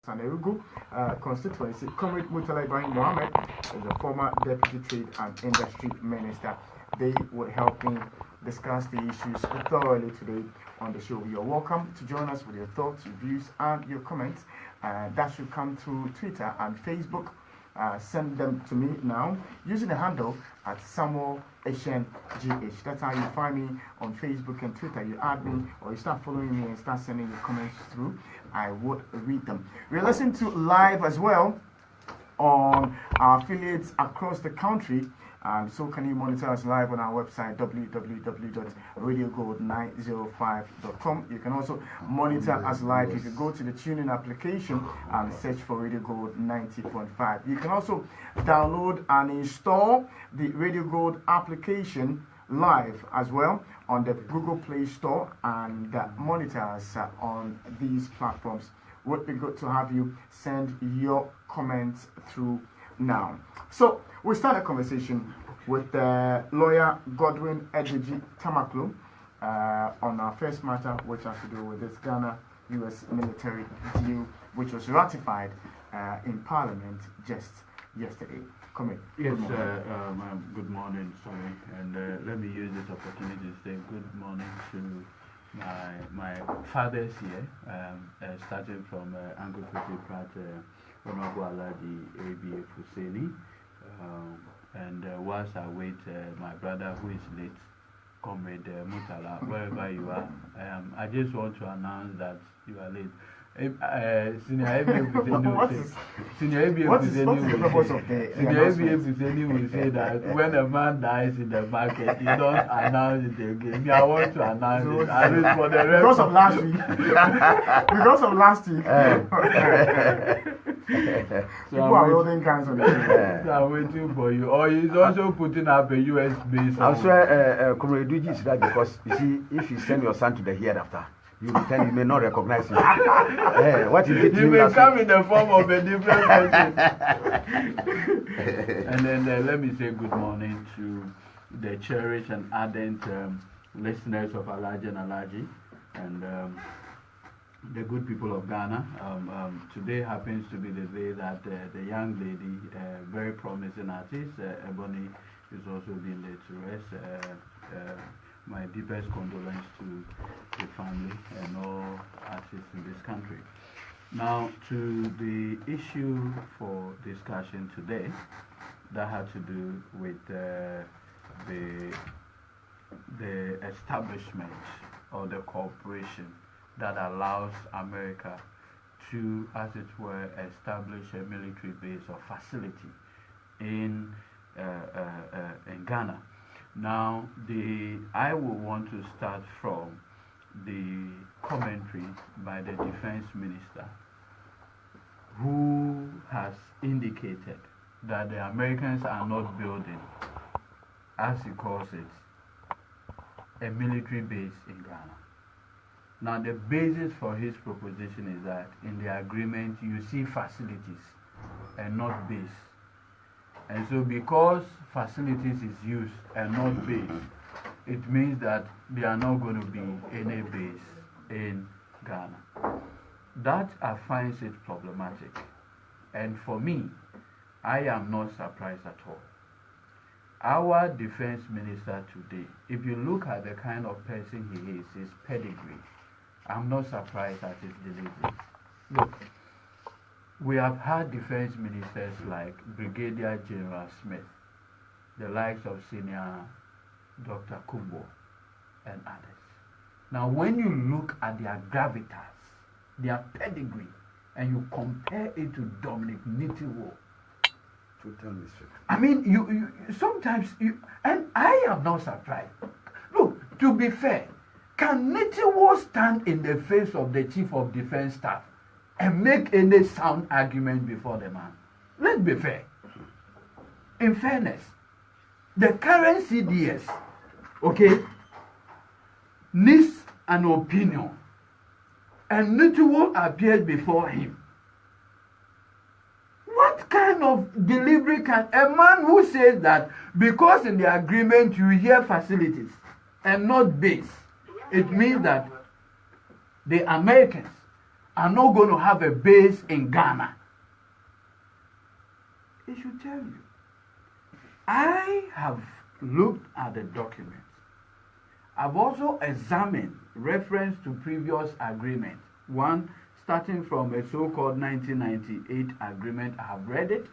Sanerugu constituency. Comrade Murtala Ibrahim Mohammed is a former Deputy Trade and Industry Minister. They will help me discuss the issues thoroughly today on the show. You're welcome to join us with your thoughts, your views, and your comments. That should come through Twitter and Facebook. Send them to me now using the handle at Samuel Asian GH. That's how you find me on Facebook and Twitter. You add me or you start following me and start sending your comments through. I would read them. We're listening to live as well on our affiliates across the country. So can you monitor us live on our website www.radiogold905.com. You can also monitor us live if you go to the TuneIn application and search for Radio Gold 90.5. You can also download and install the Radio Gold application live as well on the Google Play Store and monitor us on these platforms. Would be good to have you send your comments through now. So we'll start a conversation with lawyer Godwin Edwiji Tamaklo on our first matter, which has to do with this Ghana-US military deal, which was ratified in Parliament just yesterday. Come in. Yes, good morning, sorry. And let me use this opportunity to say good morning to my fathers here, starting from Uncle Kuti Pratt, Honorable Alhaji A.B.A. Fuseni, and whilst I wait, my brother who is late, Comrade Murtala, wherever you are, I just want to announce that you are late. Senior ABF will say that when a man dies in the market, you don't announce it again. I want to announce it. For the rest because of last week. Because of last week. People are holding kinds of things. So I'm waiting for you. Or he's also putting up a US base. I'm sure Comrade Duji is that because you see, if you send your son to the hereafter, you may not recognize him. What you did to you him may last come week. in the form of a different person. And then let me say good morning to the cherished and ardent listeners of Alhaji and Alhaji and the good people of Ghana. Today happens to be the day that the young lady, very promising artist, Ebony, is also being laid to rest. My deepest condolence to the family and all artists in this country. Now, to the issue for discussion today that had to do with the establishment or the corporation that allows America to, as it were, establish a military base or facility in Ghana. Now, I will want to start from the commentary by the defense minister, who has indicated that the Americans are not building, as he calls it, a military base in Ghana. Now, the basis for his proposition is that in the agreement you see facilities and not base. And so because facilities is used and not base, it means that there are not going to be any base in Ghana. That I find it problematic. And for me, I am not surprised at all. Our defense minister today, if you look at the kind of person he is, his pedigree, I'm not surprised at his delivery. Look, we have had defense ministers like Brigadier General Smith, the likes of Senior Dr. Kumbo, and others. Now, when you look at their gravitas, their pedigree, and you compare it to Dominic Nitiwo, I mean, you sometimes, and I am not surprised. Look, to be fair, can Nitiwo stand in the face of the Chief of Defense Staff and make any sound argument before the man? Let's be fair. In fairness, the current CDS, okay, needs an opinion, and Nitiwo appeared before him. What kind of delivery can a man who says that because in the agreement you hear facilities and not base, it means that the Americans are not going to have a base in Ghana. It should tell you. I have looked at the documents. I've also examined reference to previous agreements. One starting from a so-called 1998 agreement. I have read it.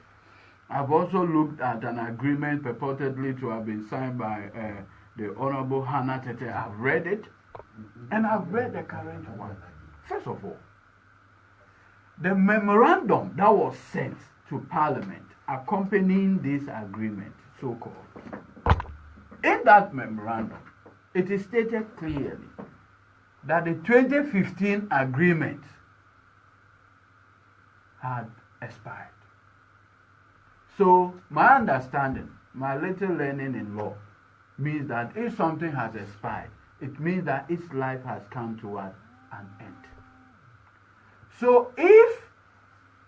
I've also looked at an agreement purportedly to have been signed by the Honorable Hannah Tete. I've read it. And I've read the current one. First of all, the memorandum that was sent to Parliament accompanying this agreement, so-called, in that memorandum, it is stated clearly that the 2015 agreement had expired. So my understanding, my little learning in law, means that if something has expired, it means that its life has come to an end. So if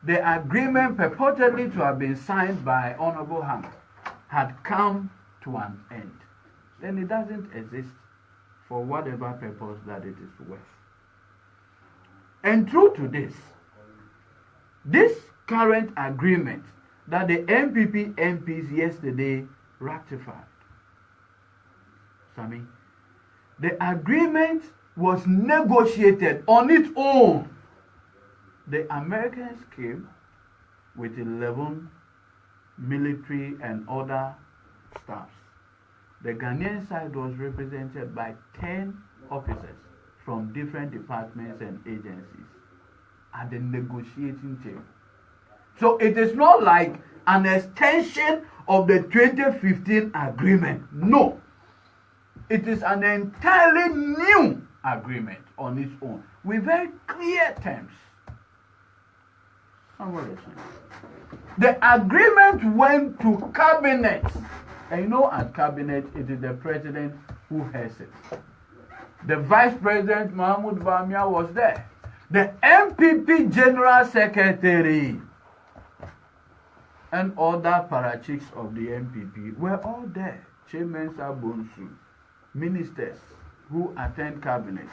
the agreement purportedly to have been signed by Honorable Hannah had come to an end, then it doesn't exist for whatever purpose that it is worth. And true to this current agreement that the MPP MPs yesterday ratified, Sammy, the agreement was negotiated on its own. The Americans came with 11 military and other staffs. The Ghanaian side was represented by 10 officers from different departments and agencies at the negotiating table. So it is not like an extension of the 2015 agreement. No. It is an entirely new agreement on its own with very clear terms. The agreement went to cabinet. And you know, at cabinet, it is the president who has it. The vice president, Mahmoud Bamia, was there. The MPP general secretary and other parachiks of the MPP were all there. Chairman Sabonsu, ministers who attend cabinet.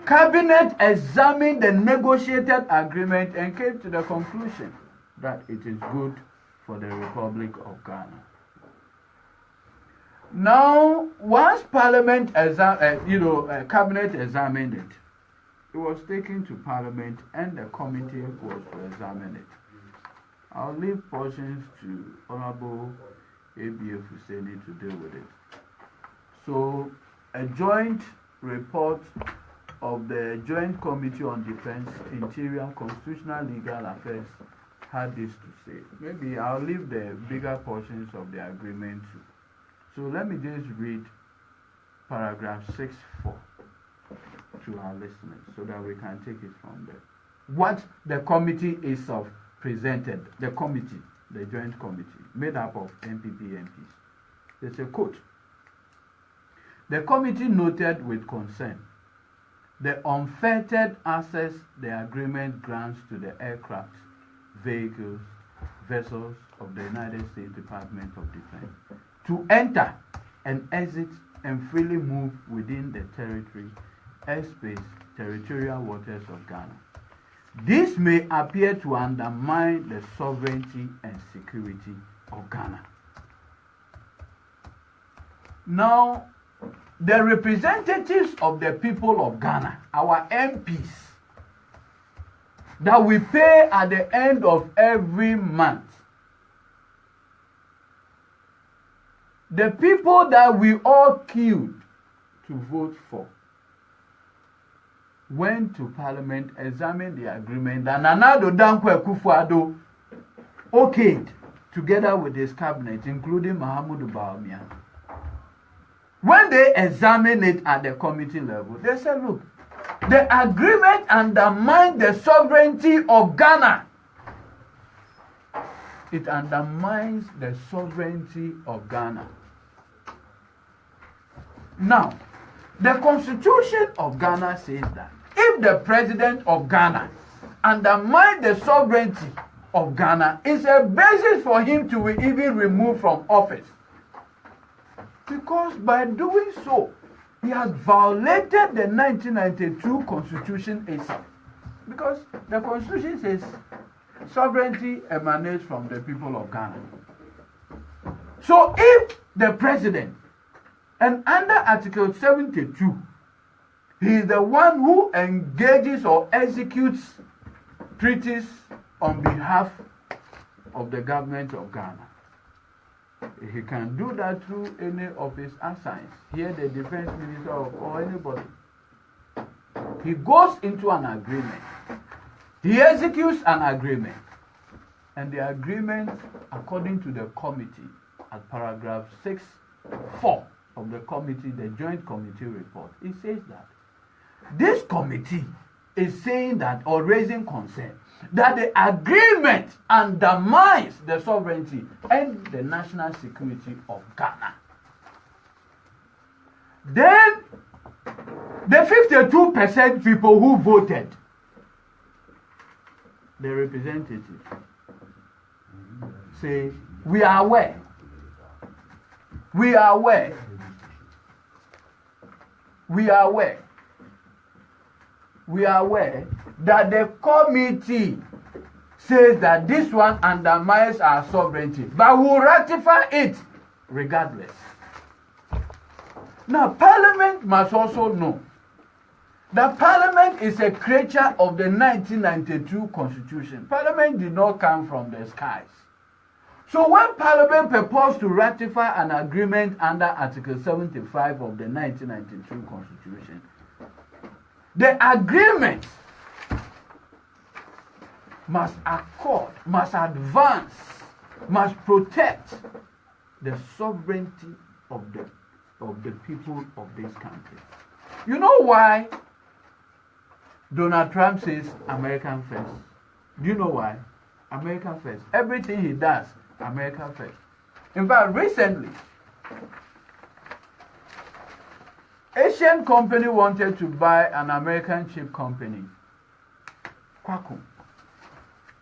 Cabinet examined the negotiated agreement and came to the conclusion that it is good for the Republic of Ghana. Now, once Parliament cabinet examined it, it was taken to Parliament and the committee was to examine it. I'll leave portions to Honorable ABF Husseini to deal with it. So, a joint report of the Joint Committee on Defense, Interior, Constitutional Legal Affairs had this to say. Maybe I'll leave the bigger portions of the agreement too. So let me just read paragraph 6.4 to our listeners so that we can take it from there. What the committee is of presented, the committee, the Joint Committee, made up of MPP MPs. There's a quote. The committee noted with concern the unfettered access the agreement grants to the aircraft, vehicles, vessels of the United States Department of Defense to enter and exit and freely move within the territory, airspace, territorial waters of Ghana. This may appear to undermine the sovereignty and security of Ghana. Now, the representatives of the people of Ghana, our MPs, that we pay at the end of every month, the people that we all queued to vote for, went to Parliament, examined the agreement, and Nana Addo Dankwa Akufo-Addo okayed together with his cabinet, including Mahamudu Bawumia. When they examined it at the committee level, they said, look, the agreement undermines the sovereignty of Ghana. It undermines the sovereignty of Ghana. Now, the Constitution of Ghana says that if the president of Ghana undermines the sovereignty of Ghana, it's a basis for him to be even removed from office. Because by doing so, he has violated the 1992 Constitution itself. Because the Constitution says sovereignty emanates from the people of Ghana. So if the president, and under Article 72, he is the one who engages or executes treaties on behalf of the government of Ghana. He can do that through any of his assigns. Here, the defense minister or anybody. He goes into an agreement. He executes an agreement. And the agreement, according to the committee, at paragraph 6.4 of the committee, the joint committee report, it says that this committee is saying that, or raising concern, that the agreement undermines the sovereignty and the national security of Ghana. Then, the 52% people who voted, the representatives, say, we are aware that the committee says that this one undermines our sovereignty, but we'll ratify it regardless. Now, Parliament must also know that Parliament is a creature of the 1992 Constitution. Parliament did not come from the skies. So when Parliament proposed to ratify an agreement under Article 75 of the 1992 Constitution, the agreement must accord, must advance, must protect the sovereignty of the people of this country. You know why Donald Trump says American first? Do you know why? American first. Everything he does, America first. In fact, recently, Asian company wanted to buy an American chip company, Qualcomm.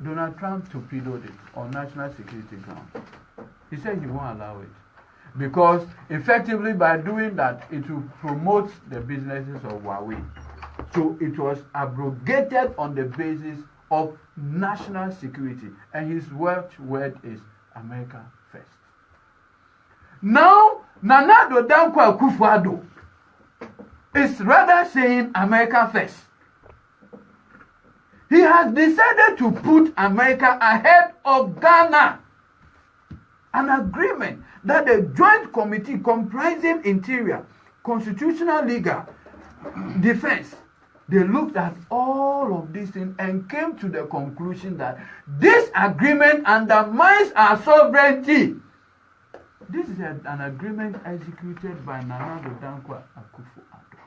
Donald Trump torpedoed it on national security grounds. He said he won't allow it because effectively by doing that, it will promote the businesses of Huawei. So it was abrogated on the basis of national security, and his word is America first. Now, Nana Addo Dankwa Akufo-Addo is rather saying America first. He has decided to put America ahead of Ghana. An agreement that the joint committee comprising interior, constitutional, legal, defense, they looked at all of these things and came to the conclusion that this agreement undermines our sovereignty. This is an agreement executed by Nana Addo Dankwa Akufo-Addo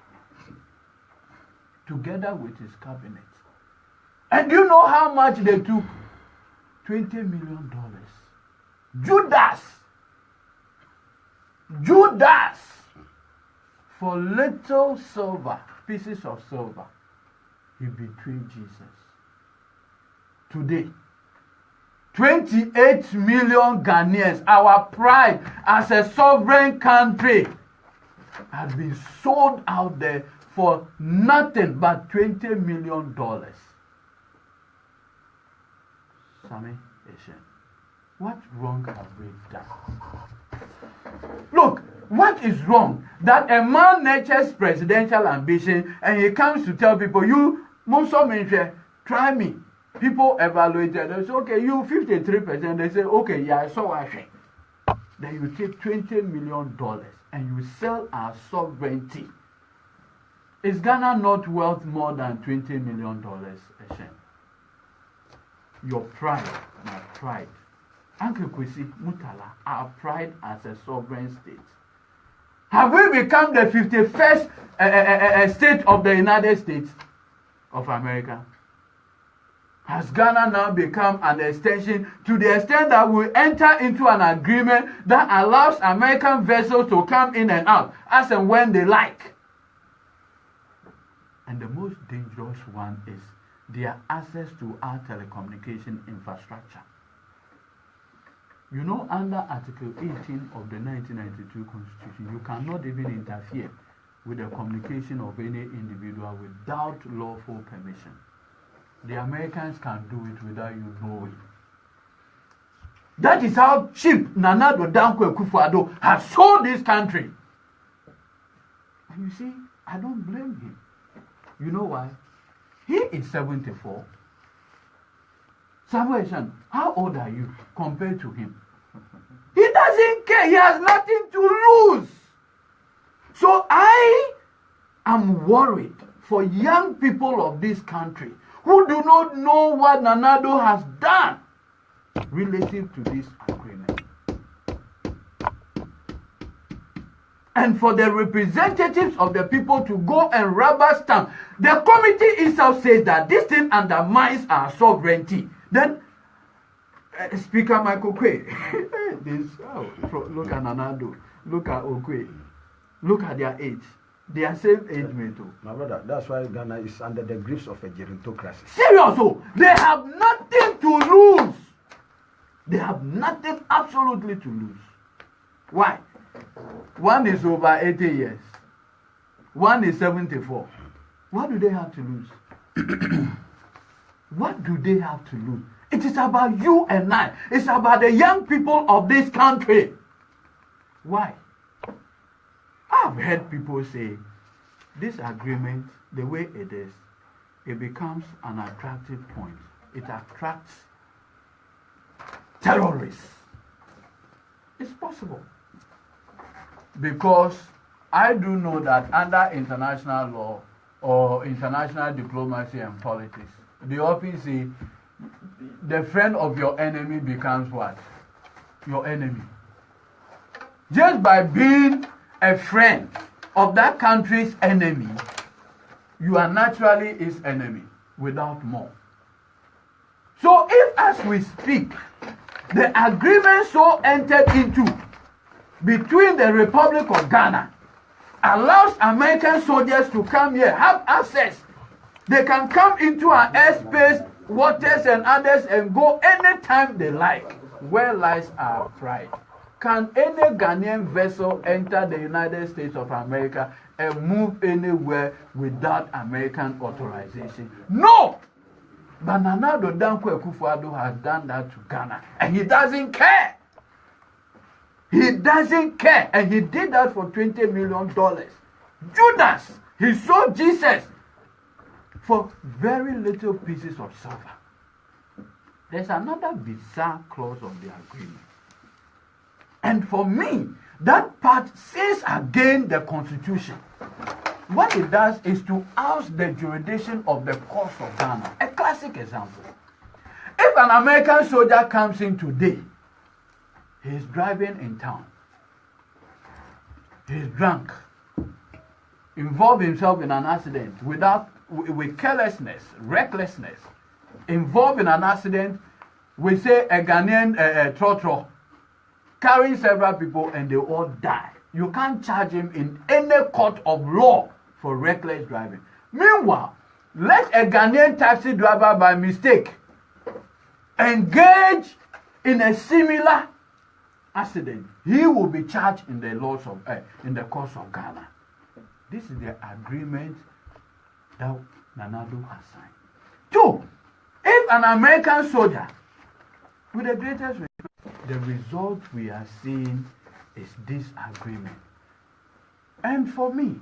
together with his cabinet. And do you know how much they took? $20 million. Judas, for little silver, pieces of silver, he betrayed Jesus. Today, 28 million Ghanaians, our pride as a sovereign country, has been sold out there for nothing but $20 million. Sammy Eshen, what wrong have we done? Look, what is wrong? That a man nurtures presidential ambition and he comes to tell people, you, try me. People evaluated. They say, okay, you 53%. They say, okay, yeah, so I think. Then you take $20 million and you sell our sovereignty. Is Ghana not worth more than $20 million, Eshen? Your pride, my pride. Uncle Kwesi Mutala, our pride as a sovereign state. Have we become the 51st state of the United States of America? Has Ghana now become an extension to the extent that we enter into an agreement that allows American vessels to come in and out as and when they like? And the most dangerous one is their access to our telecommunication infrastructure. You know, under Article 18 of the 1992 Constitution, you cannot even interfere with the communication of any individual without lawful permission. the Americans can do it without you knowing. That is how cheap Nana Addo Dankwa Akufo-Addo has sold this country. And you see, I don't blame him. You know why? He is 74. Samuel Shan, how old are you compared to him? He doesn't care. He has nothing to lose. So I am worried for young people of this country who do not know what Nana Addo has done relative to this agreement. And for the representatives of the people to go and rubber stamp, the committee itself says that this thing undermines our sovereignty. Then Speaker Michael Quay, look at Nana Addo, look at Okwe, look at their age. They are same age mate. My brother, that's why Ghana is under the grips of a gerontocracy. Seriously, they have nothing to lose. They have nothing absolutely to lose. Why? One is over 80 years. One is 74. What do they have to lose? What do they have to lose? It is about you and I. It's about the young people of this country. Why? I've heard people say this agreement, the way it is, it becomes an attractive point. It attracts terrorists. It's possible. Because I do know that under international law or international diplomacy and politics, they often say the friend of your enemy becomes what? Your enemy. Just by being a friend of that country's enemy, you are naturally his enemy without more. So if as we speak, the agreement so entered into between the Republic of Ghana allows American soldiers to come here, have access. They can come into our airspace, waters and others and go anytime they like. Where lies our pride? Can any Ghanaian vessel enter the United States of America and move anywhere without American authorization? No! But Nana Addo Dankwa Akufo-Addo has done that to Ghana. And he doesn't care. He doesn't care. And he did that for $20 million. Judas, he sold Jesus for very little pieces of silver. There's another bizarre clause of the agreement. And for me, that part says against the Constitution. What it does is to oust the jurisdiction of the courts of Ghana. A classic example. If an American soldier comes in today, he's driving in town. He's drunk. Involved himself in an accident with carelessness, recklessness. Involved in an accident, we say a Ghanaian trotro, carrying several people and they all die. You can't charge him in any court of law for reckless driving. Meanwhile, let a Ghanaian taxi driver by mistake engage in a similar accident. He will be charged in the laws of in the courts of Ghana. This is the agreement that Nana Addo has signed. 2, if an American soldier, with the greatest respect, the result we are seeing is this agreement. And for me,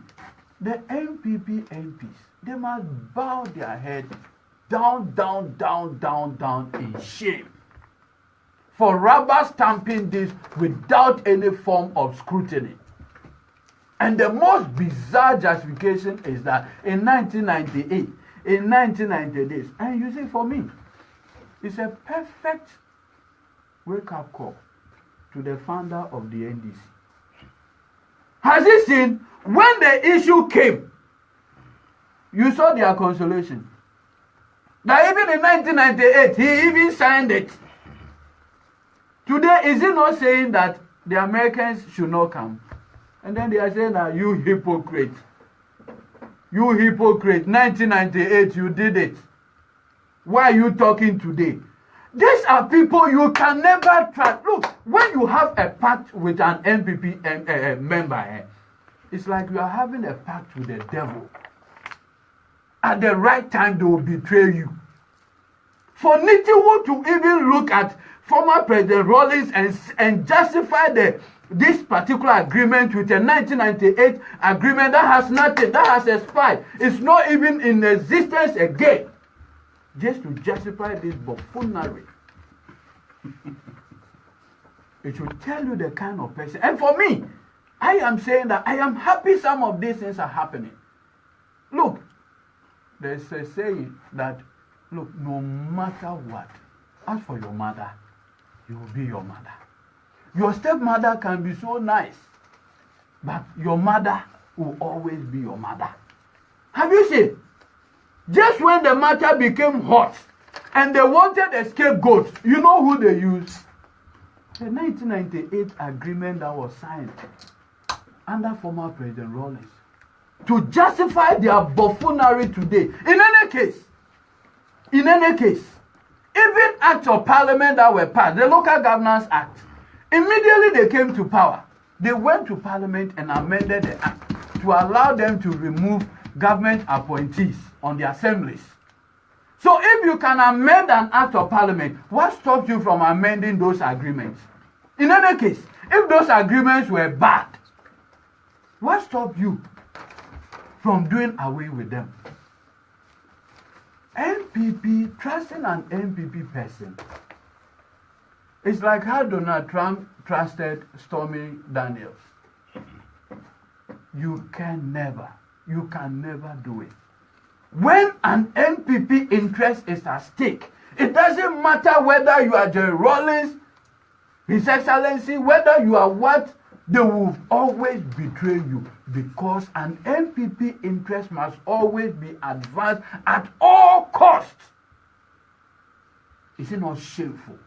the NPP MPs, they must bow their head down, down, down, down, down in shame for rubber stamping this without any form of scrutiny. And the most bizarre justification is that in 1998, in 1998, and you see, for me, it's a perfect wake-up call to the founder of the NDC. Has he seen when the issue came, you saw their consolation. That even in 1998, he even signed it. Today, is he not saying that the Americans should not come? And then they are saying that you hypocrite. You hypocrite. 1998, you did it. Why are you talking today? These are people you can never trust. Look, when you have a pact with an NPP member, it's like you are having a pact with the devil. At the right time, they will betray you. For Nitiwo to even look at former President Rawlings and justify this particular agreement with a 1998 agreement that has nothing, that has expired, it's not even in existence again, just to justify this buffoonery. It should tell you the kind of person. And for me, I am saying that I am happy some of these things are happening. Look, there's a saying that, look, no matter what, as for your mother, you will be your mother. Your stepmother can be so nice, but your mother will always be your mother. Have you seen? Just when the matter became hot and they wanted a scapegoat, you know who they used? The 1998 agreement that was signed under former President Rawlings to justify their buffoonery today. In any case, even acts of parliament that were passed, the Local Governance Act, immediately they came to power. They went to parliament and amended the act to allow them to remove government appointees on the assemblies. So if you can amend an act of parliament, what stops you from amending those agreements? In any case, if those agreements were bad, what stopped you from doing away with them? NPP, trusting an NPP person, it's like how Donald Trump trusted Stormy Daniels. You can never do it. When an NPP interest is at stake, it doesn't matter whether you are Jerry Rawlings, His Excellency, whether you are what, they will always betray you, because an NPP interest must always be advanced at all costs. Is it not shameful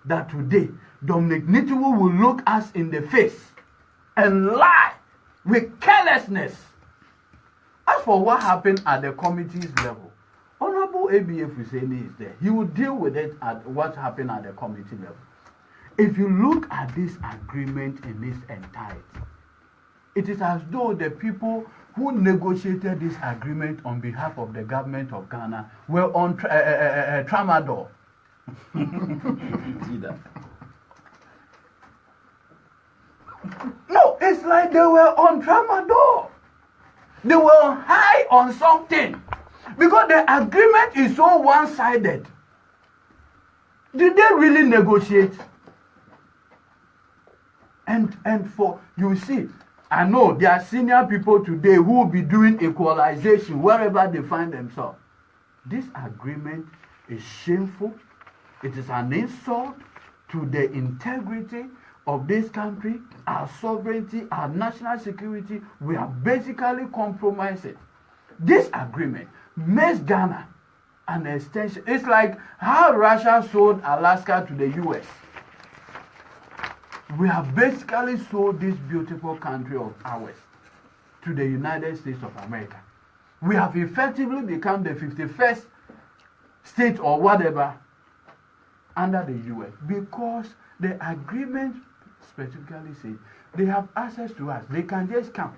that today Dominic Nitiwo will look us in the face and lie with carelessness? As for what happened at the committee's level, Honorable ABF Husseini is there. He will deal with it at what happened at the committee level. If you look at this agreement in its entirety, it is as though the people who negotiated this agreement on behalf of the government of Ghana were on tramadol. No, it's like they were on tramadol. They were high on something, because the agreement is so one-sided. Did they really negotiate? And for, you see, I know there are senior people today who will be doing equalization wherever they find themselves. This agreement is shameful. It is an insult to the integrity of this country, our sovereignty, our national security. We are basically compromising. This agreement makes Ghana an extension. It's like how Russia sold Alaska to the US. We have basically sold this beautiful country of ours to the United States of America. We have effectively become the 51st state or whatever under the US, because the agreement specifically says they have access to us. They can just come.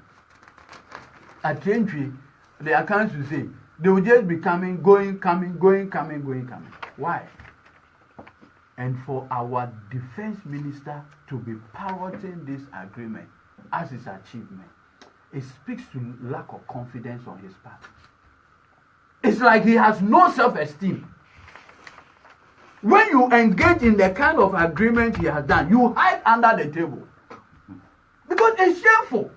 At entry, the accounts will say they will just be coming, going, coming, going, coming, going, coming. Why? And for our defense minister to be piloting this agreement as his achievement, it speaks to lack of confidence on his part. It's like he has no self-esteem. When you engage in the kind of agreement he has done, you hide under the table. Because it's shameful.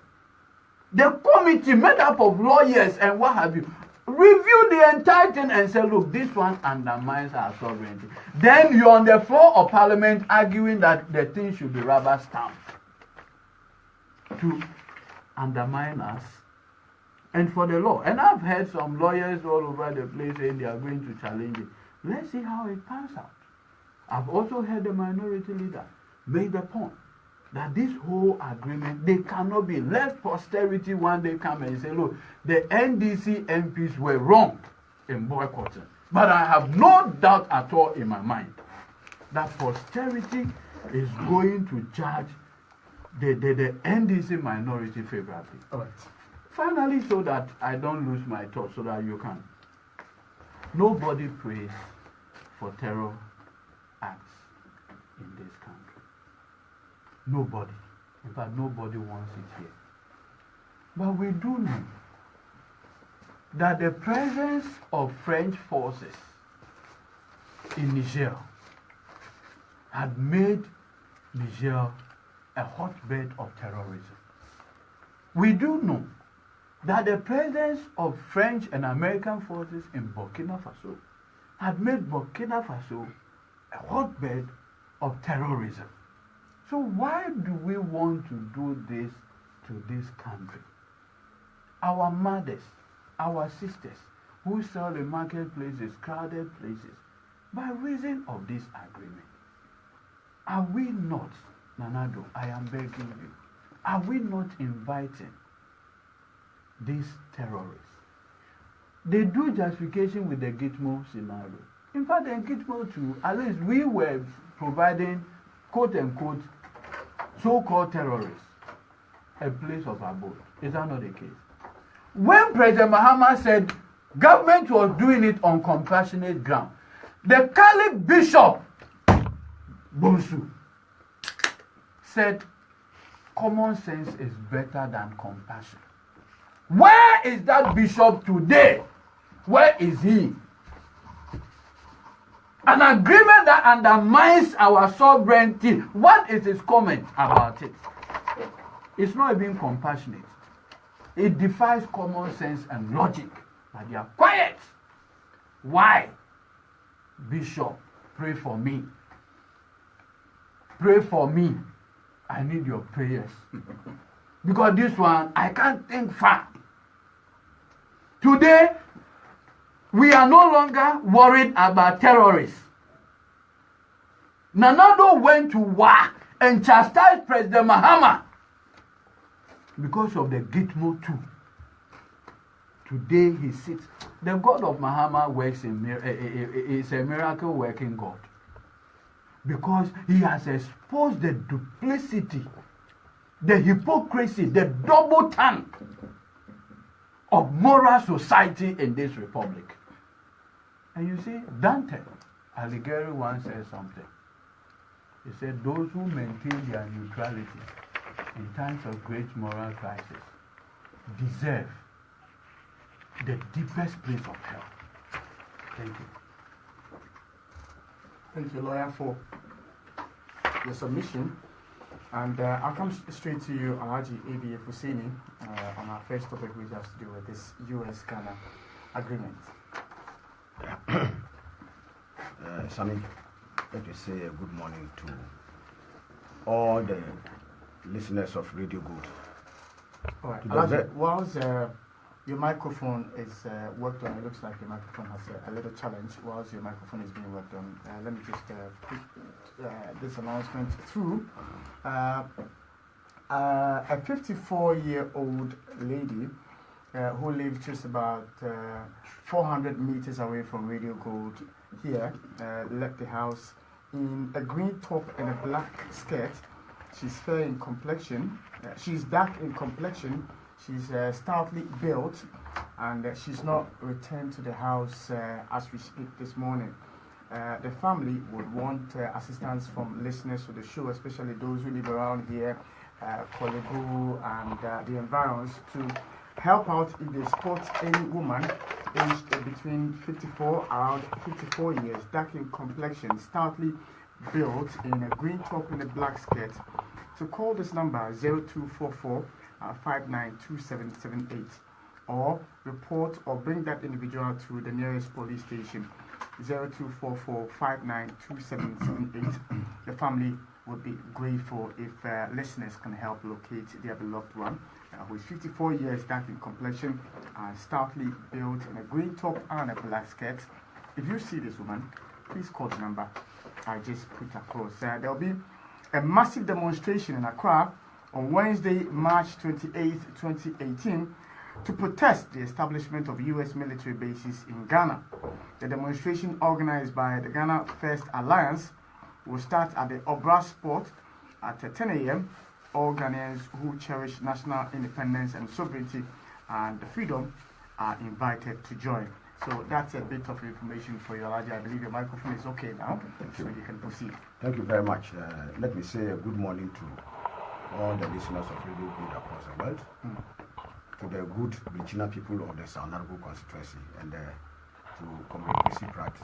The committee made up of lawyers and what have you review the entire thing and say, look, this one undermines our sovereignty. Then you're on the floor of parliament arguing that the thing should be rubber stamped to undermine us and for the law. And I've heard some lawyers all over the place saying they are going to challenge it. Let's see how it pans out. I've also heard the minority leader make the point that this whole agreement, they cannot be. Let posterity one day come and say, look, the NDC MPs were wrong in boycotting. But I have no doubt at all in my mind that posterity is going to judge the NDC minority favorably. All right. Finally, so that I don't lose my thought, so that you can. Nobody prays for terror acts in this country. Nobody. In fact, nobody wants it here. But we do know that the presence of French forces in Niger had made Niger a hotbed of terrorism. We do know that the presence of French and American forces in Burkina Faso had made Burkina Faso a hotbed of terrorism. So why do we want to do this to this country? Our mothers, our sisters, who sell in marketplaces, crowded places, by reason of this agreement. Are we not, Nanado, I am begging you, are we not inviting these terrorists? They do justification with the Gitmo scenario. In fact, in Gitmo too, at least we were providing, quote unquote, so-called terrorists a place of abode. Is that not the case? When President Mahama said government was doing it on compassionate ground, the Catholic Bishop Bonsu said common sense is better than compassion. Where is that bishop today? Where is he? An agreement that undermines our sovereignty. What is his comment about it? It's not even compassionate. It defies common sense and logic. But they are quiet. Why? Bishop, pray for me. Pray for me. I need your prayers. Because this one, I can't think far. Today, we are no longer worried about terrorists. Nanado went to war and chastised President Mahama because of the Gitmo 2. Today he sits. The God of Mahama works is a miracle working God. Because he has exposed the duplicity, the hypocrisy, the double tongue of moral society in this republic. And you see, Dante Alighieri once said something. He said, those who maintain their neutrality in times of great moral crisis deserve the deepest place of hell. Thank you. Thank you, lawyer, for your submission. And I'll come straight to you, Alhaji A.B. Fusini, on our first topic, which has to do with this U.S.-Ghana agreement. Sammy, let me say a good morning to all the listeners of Radio Good. All right, Alhaji, whilst your microphone is worked on, it looks like your microphone has a little challenge. Whilst your microphone is being worked on, let me just put this announcement through. A 54-year-old lady who lives just about 400 meters away from Radio Gold here left the house in a green top and a black skirt. She's fair in complexion. She's dark in complexion. She's stoutly built, and she's not returned to the house as we speak this morning. The family would want assistance from listeners to the show, especially those who live around here, Kolego and the environs, to help out if they spot any woman aged between 54 years, dark in complexion, stoutly built in a green top and a black skirt, to call this number 0244 592778, or report or bring that individual to the nearest police station, 0244 592778. The family would be grateful if listeners can help locate their beloved one, who is 54 years, dark in complexion, stoutly built in a green top and a black skirt. If you see this woman, please call the number I just put across. There will be a massive demonstration in Accra on Wednesday, March 28, 2018, to protest the establishment of U.S. military bases in Ghana. The demonstration, organized by the Ghana First Alliance, will start at the Obra Sport at 10 a.m. All Ghanaians who cherish national independence and sovereignty and freedom are invited to join. So that's a bit of information for you, Alhaji. I believe your microphone is okay now, so you can proceed. Thank you very much. Let me say a good morning to all the listeners of Radio Good across the world, to the good Virginia people of the Saunargo constituency, and to Comrade Kwesi Pratt,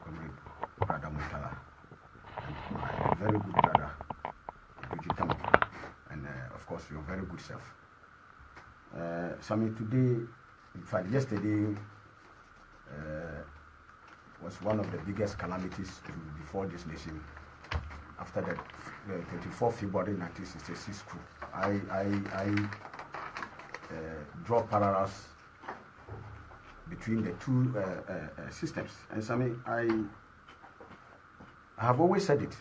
Comrade Brother Mutala, and my very good brother, Debunking, and of course your very good self. Sammy, today, in fact yesterday, was one of the biggest calamities to befall this nation after the 24th February 1966 coup. I draw parallels between the two systems. And Sammy, I have always said it,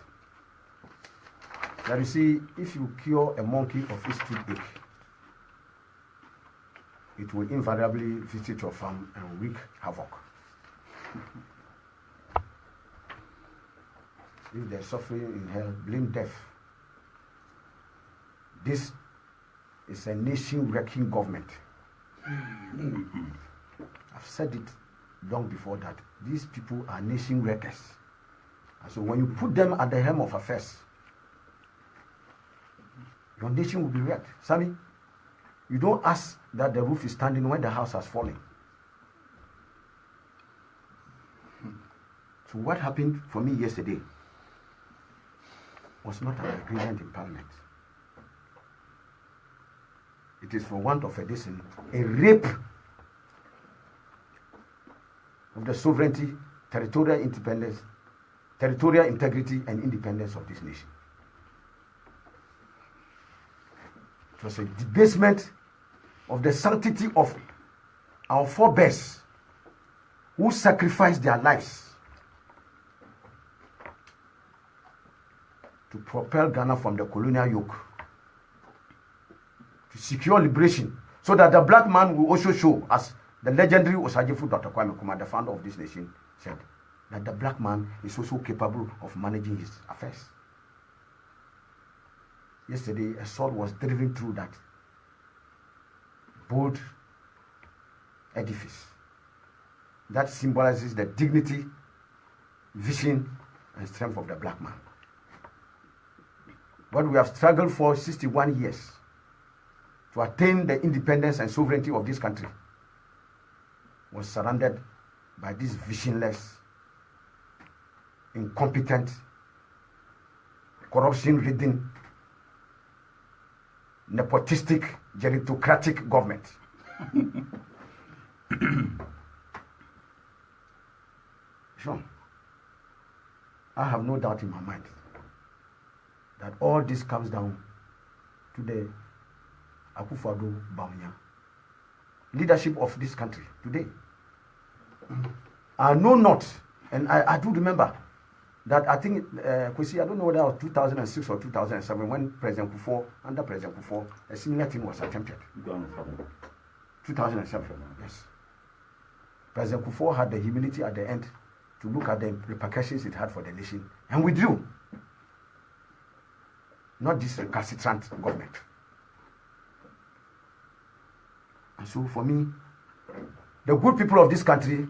that you see, if you cure a monkey of its toothache, it will invariably visit your farm and wreak havoc. If there's suffering in hell, blame death. This is a nation-wrecking government. I've said it long before that these people are nation wreckers. And so when you put them at the helm of affairs, your nation will be wrecked. Sammy, you don't ask that the roof is standing when the house has fallen. So what happened for me yesterday was not an agreement in Parliament. It is, for want of a decent, a rape of the sovereignty, territorial independence, territorial integrity and independence of this nation. It was a debasement of the sanctity of our forebears who sacrificed their lives to propel Ghana from the colonial yoke, to secure liberation, so that the black man will also show, as the legendary Osagyefo Dr. Kwame Nkrumah, the founder of this nation, said, that the black man is also capable of managing his affairs. Yesterday, a sword was driven through that bold edifice that symbolizes the dignity, vision, and strength of the black man. What we have struggled for 61 years to attain the independence and sovereignty of this country was surrounded by this visionless, incompetent, corruption-ridden, nepotistic, gerontocratic government. Sure. I have no doubt in my mind that all this comes down to the Akufo-Addo leadership of this country today. I know not, and I do remember that I think, Kwesi, I don't know whether it was 2006 or 2007 when under President Kufuor, a similar thing was attempted. 2007, yes. President Kufuor had the humility at the end to look at the repercussions it had for the nation and withdrew. Not this recalcitrant government. And so for me, the good people of this country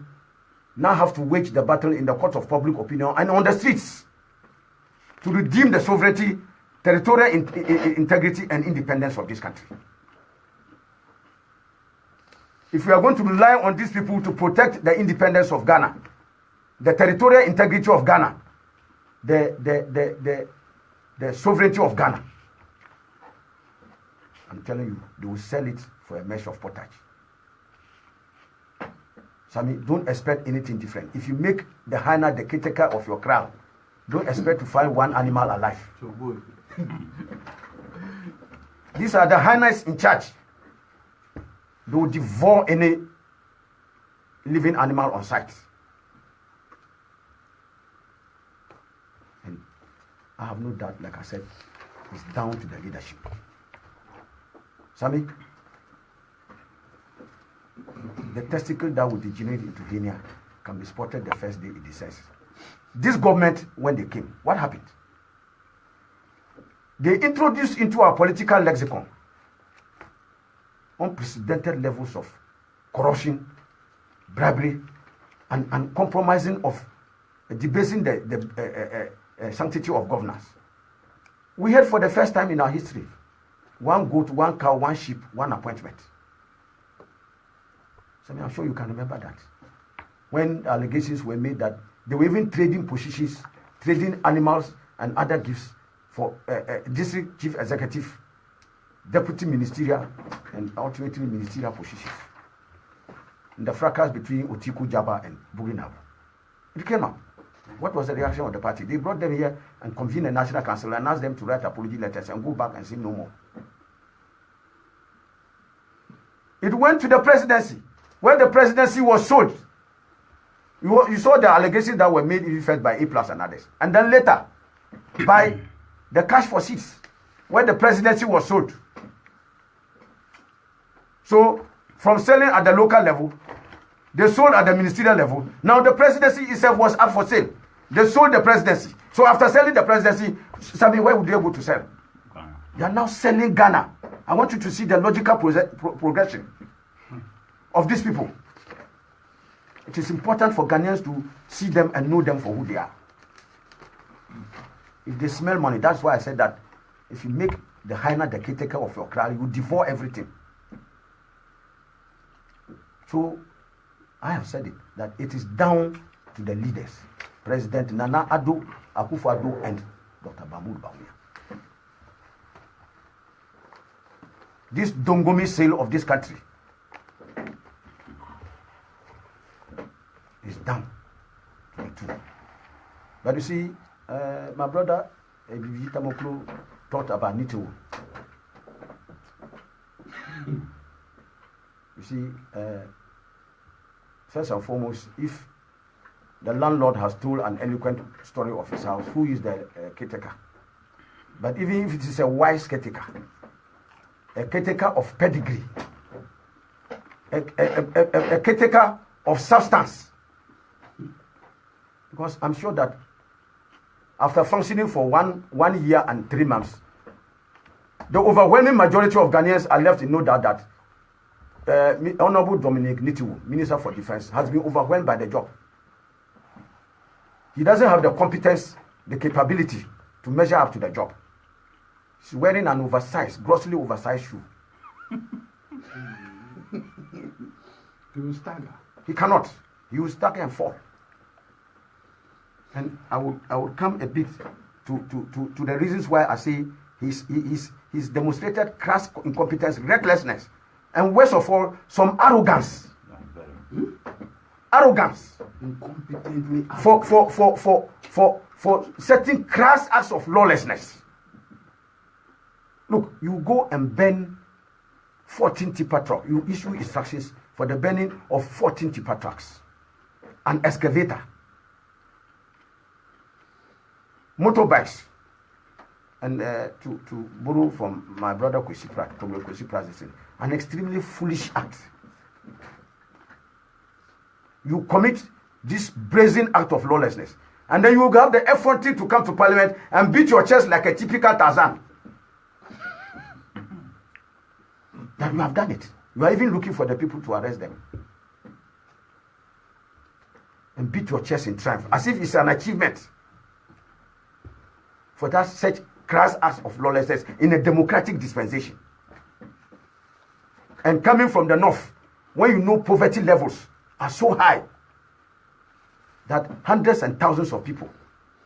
now have to wage the battle in the court of public opinion and on the streets to redeem the sovereignty, territorial integrity and independence of this country. If we are going to rely on these people to protect the independence of Ghana, the territorial integrity of Ghana, the sovereignty of Ghana, I'm telling you, they will sell it for a measure of pottage. Sammy, don't expect anything different. If you make the hyena the caretaker of your crown, don't expect to find one animal alive. So good. These are the hyenas in charge. They will devour any living animal on sight. And I have no doubt, like I said, it's down to the leadership. Sammy, the testicle that will degenerate into hernia can be spotted the first day it descends. This government, when they came, what happened? They introduced into our political lexicon unprecedented levels of corruption, bribery, and compromising of debasing the sanctity of governance. We had for the first time in our history, 1 goat, 1 cow, 1 sheep, 1 appointment. So I'm sure you can remember that. When allegations were made that they were even trading positions, trading animals and other gifts for district chief executive, deputy ministerial, and ultimately ministerial positions. In the fracas between Otiku Jaba and Burinabu. It came up. What was the reaction of the party? They brought them here and convened a national council and asked them to write apology letters and go back and say no more. It went to the presidency, where the presidency was sold. You saw the allegations that were made first by A+ and others. And then later, by the cash for seats, where the presidency was sold. So, from selling at the local level, they sold at the ministerial level. Now the presidency itself was up for sale. They sold the presidency. So after selling the presidency, Sammy, where would they go to sell? They are now selling Ghana. I want you to see the logical progression of these people. It is important for Ghanaians to see them and know them for who they are. If they smell money, that's why I said that if you make the hyena the caretaker of your crowd, you devour everything. So I have said it, that it is down to the leaders, President Nana Addo, Akufo-Addo, and Dr. Mahmoud Bawumia. This Dongomi sale of this country is down to the two. But you see, my brother Ebibiji Tamoklo talked about Nito. You see, first and foremost, if the landlord has told an eloquent story of his house, who is the caretaker? But even if it is a wise caretaker, a caretaker of pedigree, a caretaker of substance, because I'm sure that after functioning for one year and 3 months, the overwhelming majority of Ghanaians are left in no doubt that Honorable Dominic Nitiwu, Minister for Defense, has been overwhelmed by the job. He doesn't have the competence, the capability to measure up to the job. He's wearing an grossly oversized shoe. He will stagger. He cannot. He will stagger and fall. And I would come a bit to the reasons why I say he's demonstrated crass incompetence, recklessness, and worst of all, some arrogance. Arrogance. Incompetently. For certain crass acts of lawlessness. Look, you go and burn 14 tipper trucks. You issue instructions for the burning of 14 tipper trucks, an excavator, motorbikes, and to borrow from my brother Kwesi Pratt, an extremely foolish act. You commit this brazen act of lawlessness, and then you have the effrontery to come to parliament and beat your chest like a typical Tarzan. That you have done it. You are even looking for the people to arrest them. And beat your chest in triumph, as if it's an achievement. For that such crass acts of lawlessness in a democratic dispensation. And coming from the north, when you know poverty levels are so high that hundreds and thousands of people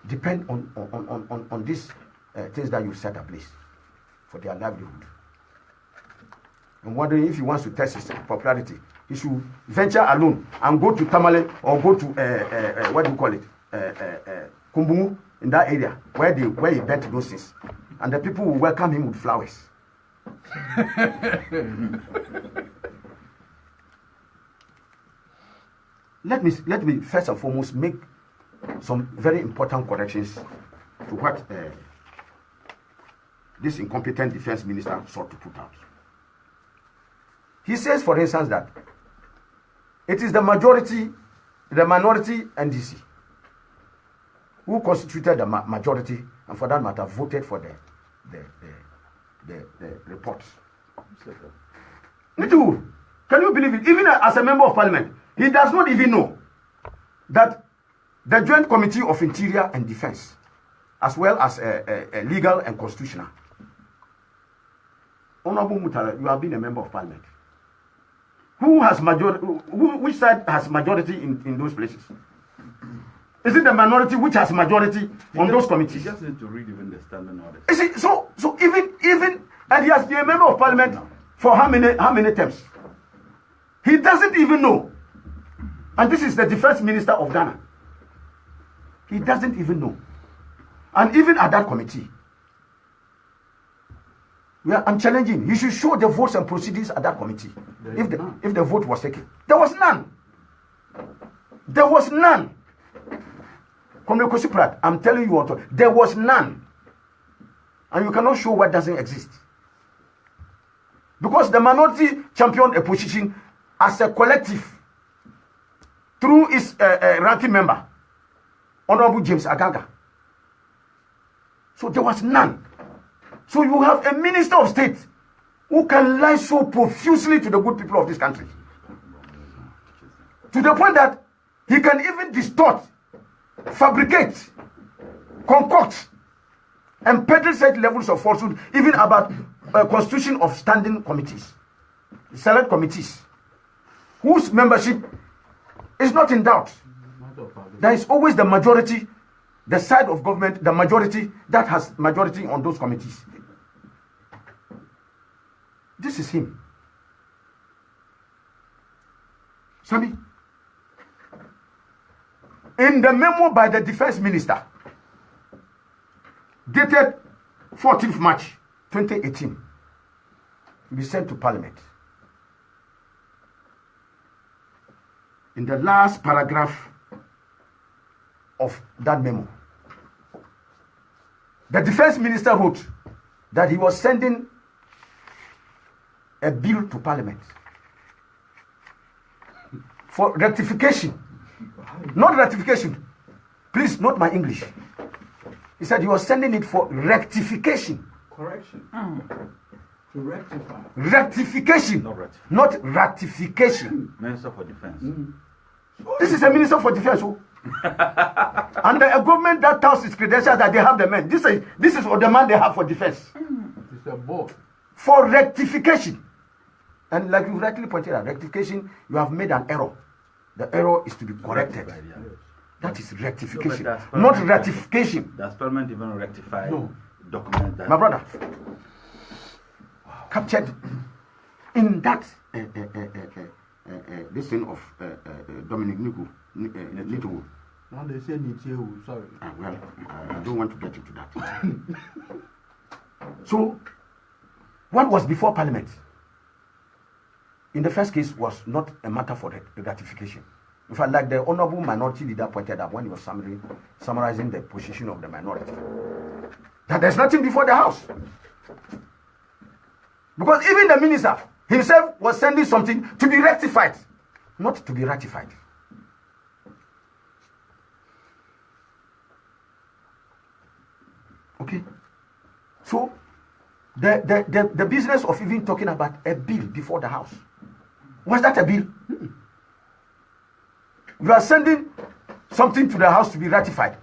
depend on these things that you've set ablaze for their livelihood. I'm wondering if he wants to test his popularity, he should venture alone and go to Tamale or go to what do you call it, Kumbungu, in that area where he burnt those things, and the people will welcome him with flowers. Let me first and foremost make some very important corrections to what this incompetent defense minister sought to put out. He says, for instance, that it is the minority NDC who constituted the majority, and for that matter, voted for the report. Can you believe it? Even as a member of parliament, He does not even know that the Joint Committee of Interior and Defense, as well as legal and constitutional. Honorable Mutala, you have been a member of parliament. Who has majority? Which side has majority in those places? Is it the minority which has majority on those committees? You just need to read even the standing orders. Is it so? So even and he has been a member of parliament for how many terms? He doesn't even know. And this is the defense minister of Ghana. He doesn't even know. And even at that committee, I'm challenging. He should show the votes and proceedings at that committee. If the vote was taken, there was none. There was none. Comrade Kosiprat, I'm telling you what, there was none. And you cannot show what doesn't exist. Because the minority championed a position as a collective through its ranking member, Honorable James Agaga. So there was none. So you have a minister of state who can lie so profusely to the good people of this country. To the point that he can even distort, fabricate, concoct, and peddle such levels of falsehood, even about constitution of standing committees, select committees, whose membership is not in doubt. There is always the majority, the side of government, the majority that has majority on those committees. This is him. Sami, in the memo by the defense minister, dated 14th March 2018, to be sent to Parliament. In the last paragraph of that memo, the defense minister wrote that he was sending a bill to Parliament for rectification. Not ratification. Please note my English. He said he was sending it for rectification. Correction. To rectify. Rectification. Not ratification. Minister for Defense. This is a minister for defense. And a government that tells its credentials that they have the men. This is what the man they have for defense. It's a board. For rectification. And like you rightly pointed out, rectification, you have made an error. The error is to be corrected. That is rectification, not ratification. Does Parliament even rectify No. documents that... My brother, captured in that this thing of Dominic Nito. Now they say Nitiu, sorry. Well, I don't want to get into that. So, what was before Parliament in the first case was not a matter for the ratification. In fact, like the honorable minority leader pointed out when he was summarizing the position of the minority, that there's nothing before the House. Because even the minister himself was sending something to be rectified, not to be ratified. Okay? So, the business of even talking about a bill before the House, was that a bill? You are sending something to the House to be ratified,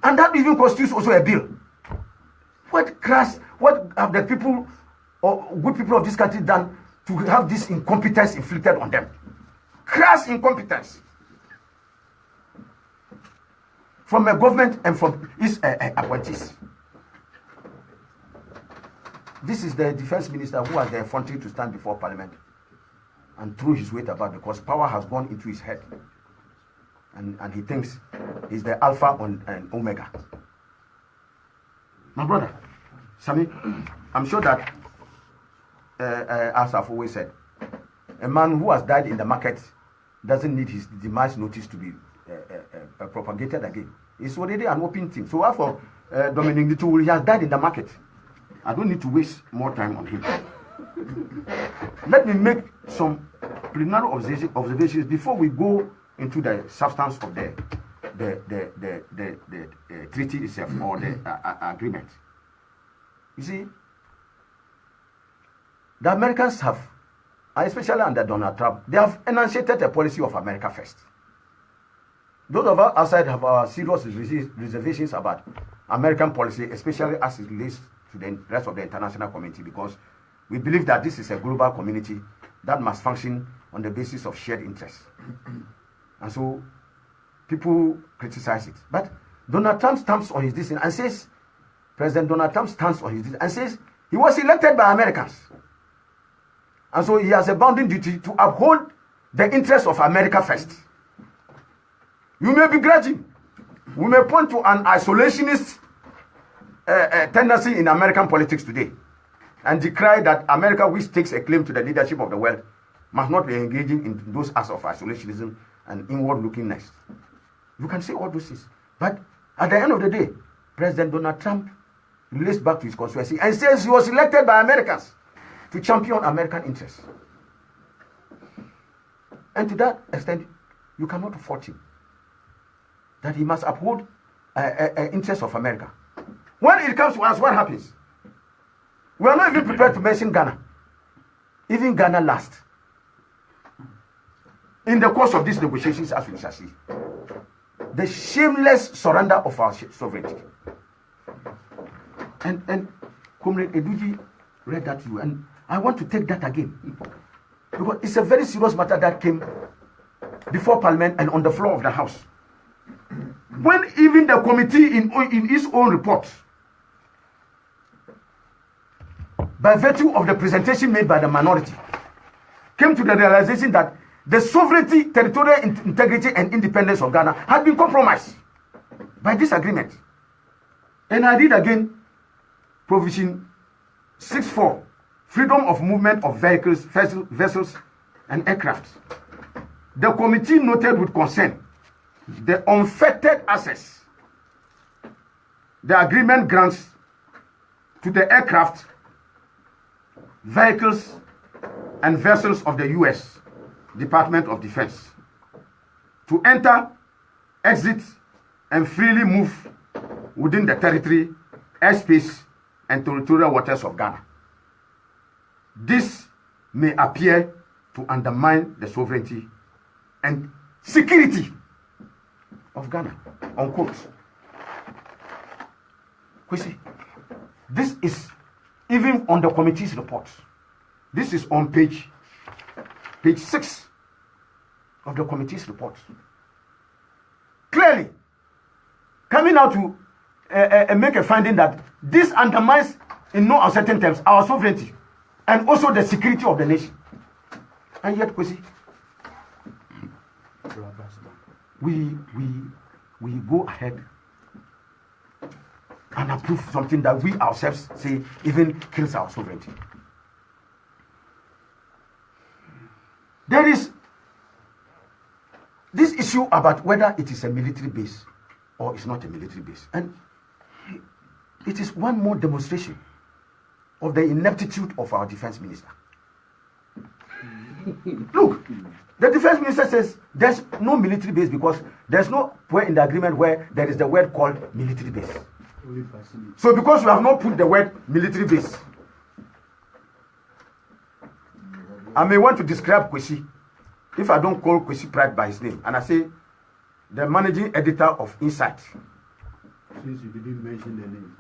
and that even constitutes also a bill. What have the people or good people of this country done to have this incompetence inflicted on them? Crass incompetence from a government and from its appointees. This is the defense minister who has the effrontery to stand before Parliament and throw his weight about, because power has gone into his head. And he thinks he's the Alpha and Omega. My brother, Sami, I'm sure that, as I've always said, a man who has died in the market doesn't need his demise notice to be propagated again. It's already an open thing. So therefore, Dominic Nito, he has died in the market. I don't need to waste more time on him. Let me make some preliminary observations before we go into the substance of the treaty itself or the agreement. You see, the Americans have especially under Donald Trump, they have enunciated a policy of America first. Those of us outside have our serious reservations about American policy, especially as it relates to the rest of the international community, because we believe that this is a global community that must function on the basis of shared interests. And so people criticize it. But Donald Trump stamps on his decision and says, President Donald Trump stands on his decision and says he was elected by Americans. And so he has a bounden duty to uphold the interests of America first. You may be grudging. We may point to an isolationist tendency in American politics today and decry that America, which takes a claim to the leadership of the world, must not be engaging in those acts of isolationism and inward-lookingness. You can say all those things. But at the end of the day, President Donald Trump relates back to his constituency and says he was elected by Americans to champion American interests. And to that extent, you cannot fault him. That he must uphold interests of America. When it comes to us, what happens? We are not even prepared to mention Ghana. Even Ghana last. In the course of these negotiations, as we shall see. The shameless surrender of our sovereignty. And Comrade Eduji read that to you. And I want to take that again. Because it's a very serious matter that came before Parliament and on the floor of the House. When even the committee in its own report, by virtue of the presentation made by the minority, came to the realization that the sovereignty, territorial integrity and independence of Ghana had been compromised by this agreement. And I read again provision 6.4, freedom of movement of vehicles, vessels and aircraft. The committee noted with concern the unfettered access the agreement grants to the aircraft, vehicles and vessels of the U.S. Department of Defense to enter, exit and freely move within the territory, airspace and territorial waters of Ghana. This may appear to undermine the sovereignty and security of Ghana, unquote. Kwesi, this is even on the committee's report. This is on page 6 of the committee's report. Clearly, coming out to make a finding that this undermines, in no uncertain terms, our sovereignty and also the security of the nation. And yet, Kwesi, we go ahead and approve something that we ourselves say even kills our sovereignty. There is this issue about whether it is a military base or it's not a military base. And it is one more demonstration of the ineptitude of our defense minister. Look, the defense minister says there's no military base because there's no point in the agreement where there is the word called military base. So because you have not put the word military base, I may want to describe Kwesi if I don't call Kwesi Pratt by his name and I say the managing editor of Insight. Since you didn't mention the name.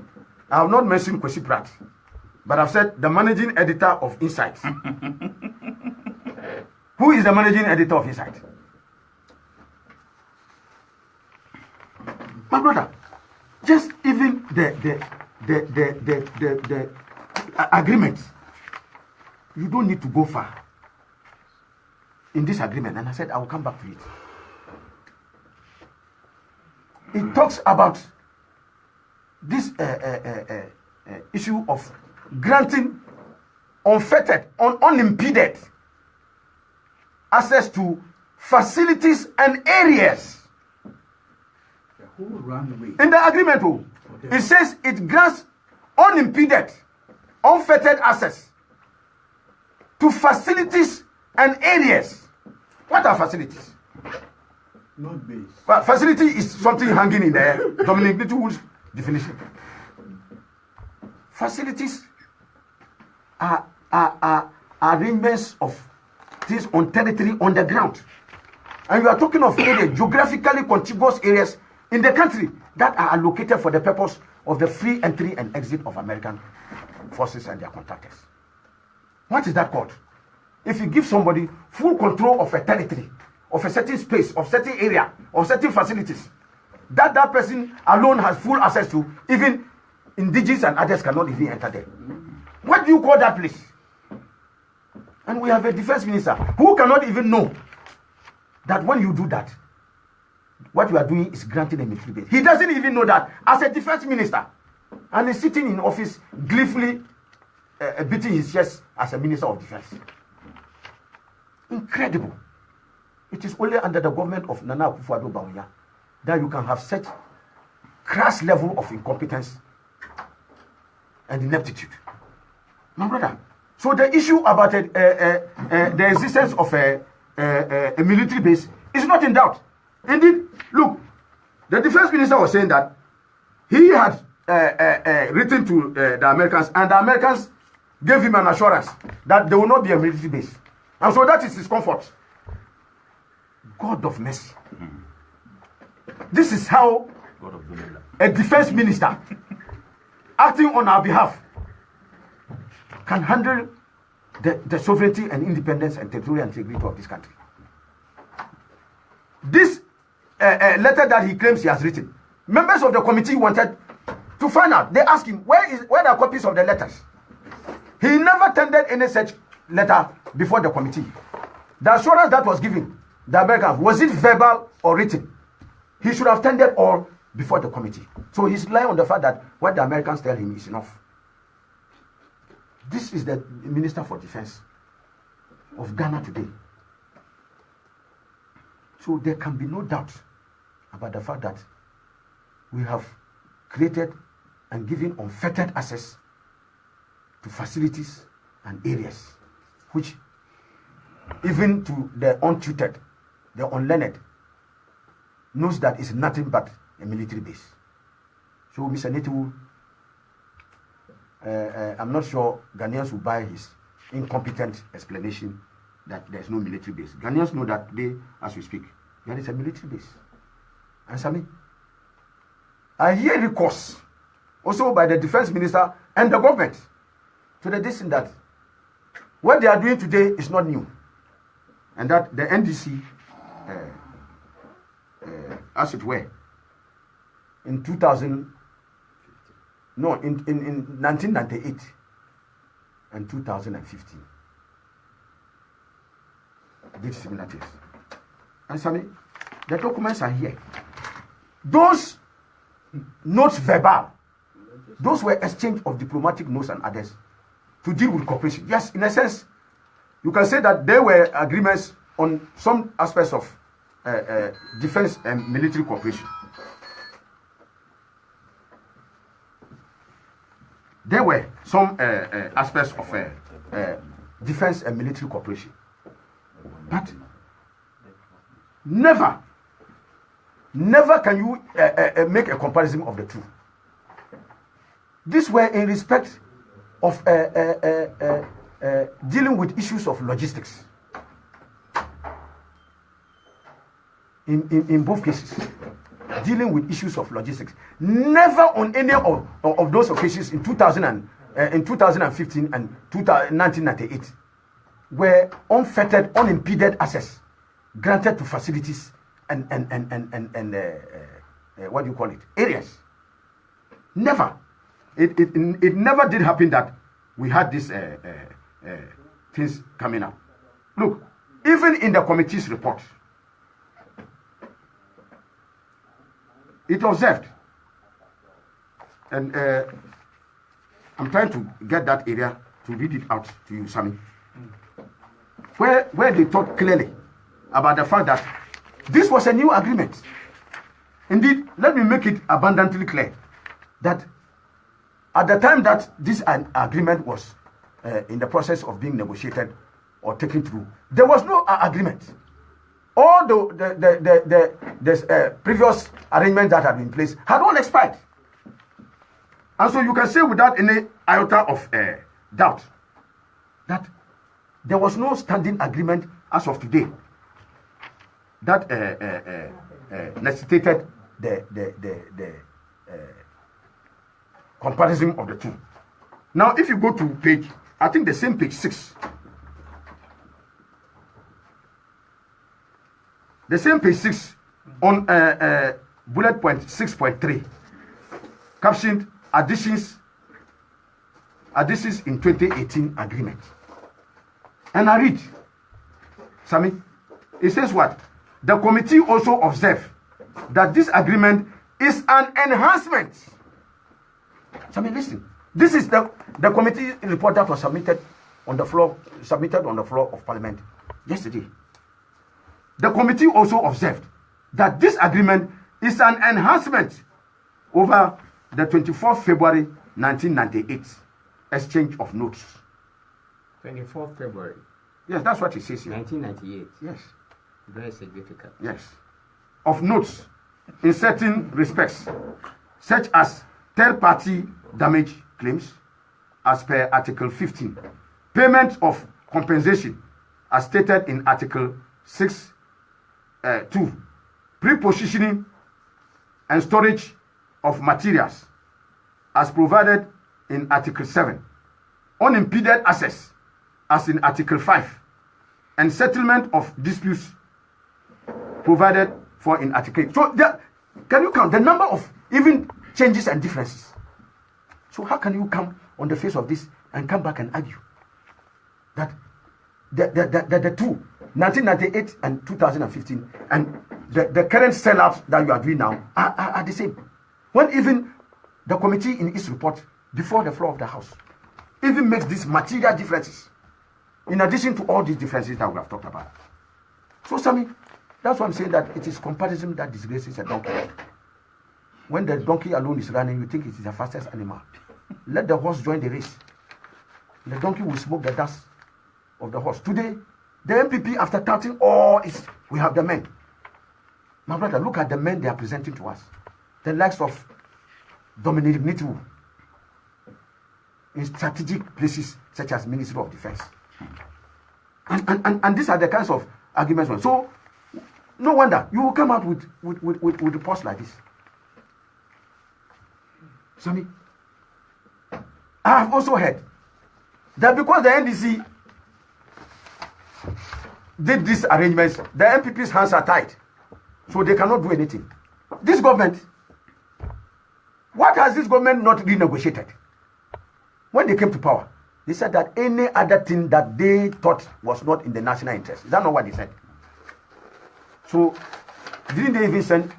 I have not mentioned Kwesi Pratt, but I've said the managing editor of Insight. Who is the managing editor of Insight? My brother, just even the agreement, you don't need to go far in this agreement. And I said I will come back to it. It talks about this issue of granting unfettered, unimpeded access to facilities and areas. The whole runway. In the agreement, it says it grants unimpeded, unfettered access to facilities and areas. What are facilities? Not base. Well, facility is something hanging in the air. Dominic Littlewood's definition. Facilities are arrangements of things on territory on the ground. And you are talking of areas, geographically contiguous areas in the country that are allocated for the purpose of the free entry and exit of American forces and their contractors. What is that called? If you give somebody full control of a territory, of a certain space, of certain area, of certain facilities, that person alone has full access to, even indigenous and others cannot even enter there. What do you call that place? And we have a defense minister who cannot even know that when you do that, what you are doing is granting a military base. He doesn't even know that as a defense minister, and he's sitting in office gleefully beating his chest as a minister of defense. Incredible. It is only under the government of Nana Akufo-Addo Bawumia that you can have such crass level of incompetence and ineptitude. My brother. So the issue about the existence of a military base is not in doubt. Indeed, look, the defense minister was saying that he had written to the Americans, and the Americans gave him an assurance that there will not be a military base. And so that is his comfort. God of mercy. This is how a defense minister acting on our behalf can handle the sovereignty and independence and territorial integrity of this country. This letter that he claims he has written, members of the committee wanted to find out. They asked him, where are copies of the letters? He never tendered any such letter before the committee. The assurance that was given the Americans, was it verbal or written? He should have tendered all before the committee. So he's relying on the fact that what the Americans tell him is enough. This is the Minister for Defense of Ghana today. So there can be no doubt about the fact that we have created and given unfettered access to facilities and areas which even to the untutored, the unlearned, knows that it's nothing but a military base. So Mr. Netu, I'm not sure Ghanaians will buy his incompetent explanation that there's no military base. Ghanaians know that today, as we speak, there is a military base. Answer me. I hear recourse also by the defense minister and the government to the decision that what they are doing today is not new, and that the NDC, as it were, in 1998 and 2015, did similar things. Answer me. The documents are here. Those notes verbal, those were exchange of diplomatic notes and others to deal with cooperation. Yes, in a sense, you can say that there were agreements on some aspects of defense and military cooperation. There were some aspects of defense and military cooperation. But never can you make a comparison of the two. These were in respect of dealing with issues of logistics. In both cases, dealing with issues of logistics. Never on any of those occasions in 2015 and 1998 were unfettered, unimpeded access granted to facilities and what do you call it? Areas. Never. It never did happen that we had these things coming up. Look, even in the committee's report, it observed, and I'm trying to get that area to read it out to you, Sammy, where they talk clearly about the fact that this was a new agreement. Indeed, let me make it abundantly clear that at the time that this agreement was in the process of being negotiated or taken through, there was no agreement. All the previous arrangements that had been in place had all expired. And so you can say without any iota of doubt that there was no standing agreement as of today that necessitated the comparison of the two. Now, if you go to page, I think the same page 6. The same page 6 on bullet point 6.3, captioned additions in 2018 agreement. And I read, Sammy, it says what? The committee also observed that this agreement is an enhancement. Sammy, listen. This is the committee report that was submitted on the floor of Parliament yesterday. The committee also observed that this agreement is an enhancement over the 24th February 1998 exchange of notes. 24th February. Yes, that's what it says here. 1998. Yes. Very significant. Yes. Of notes in certain respects, such as third-party damage claims, as per Article 15, payment of compensation, as stated in Article 6(2), pre-positioning and storage of materials, as provided in Article 7, unimpeded access, as in Article 5, and settlement of disputes provided for in Article 8. So, can you count the number of even changes and differences? So, how can you come on the face of this and come back and argue that the two, 1998 and 2015, and the current sellouts that you are doing now are the same? When even the committee in its report before the floor of the House even makes these material differences, in addition to all these differences that we have talked about. So, Sammy, that's why I'm saying that it is comparison that disgraces a donkey. When the donkey alone is running, you think it is the fastest animal. Let the horse join the race. The donkey will smoke the dust of the horse. Today, the MPP, after counting all, we have the men. My brother, look at the men they are presenting to us. The likes of Dominic Nitu in strategic places such as Ministry of Defense. And these are the kinds of arguments. So, no wonder you will come out with reports like this. Sammy, I have also heard that because the NDC did these arrangements, the MPP's hands are tied, so they cannot do anything. This government, what has this government not renegotiated? When they came to power, they said that any other thing that they thought was not in the national interest. Is that not what they said? So, didn't they even send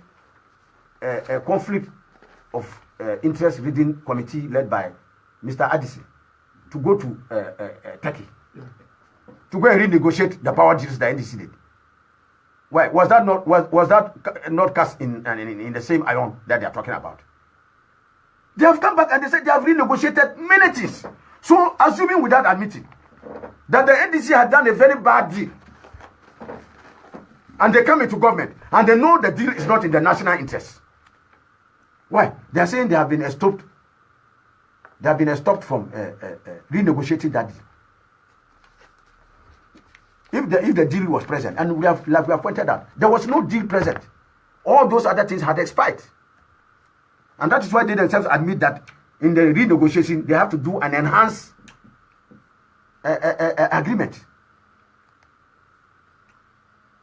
a conflict of interest reading committee led by Mr. Addison to go to Turkey to go and renegotiate the power deals the NDC did? Why was that not cast in the same iron that they are talking about? They have come back and they said they have renegotiated many things. So, assuming without admitting that the NDC had done a very bad deal, and they come into government and they know the deal is not in the national interest. Why? They are saying they have been stopped. They have been stopped from renegotiating that deal. If the deal was present, and we have pointed out, there was no deal present. All those other things had expired, and that is why they themselves admit that in the renegotiation they have to do an enhanced agreement.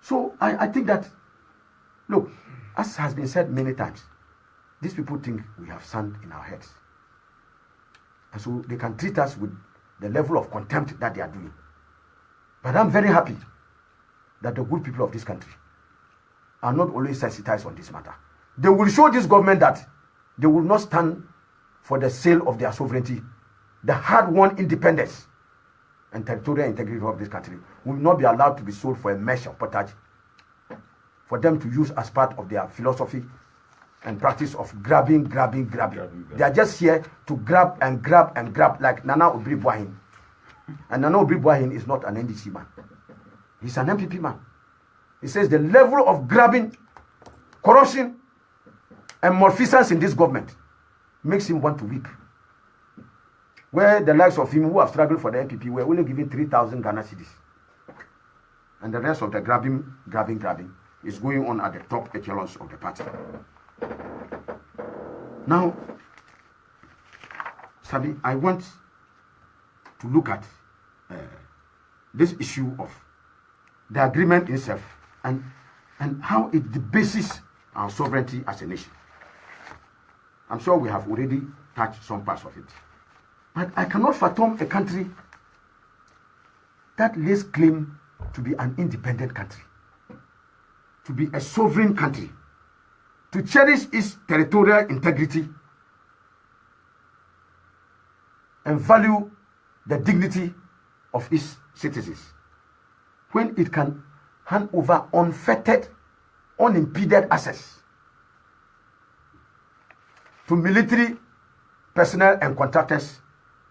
So I think that, look, as has been said many times, these people think we have sand in our heads. And so they can treat us with the level of contempt that they are doing. But I'm very happy that the good people of this country are not always sensitized on this matter. They will show this government that they will not stand for the sale of their sovereignty. The hard-won independence and territorial integrity of this country will not be allowed to be sold for a mesh of pottage, for them to use as part of their philosophy and practice of grabbing. They are just here to grab like Nana Obiri Buahin. And Nana Obiri Buahin is not an NDC man. He's an MPP man. He says the level of grabbing, corruption, and malfeasance in this government makes him want to weep. Where the likes of him who have struggled for the MPP were only given 3,000 Ghana cedis. and the rest of the grabbing is going on at the top echelons of the party. Now, Sabi, I want to look at this issue of the agreement itself and how it debases our sovereignty as a nation. I'm sure we have already touched some parts of it. But I cannot fathom a country that lays claim to be an independent country, to be a sovereign country, to cherish its territorial integrity and value the dignity of its citizens, when it can hand over unfettered, unimpeded access to military personnel and contractors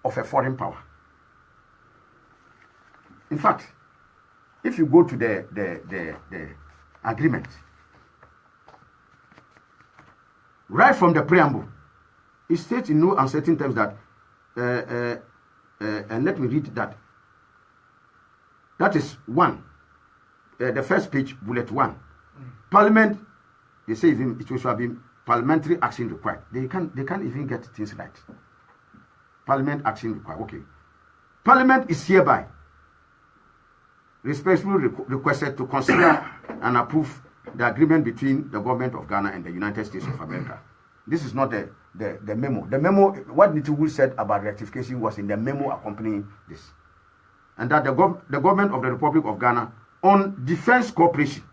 of a foreign power. In fact, if you go to the agreement, right from the preamble, it states in no uncertain terms that, and let me read that. That is one, the first page, bullet 1. Parliament, they say it should have been parliamentary action required. They can't even get things right. Parliament action required. Okay. Parliament is hereby respectfully requested to consider and approve the agreement between the government of Ghana and the United States of America. This is not the memo. The memo, what Nitiwul said about rectification was in the memo accompanying this. And that the government of the Republic of Ghana on defense cooperation,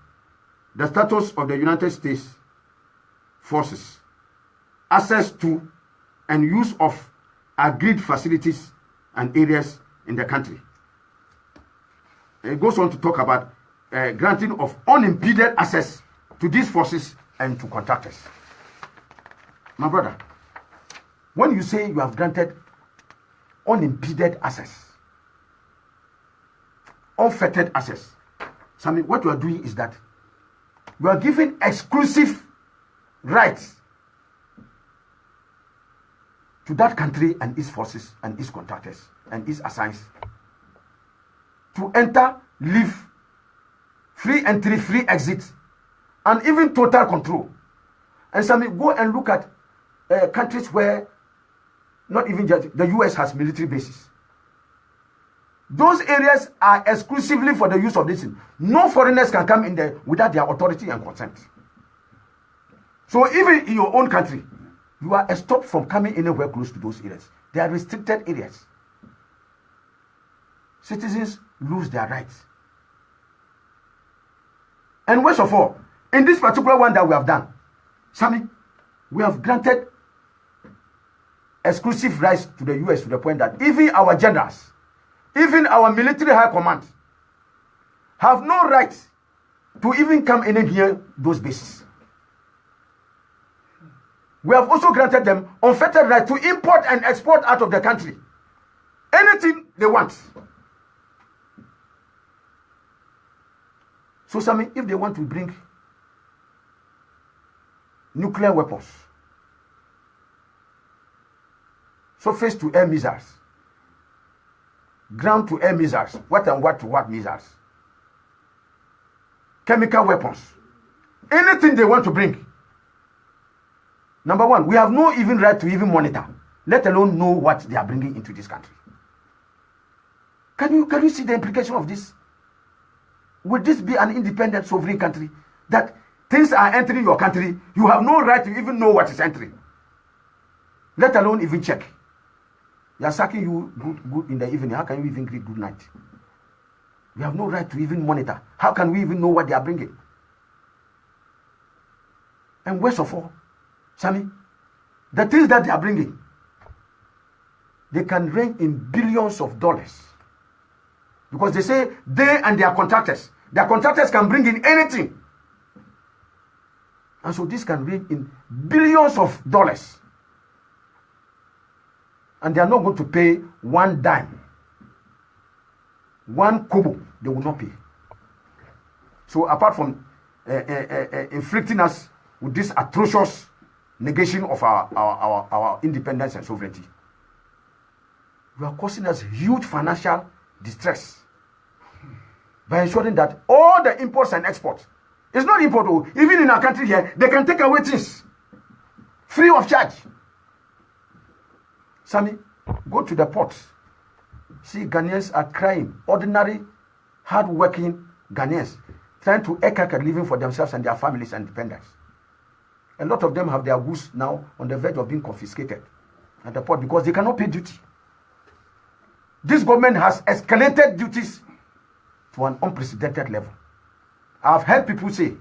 the status of the United States forces, access to and use of agreed facilities and areas in the country. It goes on to talk about granting of unimpeded access to these forces and to contractors. My brother, when you say you have granted unimpeded access, unfettered access, Sammy, what you are doing is that you are giving exclusive rights to that country and its forces and its contractors and its assigns to enter, live, free entry, free exit, and even total control. And Sammy, go and look at countries where not even just the US has military bases. Those areas are exclusively for the use of this. No foreigners can come in there without their authority and consent. So even in your own country, you are stopped from coming anywhere close to those areas. They are restricted areas. Citizens lose their rights. And worst of all, in this particular one that we have done, Sammy, we have granted exclusive rights to the US to the point that even our generals, even our military high command, have no right to even come in here those bases. We have also granted them unfettered right to import and export out of the country anything they want. So, Sammy, if they want to bring nuclear weapons, surface to air missiles, ground to air missiles, what and what to what missiles, chemical weapons, anything they want to bring. Number one, we have no even right to even monitor, let alone know what they are bringing into this country. Can you see the implication of this? Would this be an independent sovereign country that things are entering your country, you have no right to even know what is entering, let alone even check? They are sacking you good in the evening. How can you even greet good night? We have no right to even monitor. How can we even know what they are bringing? And worst of all, Sammy, the things that they are bringing, they can range in billions of dollars. Because they say they and their contractors can bring in anything. And so this can range in billions of dollars. And they are not going to pay one dime. One kobo, they will not pay. So apart from inflicting us with this atrocious negation of our independence and sovereignty, you are causing us huge financial distress. by ensuring that all the imports and exports, it's not import, oh, even in our country here, they can take away things free of charge. Sammy, go to the ports. See, Ghanaians are crying. Ordinary, hard-working Ghanaians trying to eke a living for themselves and their families and dependents. A lot of them have their goods now on the verge of being confiscated at the port because they cannot pay duty. This government has escalated duties to an unprecedented level. I've heard people say,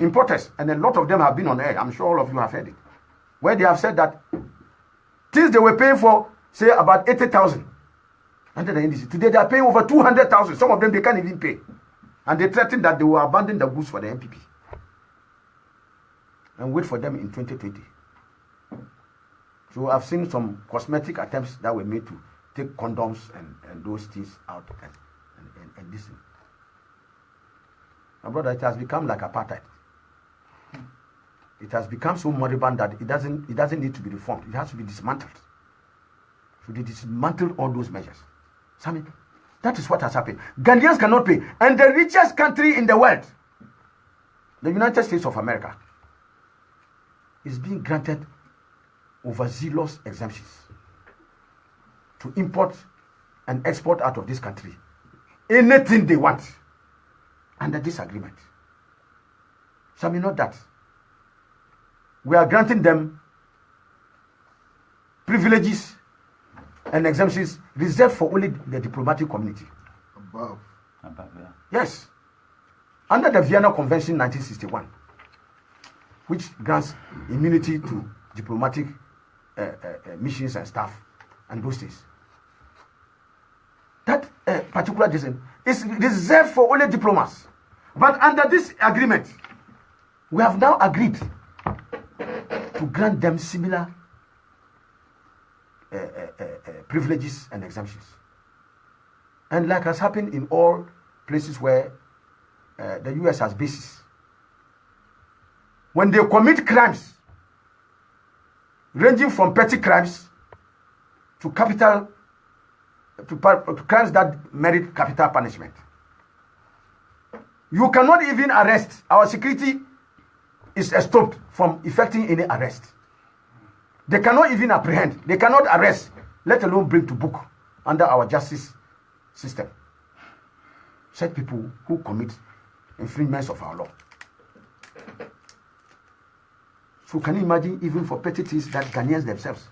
importers, and a lot of them have been on air, I'm sure all of you have heard it, where they have said that things they were paying for, say, about 80,000 under the indices. Today they are paying over 200,000. Some of them they can't even pay. And they threaten that they will abandon the goods for the MPP and wait for them in 2020. So I've seen some cosmetic attempts that were made to take condoms and those things out and this thing. My brother, it has become like apartheid. It has become so moribund that it doesn't need to be reformed. It has to be dismantled. So they dismantled all those measures. Sammy, that is what has happened. Ghanaians cannot pay. And the richest country in the world, the United States of America, is being granted overzealous exemptions to import and export out of this country anything they want under this agreement. Sammy, not that. We are granting them privileges and exemptions reserved for only the diplomatic community. Above. Yeah. Yes. Under the Vienna Convention 1961, which grants immunity to diplomatic missions and staff and those things. That particular decision is reserved for only diplomats. But under this agreement, we have now agreed to grant them similar privileges and exemptions. And like has happened in all places where the US has bases, when they commit crimes ranging from petty crimes to capital to crimes that merit capital punishment, you cannot even arrest. Our security is stopped from effecting any arrest. They cannot even apprehend. They cannot arrest, let alone bring to book under our justice system such people who commit infringements of our law. So can you imagine, even for petty things that Ghanaians themselves,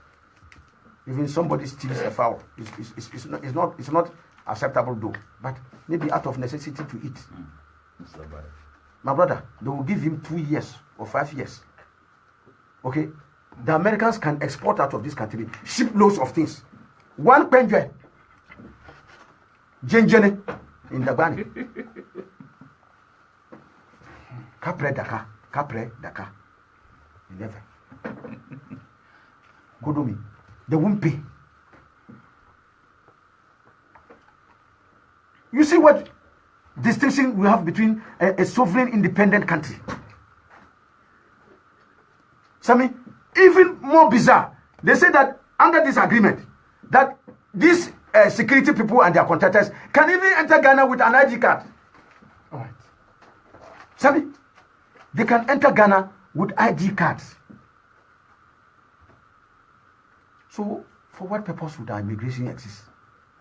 even somebody steals a fowl, it's not acceptable though, but maybe out of necessity to eat. My brother, they will give him 2 years or 5 years. Okay? The Americans can export out of this country shiploads of things. One penjwe, jenjene, in the bani. Capre Dakar. Never. Godomi. They won't pay. You see what distinction we have between a sovereign independent country. Sammy, even more bizarre, they say that under this agreement, that these security people and their contractors can even enter Ghana with an ID card. All right. Sammy, they can enter Ghana with ID cards. So, for what purpose would our immigration exist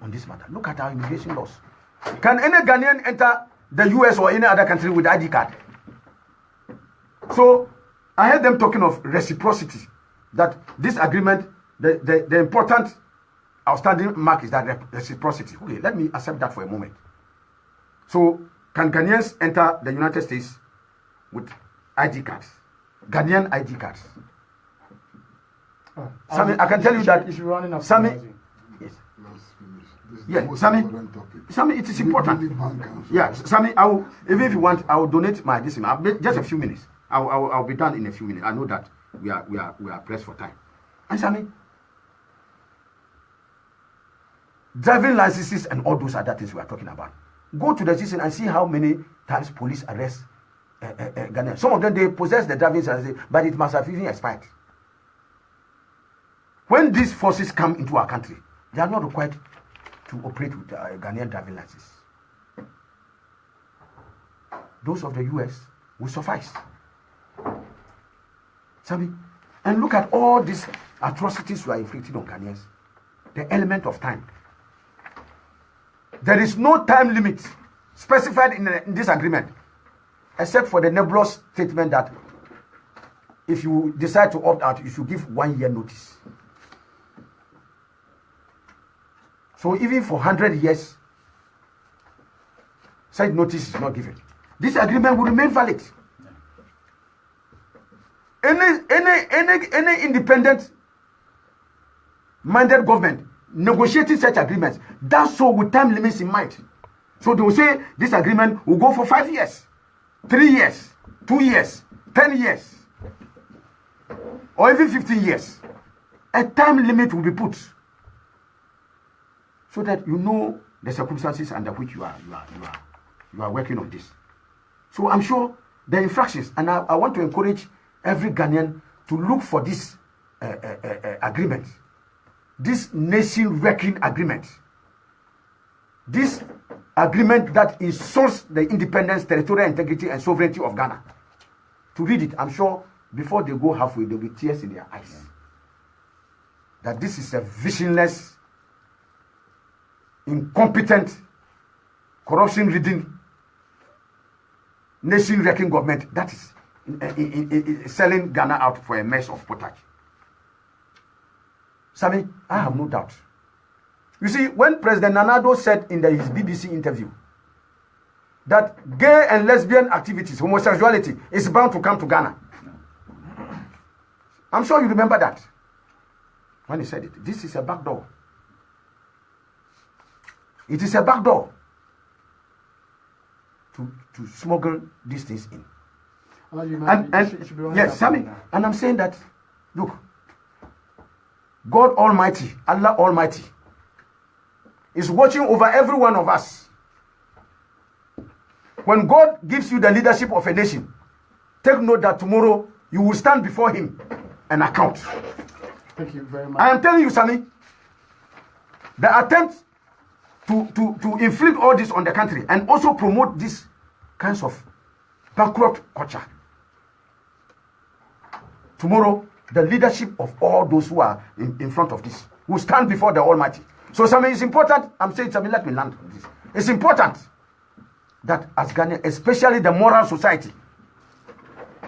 on this matter? Look at our immigration laws. Can any Ghanaian enter the US or any other country with ID card? So, I heard them talking of reciprocity. That this agreement, the important outstanding mark is that reciprocity. Okay, let me accept that for a moment. So, can Ghanaians enter the United States with ID cards? Ghanaian ID cards. Sammy, I can tell you that. Sammy, yes. Yeah, Sammy, it is important. Yeah, Sammy, even if you want, I will donate my this. Just a few minutes. I'll be done in a few minutes. I know that we are pressed for time. And Sammy, driving licenses and all those other things we are talking about. Go to the system and see how many times police arrest Ghanaians. Some of them, they possess the driving license, but it must have even expired. When these forces come into our country, they are not required to operate with Ghanaian driving license. those of the US will suffice. Sabi? And look at all these atrocities you are inflicting on Ghanaians. The element of time. There is no time limit specified in this agreement, except for the nebulous statement that if you decide to opt out, you should give 1 year notice. So even for 100 years, such notice is not given. This agreement will remain valid. Any independent minded government negotiating such agreements does so with time limits in mind. So they will say this agreement will go for 5 years, 3 years, 2 years, 10 years, or even 15 years. A time limit will be put so that you know the circumstances under which you are working on this. So I'm sure the infractions, and I want to encourage every Ghanaian to look for this agreement, this nation-wrecking agreement, this agreement that insults the independence, territorial integrity, and sovereignty of Ghana. To read it, I'm sure before they go halfway, there will be tears in their eyes. That this is a visionless, incompetent, corruption-ridden, nation-wrecking government that is selling Ghana out for a mess of pottage. Sami, I have no doubt. You see, when President Nana Addo said in his BBC interview that gay and lesbian activities, homosexuality, is bound to come to Ghana. I'm sure you remember that. When he said it, this is a back door. It is a back door to smuggle these things in. Yes, Sammy, and I'm saying that, look, God Almighty, Allah Almighty, is watching over every one of us. When God gives you the leadership of a nation, take note that tomorrow you will stand before Him and account. Thank you very much. I am telling you, Sammy, the attempt to inflict all this on the country and also promote these kinds of bankrupt culture. Tomorrow, the leadership of all those who are in front of this will stand before the Almighty. So, Sammy, it's important. I'm saying, Sammy, let me land on this. It's important that as Ghana, especially the moral society,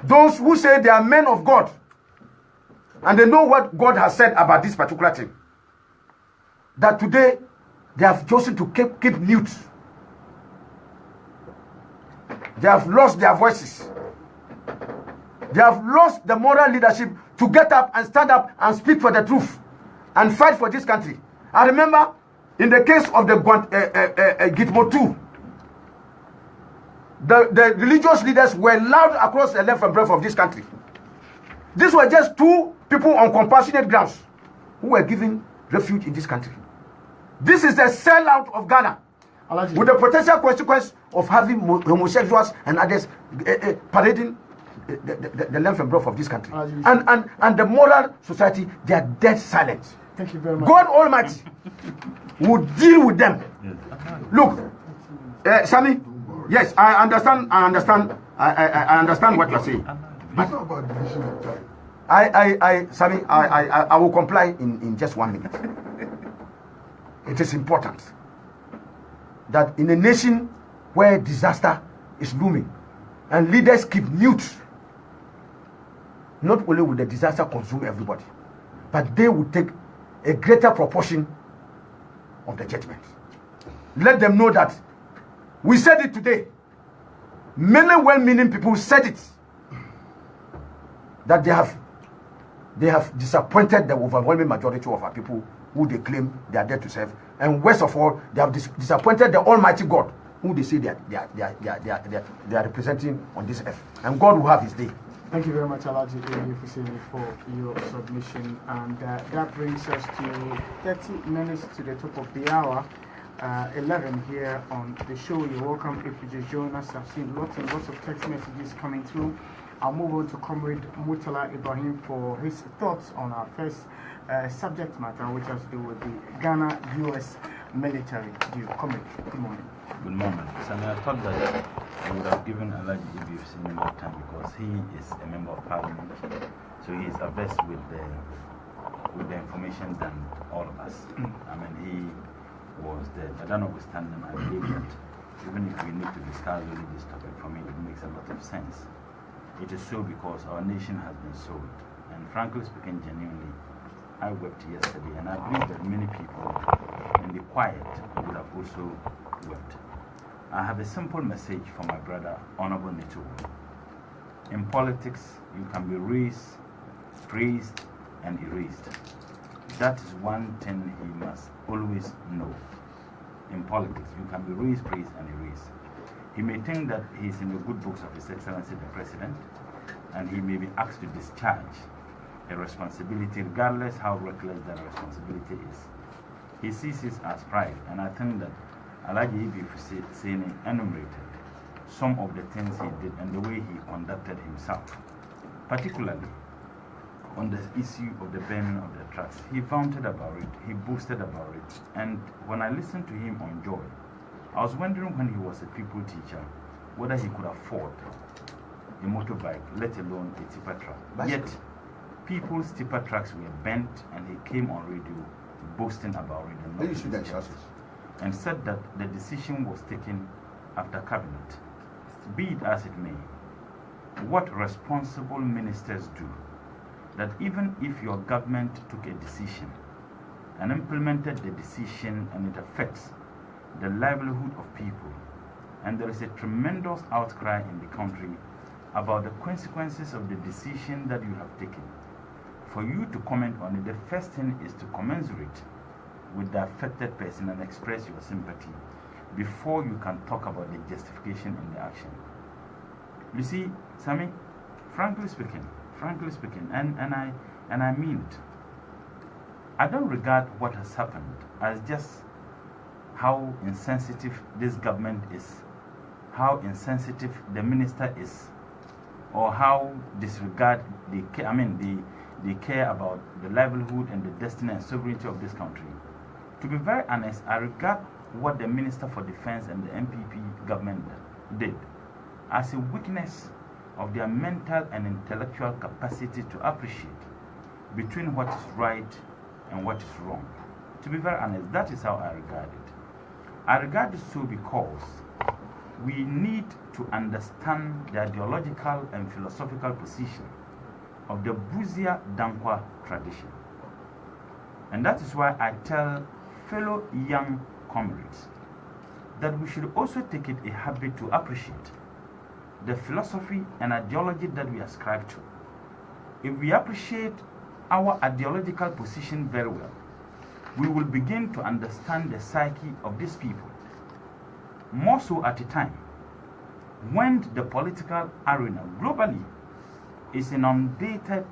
those who say they are men of God and they know what God has said about this particular thing, that today they have chosen to keep mute. They have lost their voices. They have lost the moral leadership to get up and stand up and speak for the truth and fight for this country. I remember in the case of the Gitmo 2, the religious leaders were loud across the length and breadth of this country. These were just two people on compassionate grounds who were given refuge in this country. This is the sellout of Ghana, Alhaji, with the potential consequence of having homosexuals and others parading the length and breadth of this country. And the moral society, they are dead silent. Thank you very much. God Almighty will deal with them. Look, Sammy, yes, I understand what you are saying. It's not about division of time. Sammy, I will comply in just 1 minute. It is important that in a nation where disaster is looming and leaders keep mute, not only will the disaster consume everybody, but they will take a greater proportion of the judgment. Let them know that we said it today. Many well-meaning people said it, that they have disappointed the overwhelming majority of our people who they claim they are there to serve, and worst of all, they have disappointed the Almighty God, who they say they are representing on this earth. And God will have His day. Thank you very much, Alhaji, for your submission. And that brings us to 30 minutes to the top of the hour, 11 here on the show. You're welcome if you just join us. I've seen lots and lots of text messages coming through. I'll move on to Comrade Murtala Ibrahim for his thoughts on our first subject matter, which has to do with the Ghana-US military deal. Comrade, good morning. Good morning. Sammy, I thought that I would have given Alhaji PAB-MC more time because he is a member of parliament, so he is averse with the information than all of us. I mean, he was there, but notwithstanding, I believe that even if we need to discuss really this topic, for me, it makes a lot of sense. It is so because our nation has been sold, and frankly speaking, genuinely, I wept yesterday, and I believe that many people in the quiet would have also wept. I have a simple message for my brother, Honorable Nitu. In politics, you can be raised, praised, and erased. That is one thing he must always know. In politics, you can be raised, praised, and erased. He may think that he is in the good books of His Excellency the President, and he may be asked to discharge a responsibility, regardless how reckless that responsibility is. He sees it as pride, and I think that Alhaji PAB-MC enumerated some of the things he did and the way he conducted himself, particularly on the issue of the burning of the tracks. He vaunted about it, he boasted about it, and when I listened to him on Joy, I was wondering when he was a people teacher whether he could afford a motorbike, let alone a tipper truck. Yet, people's tipper trucks were bent, and he came on radio boasting about it and said that the decision was taken after cabinet. Be it as it may, what responsible ministers do, that even if your government took a decision and implemented the decision and it affects the livelihood of people, and there is a tremendous outcry in the country about the consequences of the decision that you have taken, for you to comment on it, the first thing is to commensurate with the affected person and express your sympathy before you can talk about the justification in the action. You see, Sammy, frankly speaking, and I mean it, I don't regard what has happened as just how insensitive this government is, how insensitive the minister is, or how disregard they care about the livelihood and the destiny and sovereignty of this country. To be very honest, I regard what the Minister for Defense and the MPP government did as a weakness of their mental and intellectual capacity to appreciate between what is right and what is wrong. To be very honest, that is how I regard it. I regard it so because we need to understand the ideological and philosophical position of the Buzia Dankwa tradition. And that is why I tell fellow young comrades that we should also take it a habit to appreciate the philosophy and ideology that we ascribe to. If we appreciate our ideological position very well, we will begin to understand the psyche of these people, more so at a time when the political arena globally is inundated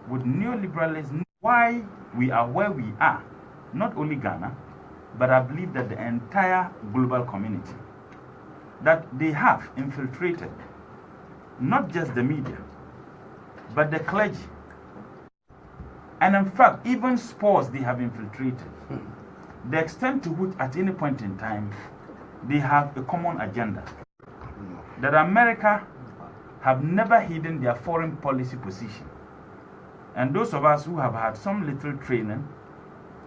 with neoliberalism. Why we are where we are, not only Ghana, but I believe that the entire global community, that they have infiltrated not just the media, but the clergy, and in fact even sports they have infiltrated. The extent to which at any point in time they have a common agenda, that America have never hidden their foreign policy position. And those of us who have had some little training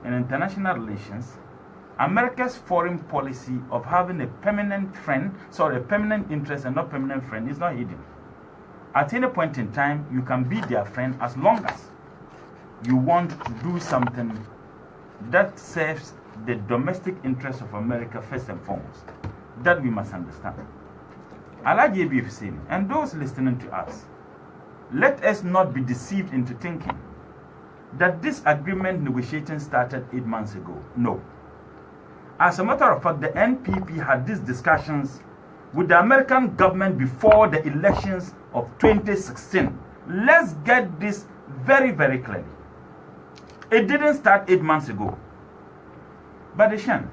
in international relations, America's foreign policy of having a permanent interest and not permanent friend is not hidden. At any point in time, you can be their friend as long as you want to do something that serves the domestic interest of America first and foremost. That we must understand. Alhaji PAB-MC and those listening to us, let us not be deceived into thinking that this agreement negotiating started 8 months ago. No. As a matter of fact, the NPP had these discussions with the American government before the elections of 2016. Let's get this very, very clearly. It didn't start 8 months ago. But Ishan,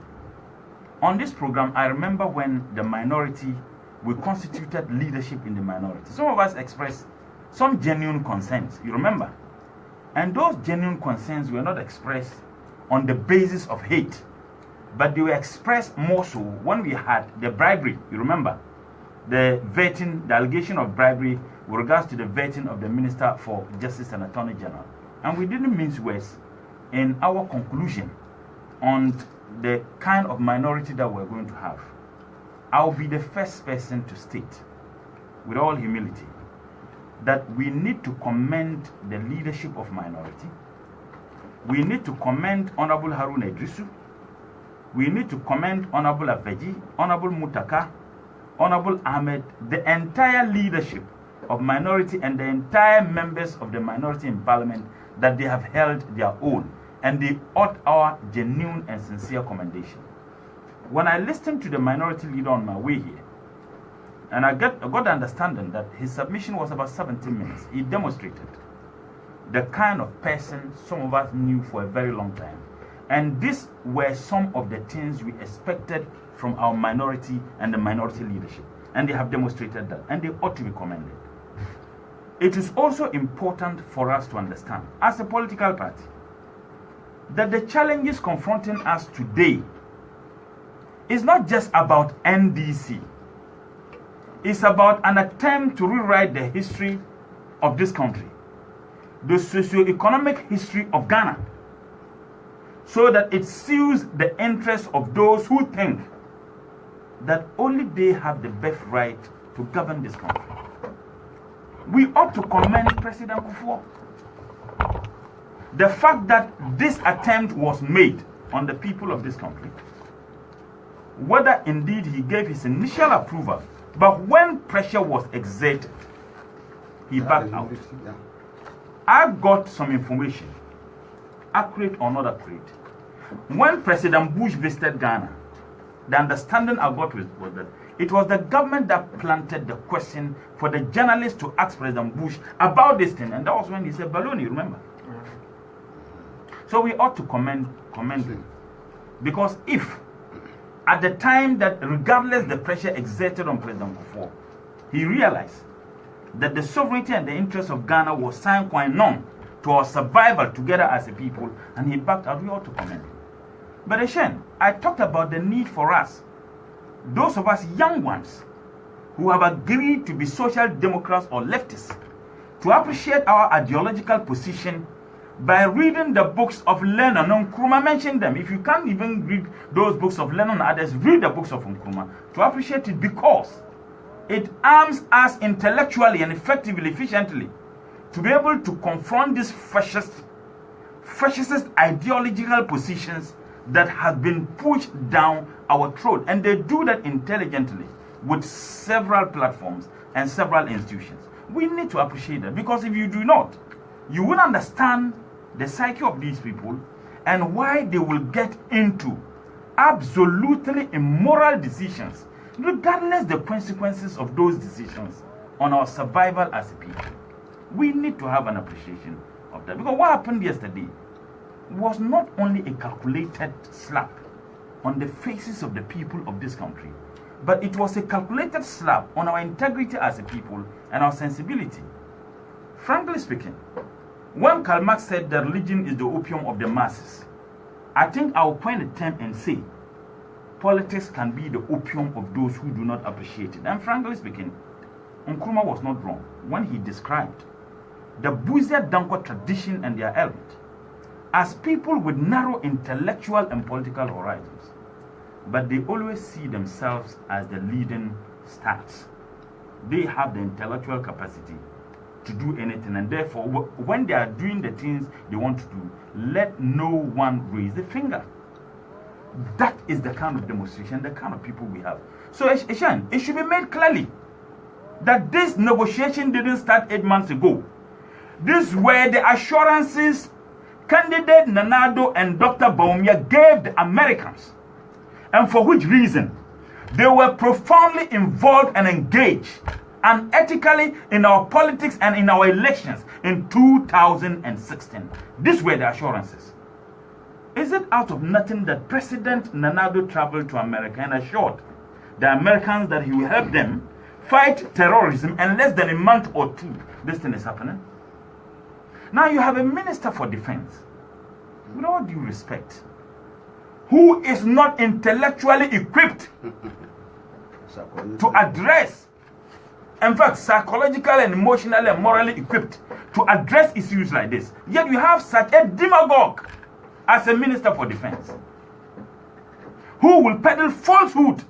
on this program, I remember when the minority, we constituted leadership in the minority. Some of us expressed some genuine concerns, you remember? And those genuine concerns were not expressed on the basis of hate, but they were expressed more so when we had the bribery, you remember? the vetting, the allegation of bribery with regards to the vetting of the Minister for Justice and Attorney General. And we didn't mince words in our conclusion on the kind of minority that we're going to have. I'll be the first person to state, with all humility, that we need to commend the leadership of minority. We need to commend Honorable Harun Idrisu. We need to commend Honorable Aveji, Honorable Mutaka, Honorable Ahmed, the entire leadership of minority and the entire members of the minority in parliament, that they have held their own, and they ought our genuine and sincere commendation. When I listened to the minority leader on my way here, and I got the understanding that his submission was about 17 minutes, he demonstrated the kind of person some of us knew for a very long time. And these were some of the things we expected from our minority and the minority leadership. And they have demonstrated that, and they ought to be commended. It is also important for us to understand, as a political party, that the challenges confronting us today is not just about NDC. It's about an attempt to rewrite the history of this country, the socio-economic history of Ghana, so that it suits the interests of those who think that only they have the birthright to govern this country. We ought to commend President Kufuor. The fact that this attempt was made on the people of this country, whether indeed he gave his initial approval, but when pressure was exerted, he backed out. I got some information, accurate or not accurate. When President Bush visited Ghana, the understanding I got was that it was the government that planted the question for the journalists to ask President Bush about this thing, and that was when he said baloney, remember? So we ought to commend him. Because if, at the time that, regardless the pressure exerted on President Kufuor, he realized that the sovereignty and the interest of Ghana was sine qua non to our survival together as a people, and he backed out, we ought to commend him. But again, I talked about the need for us, those of us young ones who have agreed to be social democrats or leftists, to appreciate our ideological position by reading the books of Lennon. Nkrumah mentioned them. If you can't even read those books of Lennon and others, read the books of Nkrumah to appreciate it, because it arms us intellectually and effectively, efficiently, to be able to confront these fascist ideological positions that have been pushed down our throat. And they do that intelligently with several platforms and several institutions. We need to appreciate that, because if you do not, you will understand the psyche of these people and why they will get into absolutely immoral decisions, regardless the consequences of those decisions on our survival as a people. We need to have an appreciation of that, because what happened yesterday was not only a calculated slap on the faces of the people of this country, but it was a calculated slap on our integrity as a people and our sensibility. Frankly speaking, when Karl Marx said that religion is the opium of the masses, I think I'll coin a term and say politics can be the opium of those who do not appreciate it. And frankly speaking, Nkrumah was not wrong when he described the Busia Danko tradition and their element as people with narrow intellectual and political horizons, but they always see themselves as the leading stars. They have the intellectual capacity to do anything, and therefore when they are doing the things they want to do, let no one raise the finger. That is the kind of demonstration, the kind of people we have. So Eshan, it should be made clearly that this negotiation didn't start 8 months ago. These were the assurances candidate Nanado and Dr. Baumia gave the Americans, and for which reason they were profoundly involved and engaged and ethically in our politics and in our elections in 2016. These were the assurances. Is it out of nothing that President Nanado traveled to America and assured the Americans that he will help them fight terrorism, and less than a month or two, this thing is happening? Now you have a Minister for Defense, with all due respect, who is not intellectually equipped to address in fact, psychologically and emotionally and morally equipped to address issues like this. Yet you have such a demagogue as a Minister for Defense who will peddle falsehood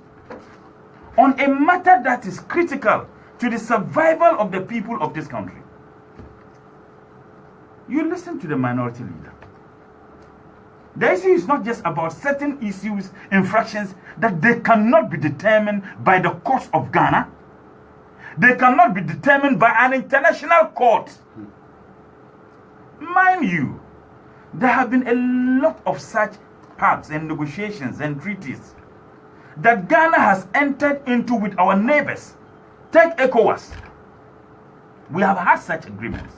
on a matter that is critical to the survival of the people of this country. You listen to the minority leader. The issue is not just about certain issues, infractions that they cannot be determined by the courts of Ghana. They cannot be determined by an international court. Mind you, there have been a lot of such pacts and negotiations and treaties that Ghana has entered into with our neighbors. Take ECOWAS. We have had such agreements.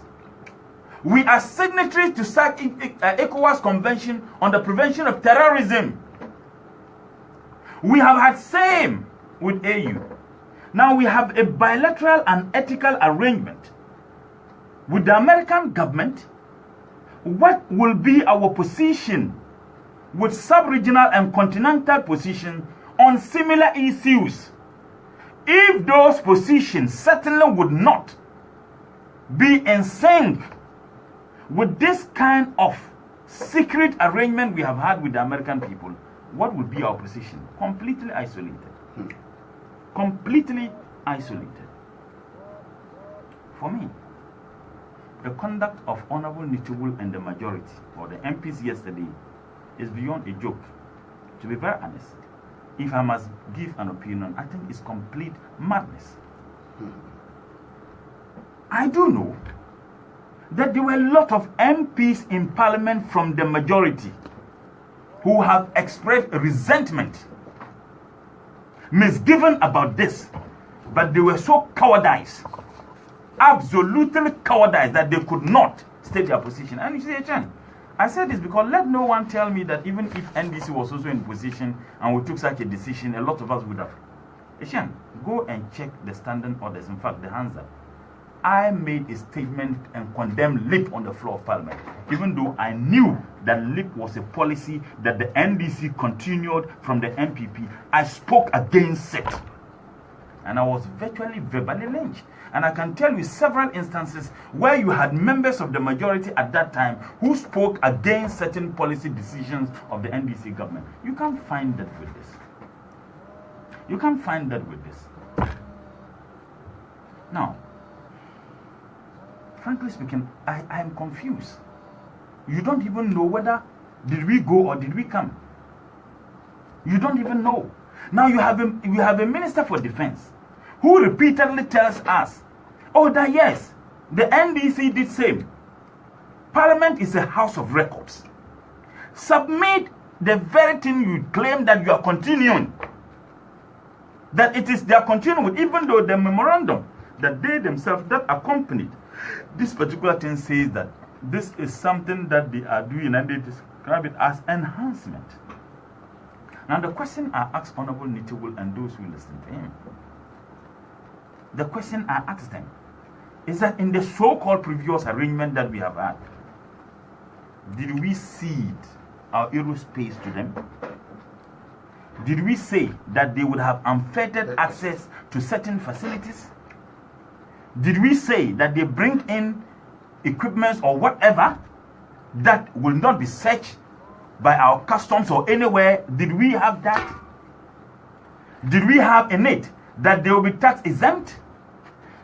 We are signatories to such ECOWAS Convention on the Prevention of Terrorism. We have had same with AU. Now we have a bilateral and ethical arrangement with the American government. What will be our position with sub-regional and continental position on similar issues? If those positions certainly would not be in sync with this kind of secret arrangement we have had with the American people, what would be our position? Completely isolated. Completely isolated. For me, the conduct of Honorable Nitubul and the majority, or the MPs yesterday, is beyond a joke. To be very honest, if I must give an opinion, I think it's complete madness. I do know that there were a lot of MPs in Parliament from the majority who have expressed resentment, misgiven about this, but they were so cowardice, absolutely cowardice, that they could not state their position. And you see, Chen, I said this because let no one tell me that even if NDC was also in position and we took such a decision, a lot of us would have. Chen, go and check the standing orders. In fact, the hands up. I made a statement and condemned LIP on the floor of Parliament, even though I knew that LIP was a policy that the NDC continued from the MPP. I spoke against it. And I was virtually verbally lynched. And I can tell you several instances where you had members of the majority at that time who spoke against certain policy decisions of the NDC government. You can't find that with this. You can't find that with this. Now, frankly speaking, I am confused. You don't even know whether did we go or did we come. You don't even know. Now you have a Minister for Defense who repeatedly tells us, oh, that yes, the NDC did same. Parliament is a house of records. Submit the very thing you claim that you are continuing. That it is they are continuing with, even though the memorandum that they themselves that accompanied this particular thing says that this is something that they are doing and they describe it as enhancement. Now the question I asked Honorable Nitubul and those who listen to him, the question I asked them is that in the so-called previous arrangement that we have had, did we cede our aerospace to them? Did we say that they would have unfettered access to certain facilities? Did we say that they bring in equipment or whatever that will not be searched by our customs or anywhere? Did we have that? Did we have in it that they will be tax exempt?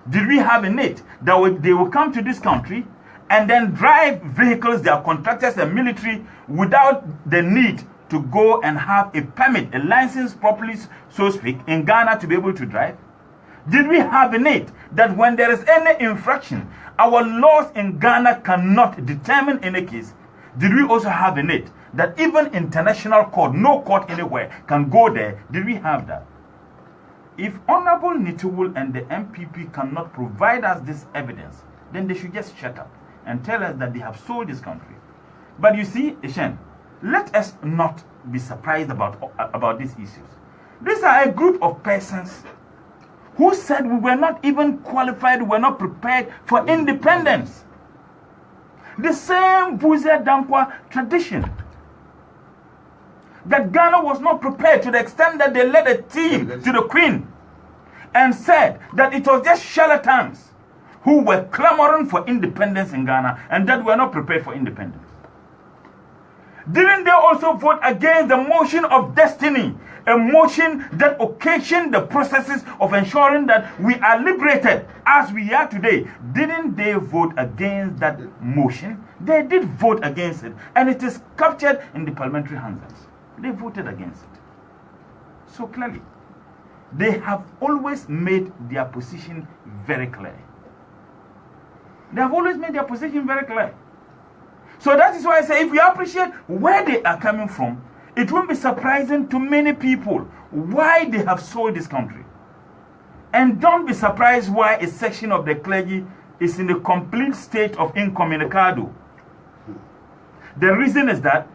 Did we have in it that they will come to this country and then drive vehicles, their contractors and military, without the need to go and have a permit, a license properly, so to speak, in Ghana to be able to drive? Did we have in it that when there is any infraction, our laws in Ghana cannot determine any case? Did we also have in it that even international court, no court anywhere, can go there? Did we have that? If Honorable Nitubul and the MPP cannot provide us this evidence, then they should just shut up and tell us that they have sold this country. But you see, Eshen, let us not be surprised about these issues. These are a group of persons who said we were not even qualified, we were not prepared for independence. The same Busia Dankwa tradition. That Ghana was not prepared to the extent that they led a team to the Queen. and said that it was just charlatans who were clamoring for independence in Ghana and that we are not prepared for independence? Didn't they also vote against the motion of destiny, a motion that occasioned the processes of ensuring that we are liberated as we are today? Didn't they vote against that motion? They did vote against it, and it is captured in the parliamentary handouts. They voted against it. So clearly, they have always made their position very clear. They have always made their position very clear. So that is why I say, if we appreciate where they are coming from, it won't be surprising to many people why they have sold this country. And don't be surprised why a section of the clergy is in a complete state of incommunicado. The reason is that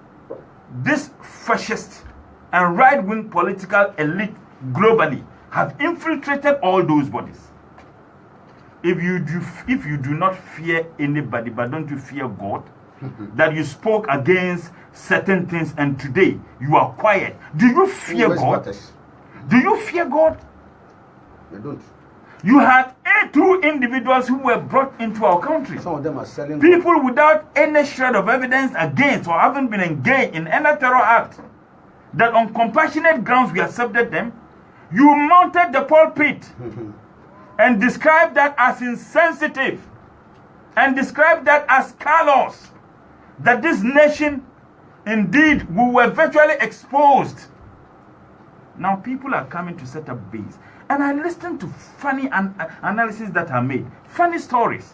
this fascist and right-wing political elite globally have infiltrated all those bodies. If you do not fear anybody, but don't you fear God, that you spoke against certain things and today you are quiet, do you fear God? Do you fear God? They don't. You had 2 individuals who were brought into our country. Some of them are selling people without any shred of evidence against or haven't been engaged in any terror act. That on compassionate grounds we accepted them. You mounted the pulpit and described that as insensitive and described that as callous. That this nation, indeed, we were virtually exposed. Now people are coming to set up base. And I listened to funny analysis that are made. Funny stories.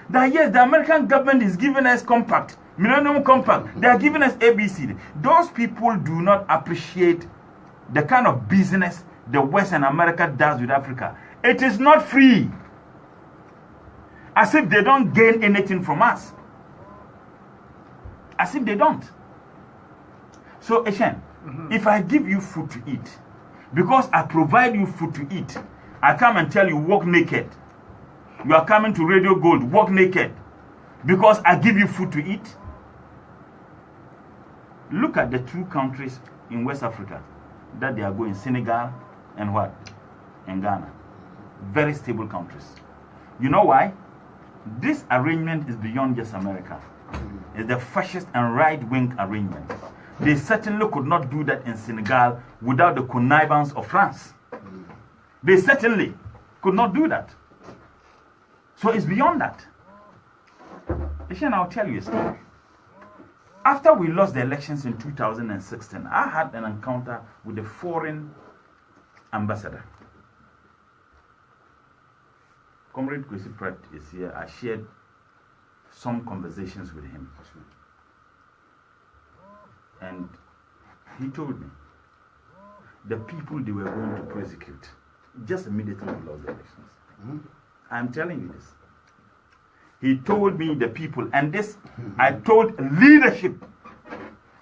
That yes, the American government is giving us compact, Millennium Compact. They are giving us ABC. Those people do not appreciate the kind of business the Western America does with Africa. It is not free. As if they don't gain anything from us. As if they don't. So, Eshen, if I give you food to eat, because I provide you food to eat, I come and tell you, walk naked. You are coming to Radio Gold, walk naked. Because I give you food to eat. Look at the 2 countries in West Africa that they are going, Senegal and what? And Ghana. Very stable countries. You know why? This arrangement is beyond just America. It's the fascist and right-wing arrangement. They certainly could not do that in Senegal without the connivance of France. They certainly could not do that. So it's beyond that. Ishan, I'll tell you a story. After we lost the elections in 2016, I had an encounter with the foreign ambassador. Comrade Kwesi Pratt is here. I shared some conversations with him. And he told me the people they were going to prosecute just immediately we lost the elections. I'm telling you this. He told me the people, and this I told leadership.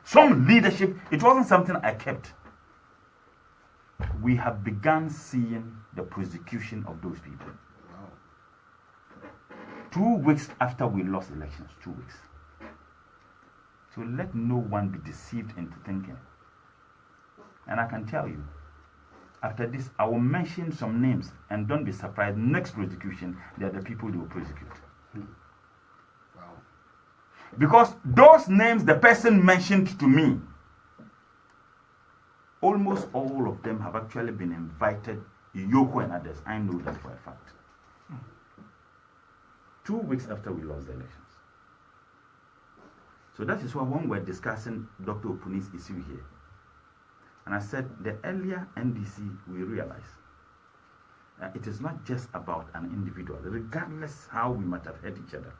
Some leadership, it wasn't something I kept. We have begun seeing the prosecution of those people. 2 weeks after we lost elections, 2 weeks. So let no one be deceived into thinking. And I can tell you, after this, I will mention some names, and don't be surprised, next prosecution, they are the people they will prosecute. Wow. Because those names the person mentioned to me, almost all of them have actually been invited, Yoko and others. I know that for a fact. 2 weeks after we lost the elections. So that is why when we're discussing Dr. Opuni's issue here, and I said the earlier NDC we realized it is not just about an individual, regardless how we might have hurt each other.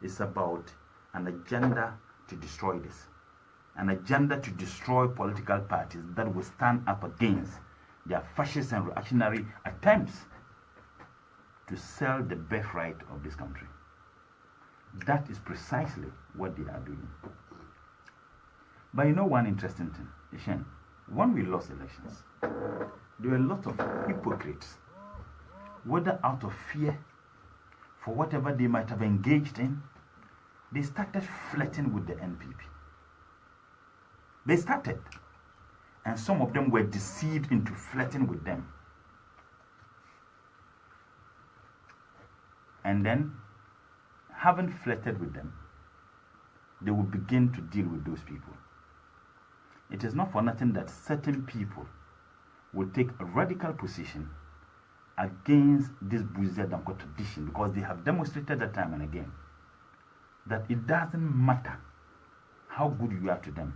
It's about an agenda to destroy this. An agenda to destroy political parties that will stand up against their fascist and reactionary attempts to sell the birthright of this country. That is precisely what they are doing. But you know one interesting thing, Ishen, when we lost elections, there were a lot of hypocrites, whether out of fear for whatever they might have engaged in, they started flirting with the NPP. They started. And some of them were deceived into flirting with them. And then, having flirted with them, they will begin to deal with those people. It is not for nothing that certain people will take a radical position against this bourgeois tradition, because they have demonstrated that time and again that it doesn't matter how good you are to them.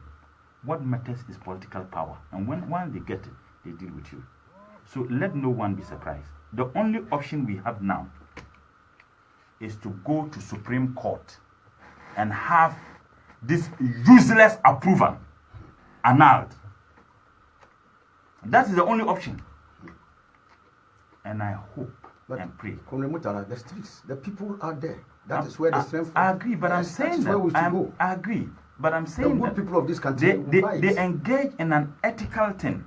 What matters is political power. And once they get it, they deal with you. So let no one be surprised. The only option we have now is to go to Supreme Court and have this useless approval annulled. That is the only option. And I hope and pray. The streets, the people are there. That is where the strength. I agree, but I'm saying that. I agree, but I'm saying that people of this country they engage in an ethical thing,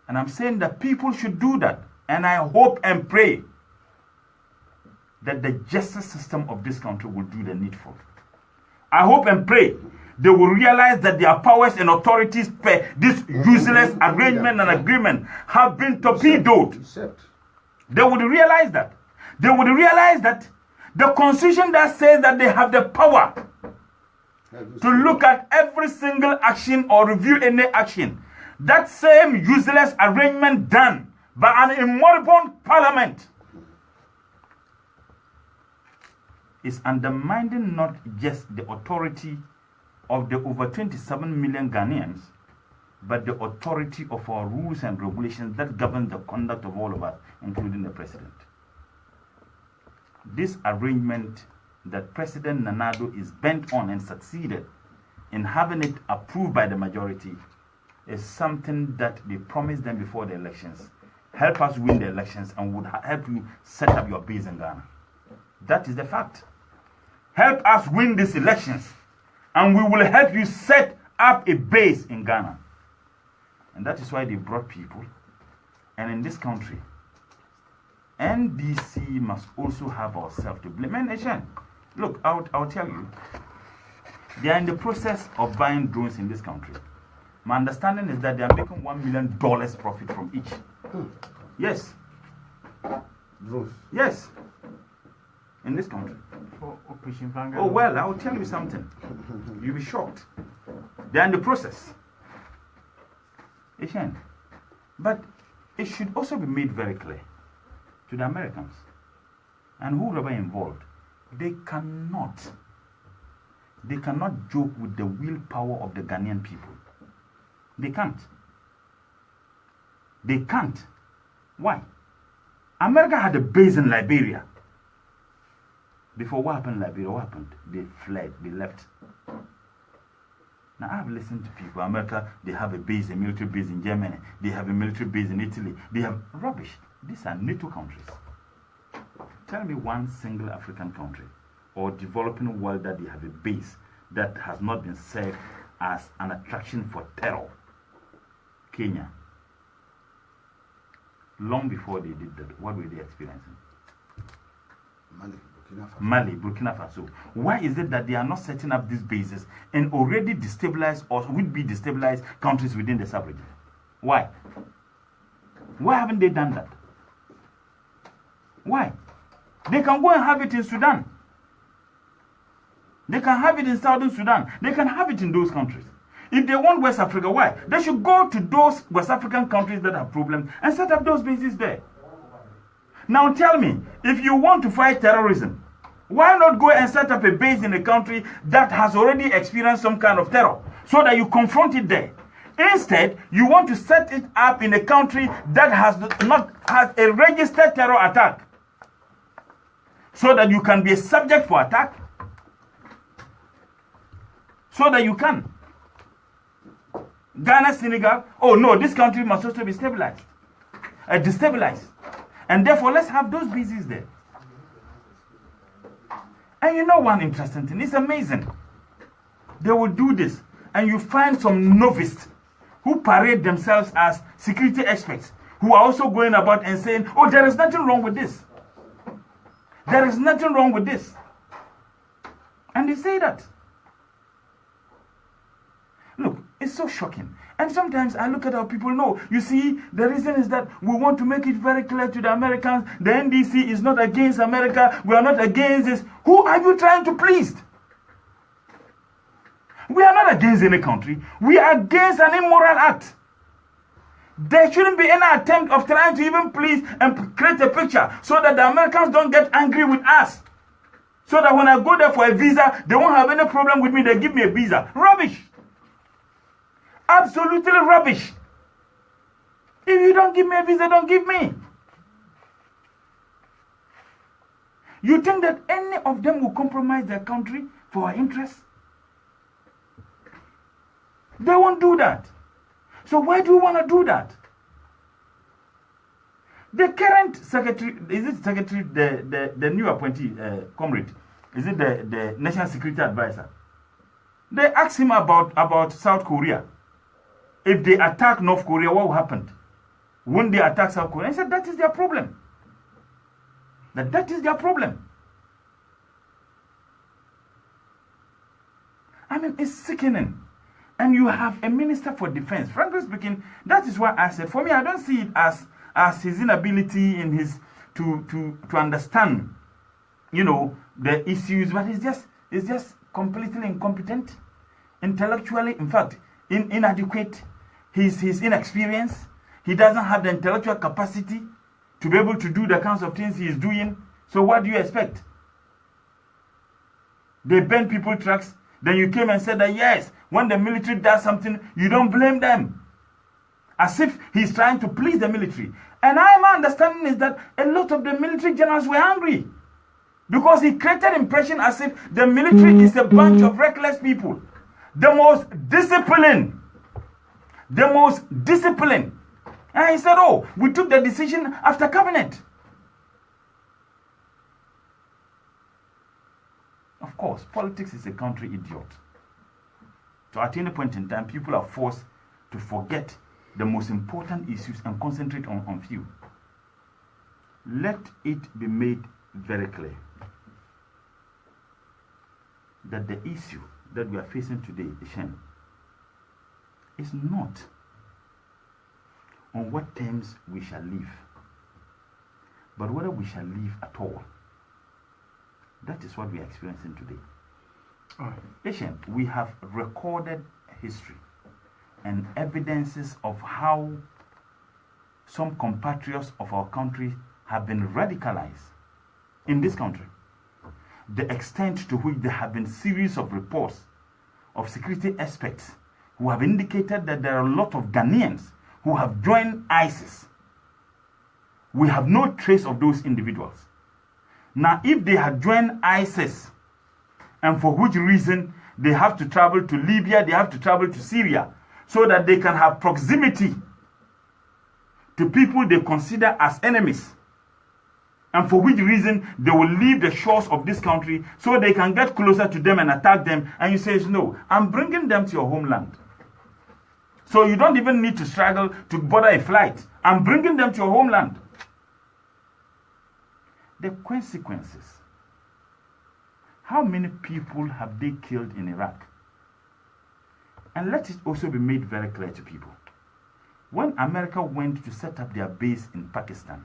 and I'm saying that people should do that. And I hope and pray that the justice system of this country will do the needful. I hope and pray they will realize that their powers and authorities, this useless arrangement and agreement, have been torpedoed. They would realize that. They would realize that the constitution that says that they have the power to look at every single action or review any action, that same useless arrangement done by an immoribund parliament, is undermining not just the authority of the over 27 million Ghanaians, but the authority of our rules and regulations that govern the conduct of all of us, including the president. This arrangement that President Nanado is bent on and succeeded in having it approved by the majority is something that they promised them before the elections. Help us win the elections and would help you set up your base in Ghana. That is the fact. Help us win these elections and we will help you set up a base in Ghana. And that is why they brought people. And in this country, NDC must also have ourselves to blame. And again, look, I'll tell you, they are in the process of buying drones in this country. My understanding is that they are making $1 million profit from each. Yes. Drones? Yes. In this country. For Operation Vanguard. Oh, well, I'll tell you something. You'll be shocked. They are in the process. Again. But it should also be made very clear to the Americans and whoever involved, they cannot joke with the willpower of the Ghanaian people. They can't. They can't. Why? America had a base in Liberia. Before what happened in Liberia, what happened? They fled, they left. Now I've listened to people, America, they have a base, a military base in Germany, they have a military base in Italy, they have rubbish. These are NATO countries. Tell me one single African country or developing world that they have a base that has not been served as an attraction for terror. Kenya. Long before they did that, what were they experiencing? Mali, Burkina Faso. Why is it that they are not setting up these bases in already destabilized or would be destabilized countries within the sub-region? Why? Why haven't they done that? Why? They can go and have it in Sudan. They can have it in Southern Sudan. They can have it in those countries. If they want West Africa, why? They should go to those West African countries that have problems and set up those bases there. Now tell me, if you want to fight terrorism, why not go and set up a base in a country that has already experienced some kind of terror so that you confront it there? Instead, you want to set it up in a country that has a registered terror attack so that you can be a subject for attack, so that you can. Ghana, Senegal, oh no, this country must also be stabilized, destabilized. And therefore, let's have those bases there. And you know one interesting thing, it's amazing. They will do this, and you find some novices who parade themselves as security experts, who are also going about and saying, oh, there is nothing wrong with this. There is nothing wrong with this. And they say that. Look, it's so shocking. And sometimes I look at our people, no, you see, the reason is that we want to make it very clear to the Americans, the NDC is not against America, we are not against this. Who are you trying to please? We are not against any country. We are against an immoral act. There shouldn't be any attempt of trying to even please and create a picture so that the Americans don't get angry with us. So that when I go there for a visa, they won't have any problem with me. They give me a visa. Rubbish. Absolutely rubbish. If you don't give me a visa, don't give me. You think that any of them will compromise their country for our interests? They won't do that. So why do you want to do that? The current secretary, is it secretary, the new appointee, comrade, is it the national security advisor? They asked him about South Korea. If they attack North Korea, what will happen? When they attack South Korea, he said that is their problem. That is their problem. I mean, it's sickening. And you have a minister for defense. Frankly speaking, that is why I said, for me, I don't see it as his inability in his to understand, you know, the issues, but it's just completely incompetent, intellectually, in fact, inadequate. He's inexperienced. He doesn't have the intellectual capacity to be able to do the kinds of things he is doing. So what do you expect? They burn people trucks. Then you came and said that yes, when the military does something, you don't blame them. As if he's trying to please the military. And my understanding is that a lot of the military generals were angry. Because he created impression as if the military is a bunch of reckless people. The most disciplined. And he said, oh, we took the decision after cabinet. Of course, politics is a country idiot. So at any point in time, people are forced to forget the most important issues and concentrate on few. Let it be made very clear that the issue that we are facing today, Ishen, is not on what terms we shall live, but whether we shall live at all. That is what we are experiencing today. Ishen, we have recorded history and evidences of how some compatriots of our country have been radicalized in this country. The extent to which there have been series of reports of security experts who have indicated that there are a lot of Ghanaians who have joined ISIS. We have no trace of those individuals. Now, if they had joined ISIS, and for which reason they have to travel to Libya, they have to travel to Syria, so that they can have proximity to people they consider as enemies, and for which reason they will leave the shores of this country so they can get closer to them and attack them, and you say, no, I'm bringing them to your homeland. So you don't even need to struggle to bother a flight. I'm bringing them to your homeland. The consequences. How many people have they killed in Iraq? And let it also be made very clear to people. When America went to set up their base in Pakistan,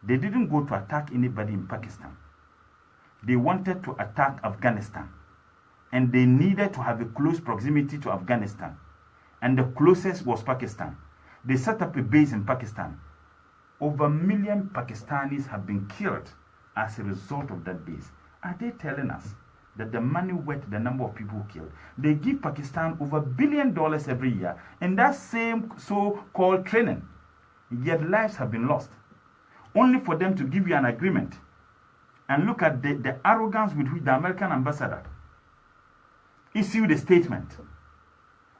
they didn't go to attack anybody in Pakistan. They wanted to attack Afghanistan. And they needed to have a close proximity to Afghanistan. And the closest was Pakistan. They set up a base in Pakistan. Over 1 million Pakistanis have been killed as a result of that base. Are they telling us that the money worth the number of people killed? They give Pakistan over $1 billion every year in that same so-called training. Yet lives have been lost. Only for them to give you an agreement. And look at the arrogance with which the American ambassador issued a statement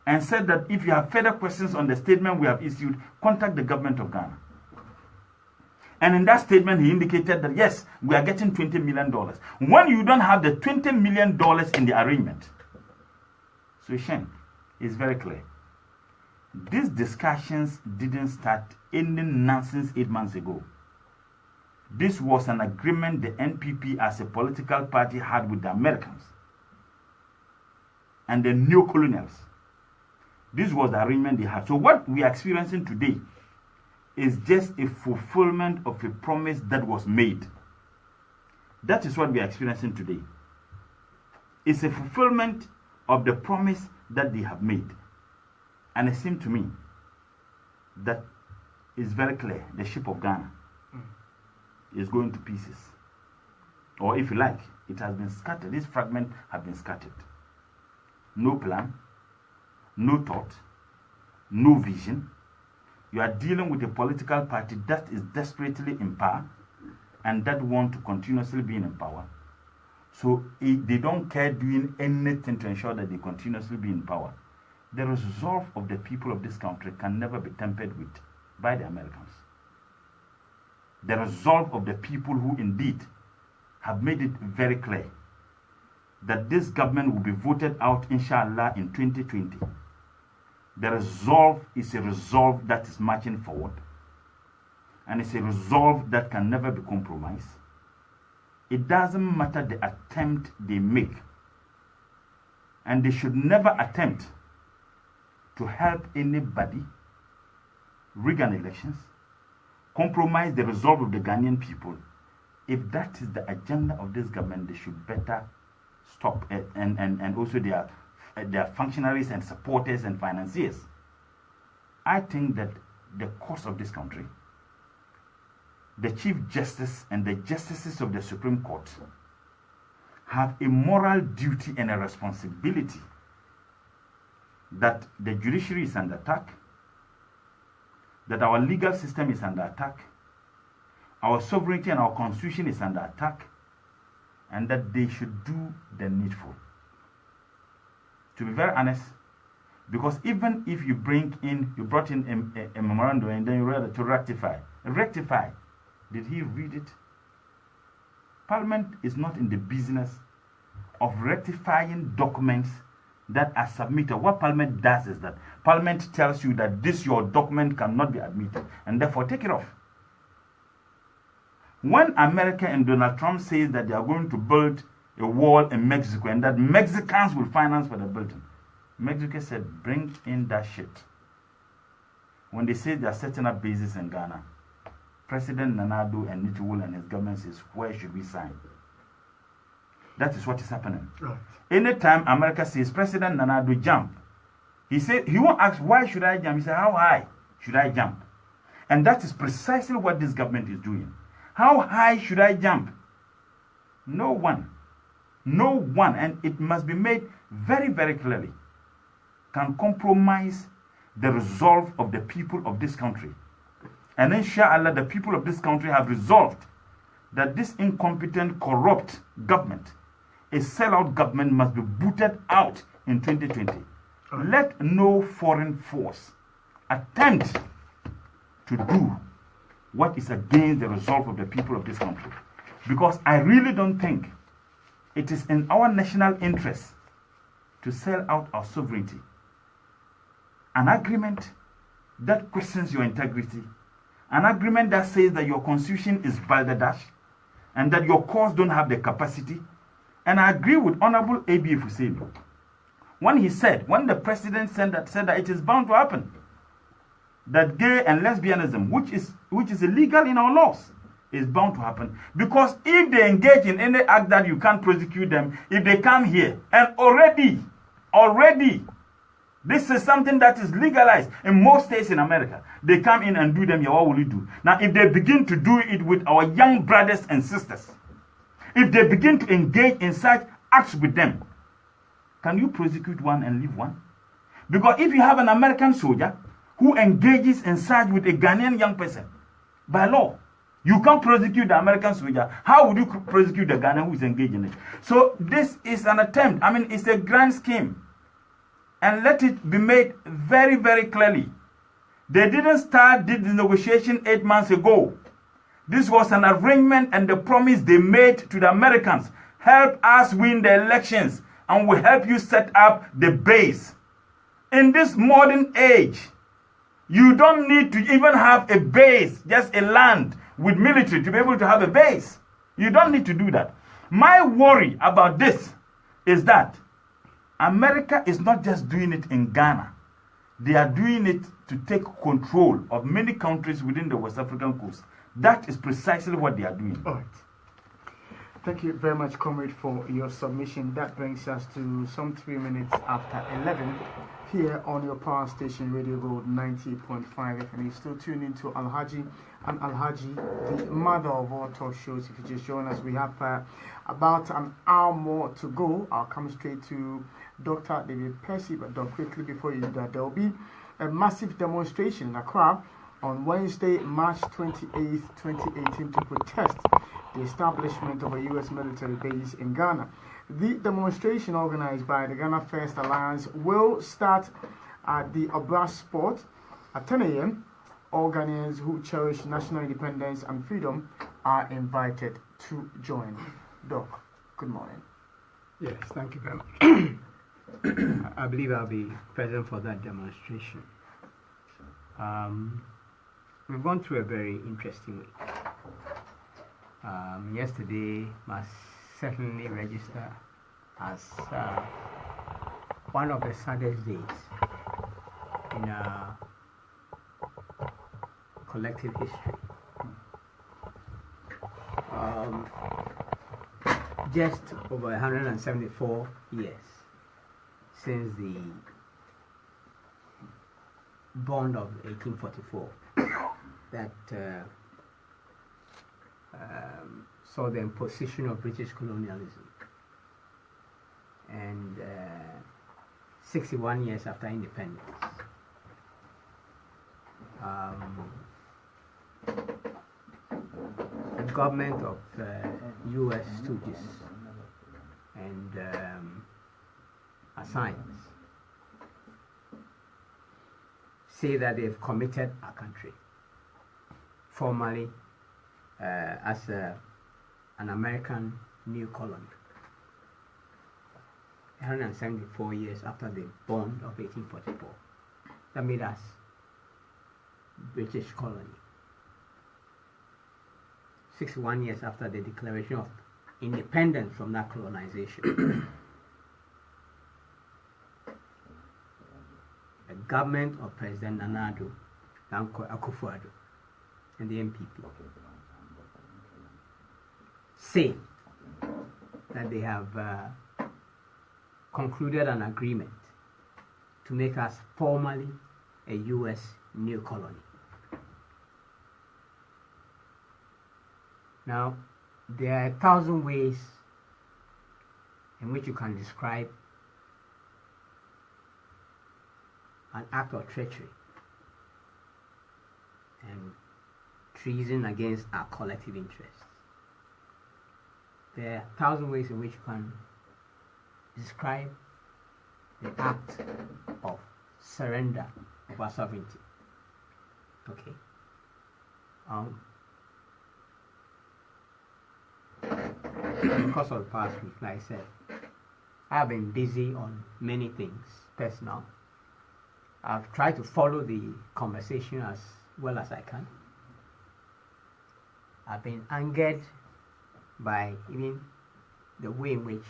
and said that if you have further questions on the statement we have issued, contact the government of Ghana. And in that statement, he indicated that, yes, we are getting $20 million. When you don't have the $20 million in the arrangement. So, Shen, it's very clear. These discussions didn't start any nonsense 8 months ago. This was an agreement the NPP as a political party had with the Americans and the neo-colonials This was the arrangement they had. So what we are experiencing today is just a fulfillment of a promise that was made. That is what we are experiencing today. It's a fulfillment of the promise that they have made. And it seemed to me that it's very clear the ship of Ghana is going to pieces. Or if you like, it has been scattered. These fragments have been scattered. No plan, no thought, no vision. You are dealing with a political party that is desperately in power and that want to continuously be in power. So they don't care doing anything to ensure that they continuously be in power. The resolve of the people of this country can never be tempered with by the Americans. The resolve of the people who indeed have made it very clear that this government will be voted out, inshallah, in 2020. The resolve is a resolve that is marching forward. And it's a resolve that can never be compromised. It doesn't matter the attempt they make. And they should never attempt to help anybody rig an elections, compromise the resolve of the Ghanaian people. If that is the agenda of this government, they should better stop it, and also their functionaries and supporters and financiers. I think that the course of this country, the Chief Justice and the Justices of the Supreme Court have a moral duty and a responsibility that the judiciary is under attack, that our legal system is under attack, our sovereignty and our constitution is under attack, and that they should do the needful. To be very honest, because even if you brought in a memorandum and then you read it to rectify, did he read it? Parliament is not in the business of rectifying documents that are submitted. What Parliament does is that Parliament tells you that this your document cannot be admitted, and therefore take it off. When America and Donald Trump says that they are going to build a wall in Mexico and that Mexicans will finance for the building, Mexico said, bring in that shit. When they say they are setting up bases in Ghana, President Nana Addo and Nitiwul and his government says, where should we sign? That is what is happening. Right. Anytime America says, President Nana Addo jump, he won't ask, why should I jump? He said, how high should I jump? And that is precisely what this government is doing. How high should I jump? No one, and it must be made very, very clearly, can compromise the resolve of the people of this country. And inshallah, the people of this country have resolved that this incompetent, corrupt government, a sellout government, must be booted out in 2020. Let no foreign force attempt to do what is against the resolve of the people of this country. Because I really don't think it is in our national interest to sell out our sovereignty. An agreement that questions your integrity, an agreement that says that your constitution is balderdash and that your courts don't have the capacity. And I agree with Honorable A.B. Hussein when the president said that it is bound to happen, that gay and lesbianism, which is illegal in our laws, is bound to happen. Because if they engage in any act that you can't prosecute them, if they come here, and already, this is something that is legalized in most states in America. They come in and do them, yeah, what will you do? Now, if they begin to do it with our young brothers and sisters, if they begin to engage in such acts with them, can you prosecute one and leave one? Because if you have an American soldier who engages in such with a Ghanaian young person, by law, you can't prosecute the American soldier. How would you prosecute the Ghanaian who is engaged in it? So this is an attempt. I mean, it's a grand scheme. And let it be made very, very clearly. They didn't start the negotiation 8 months ago. This was an arrangement and the promise they made to the Americans. Help us win the elections and we'll help you set up the base. In this modern age, you don't need to even have a base, just a land with military to be able to have a base. You don't need to do that. My worry about this is that America is not just doing it in Ghana. They are doing it to take control of many countries within the West African coast. That is precisely what they are doing. All right. Thank you very much, comrade, for your submission. That brings us to some 3 minutes after 11 here on your power station, Radio Gold 90.5 FM. You're still tuned into Alhaji and Alhaji, the mother of all talk shows. If you just join us, we have about an hour more to go. I'll come straight to Dr. David Percy, but quickly before you do that, there will be a massive demonstration in Accra on Wednesday, March 28th, 2018, to protest the establishment of a U.S. military base in Ghana. The demonstration, organized by the Ghana First Alliance, will start at the Obra Sport at 10 a.m. All Ghanaians who cherish national independence and freedom are invited to join. Doc, good morning. Yes, thank you very much. I believe I'll be present for that demonstration. We've gone through a very interesting week. Yesterday must certainly register as one of the saddest days in our collective history. Just over 174 years since the bond of 1844 that saw the imposition of British colonialism, and 61 years after independence, the government of U.S. stooges and assigns say that they've committed our country formally as an American new colony 174 years after the bond of 1844. That made us British colony. 61 years after the declaration of independence from that colonization. The government of President Nana Akufo-Addo and the NPP say that they have concluded an agreement to make us formally a U.S. new colony. Now, there are 1,000 ways in which you can describe an act of treachery and treason against our collective interests. There are 1,000 ways in which you can describe the act of surrender of our sovereignty. Okay. Because of the past week, like I said, I've been busy on many things personal. I've tried to follow the conversation as well as I can. I've been angered by even the way in which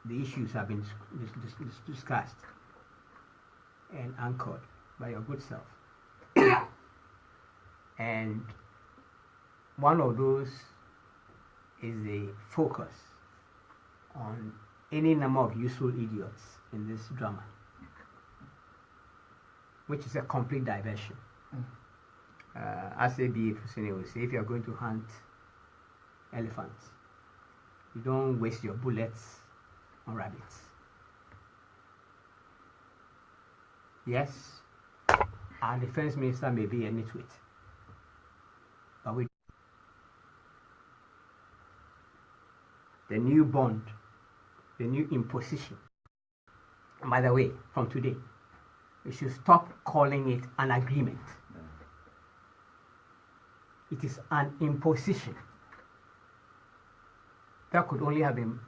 the issues have been discussed and anchored by your good self. And one of those is the focus on any number of useful idiots in this drama, which is a complete diversion. As a BF will say, if you are going to hunt elephants, you don't waste your bullets on rabbits. Yes, our defense minister may be a nitwit, but the new bond, the new imposition. And by the way, from today, we should stop calling it an agreement. It is an imposition. That could only have been,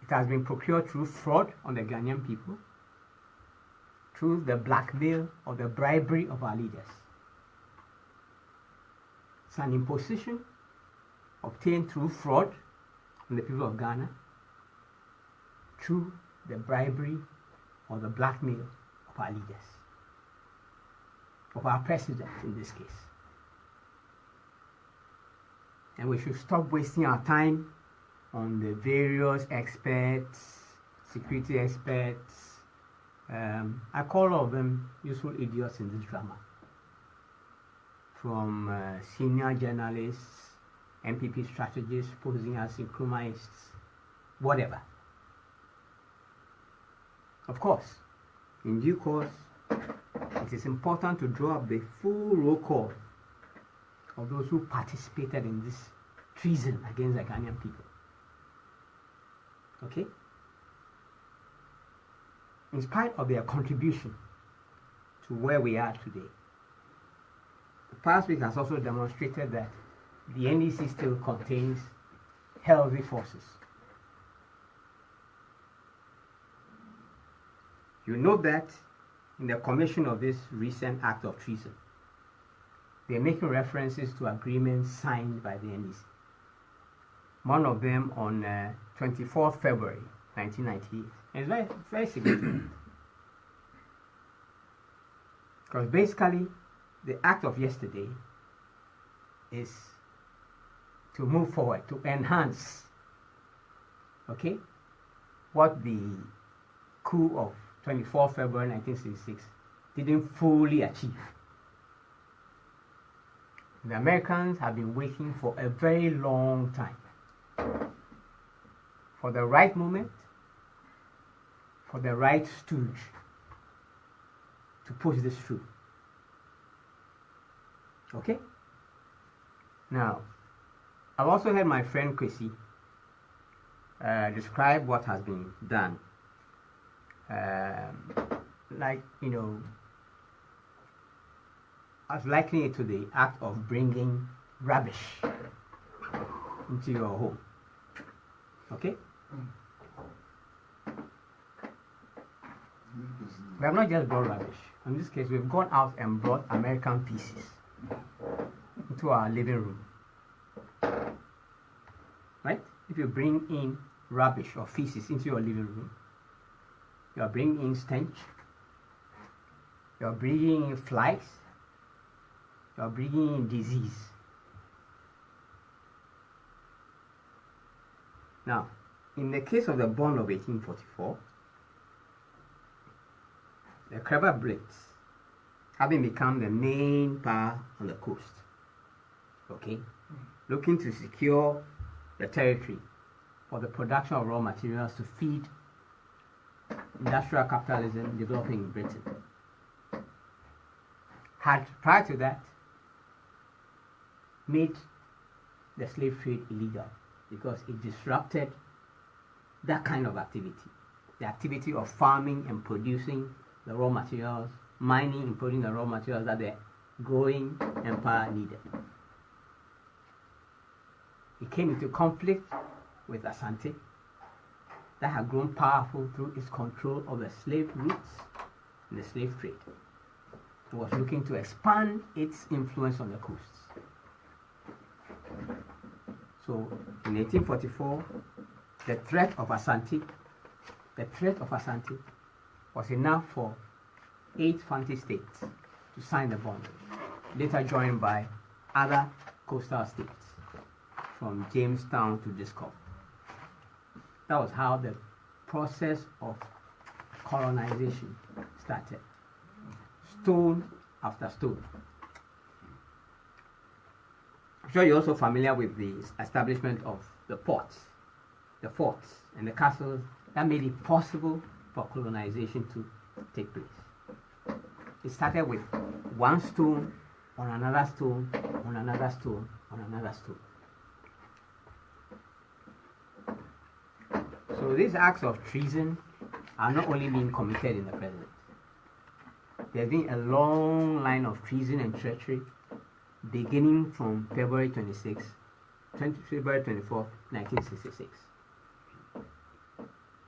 it has been procured through fraud on the Ghanaian people, through the blackmail or the bribery of our leaders. It's an imposition obtained through fraud on the people of Ghana, through the bribery or the blackmail of our leaders, of our president in this case. And we should stop wasting our time on the various experts, security experts. I call all of them useful idiots in this drama. From senior journalists, MPP strategists posing as synchronists, whatever. Of course, in due course, it is important to draw up the full roll call of those who participated in this treason against the Ghanaian people. Okay? In spite of their contribution to where we are today, the past week has also demonstrated that the NDC still contains healthy forces. You note that in the commission of this recent act of treason, they're making references to agreements signed by the NDC. One of them on 24th February 1998. And it's very, very significant. Because basically, the act of yesterday is to move forward, to enhance, okay, what the coup of 24 February 1966 didn't fully achieve. The Americans have been waiting for a very long time for the right moment, for the right stooge to push this through. Okay? Now, I've also heard my friend Kwesi describe what has been done. Like, you know, I was likening it to the act of bringing rubbish into your home. Okay? We have not just brought rubbish. In this case, we've gone out and brought American feces into our living room. Right? If you bring in rubbish or feces into your living room, you are bringing in stench, you are bringing in flies, you are bringing in disease. Now, in the case of the bond of 1844, the Crabber Blitz, having become the main power on the coast, okay, looking to secure the territory for the production of raw materials to feed industrial capitalism developing in Britain, had prior to that made the slave trade illegal because it disrupted that kind of activity, the activity of farming and producing the raw materials, mining and producing the raw materials that the growing empire needed. It came into conflict with Asante that had grown powerful through its control of the slave routes and the slave trade. It was looking to expand its influence on the coasts. So in 1844, the threat of Asante was enough for 8 Fanti states to sign the bond, later joined by other coastal states from Jamestown to Discord. That was how the process of colonization started, stone after stone. I'm sure you're also familiar with the establishment of the ports, the forts, and the castles that made it possible for colonization to take place. It started with one stone on another stone, on another stone, on another stone. So these acts of treason are not only being committed in the present. There's been a long line of treason and treachery beginning from February 24, 1966.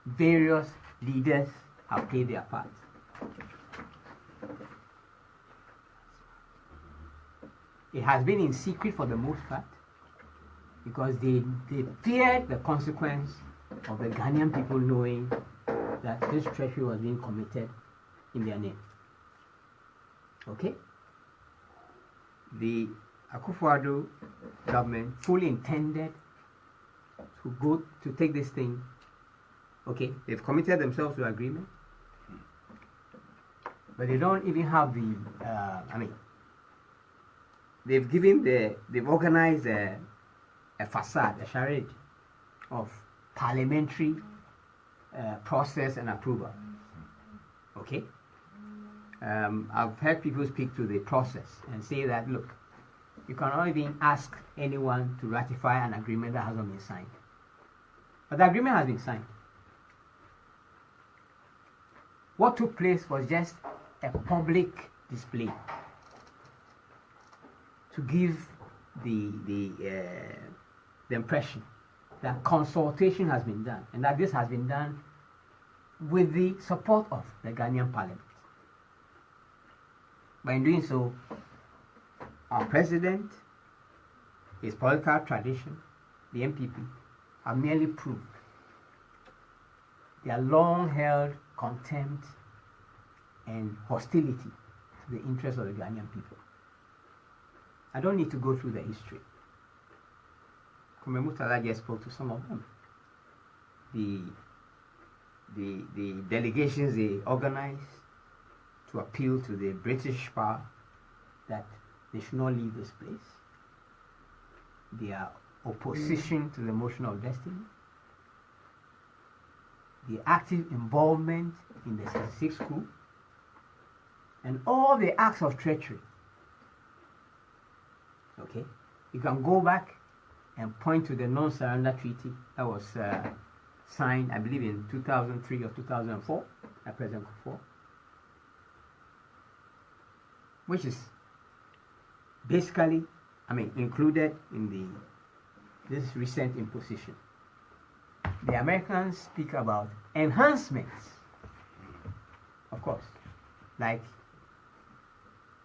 Various leaders have played their part. It has been in secret for the most part because they feared the consequence of the Ghanaian people knowing that this treachery was being committed in their name. Okay? The Akufo-Addo government fully intended to take this thing. Okay, they've committed themselves to agreement, but they don't even have the. They've organized a facade, a charade of parliamentary process and approval. Okay, I've heard people speak to the process and say that, look, you cannot even ask anyone to ratify an agreement that hasn't been signed. But the agreement has been signed. What took place was just a public display to give the impression that consultation has been done, and that this has been done with the support of the Ghanaian Parliament. By doing so, our president, his political tradition, the MPP, have merely proved their long-held contempt and hostility to the interests of the Ghanaian people. I don't need to go through the history. Kwame Murtala just spoke to some of them. The delegations they organized to appeal to the British power that they should not leave this place. Their opposition to the motion of destiny. The active involvement in the 66 coup. And all the acts of treachery. Okay? You can go back and point to the non-surrender treaty that was signed, I believe, in 2003 or 2004 by President Kufuor, which is basically, included in this recent imposition. The Americans speak about enhancements, of course, like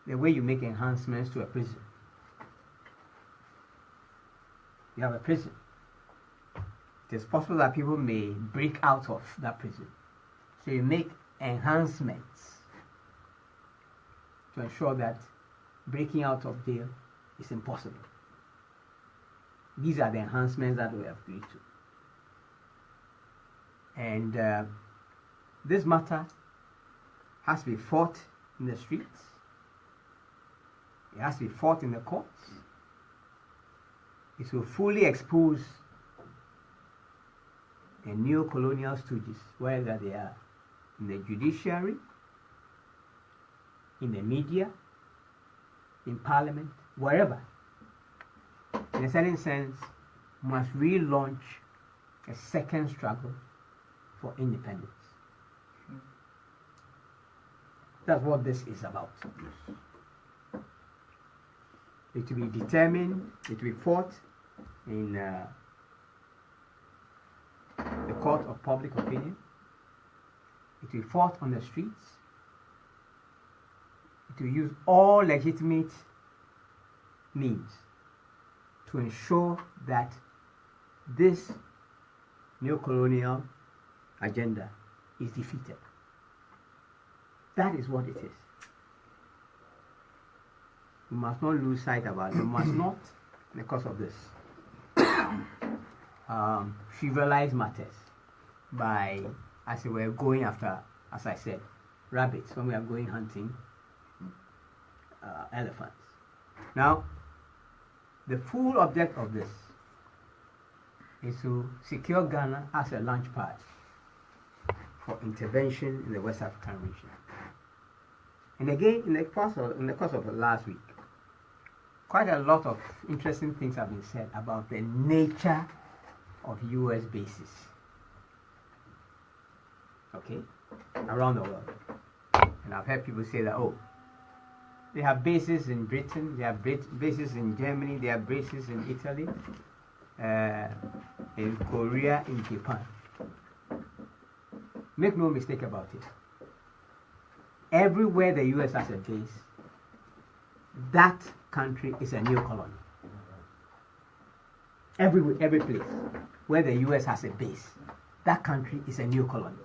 the way you make enhancements to a prison. You have a prison. It is possible that people may break out of that prison. So you make enhancements to ensure that breaking out of jail is impossible. These are the enhancements that we have agreed to. And this matter has to be fought in the streets. It has to be fought in the courts. It will fully expose the neo-colonial stooges, whether they are in the judiciary, in the media, in parliament, wherever. In a certain sense, must relaunch a second struggle for independence. That's what this is about. It will be determined, it will be fought in the court of public opinion. It will be fought on the streets. It will use all legitimate means to ensure that this neo-colonial agenda is defeated. That is what it is. We must not lose sight about it. We must not, because of this, trivialize matters by, as we were going after, as I said, rabbits when we are going hunting elephants. Now, the full object of this is to secure Ghana as a launch pad for intervention in the West African region. And again, in the course of the last week, quite a lot of interesting things have been said about the nature of U.S. bases, okay, around the world. And I've heard people say that, they have bases in Britain, they have bases in Germany, they have bases in Italy, in Korea, in Japan. Make no mistake about it. Everywhere the U.S. has a base, that country is a new colony. Every place where the U.S. has a base, that country is a new colony.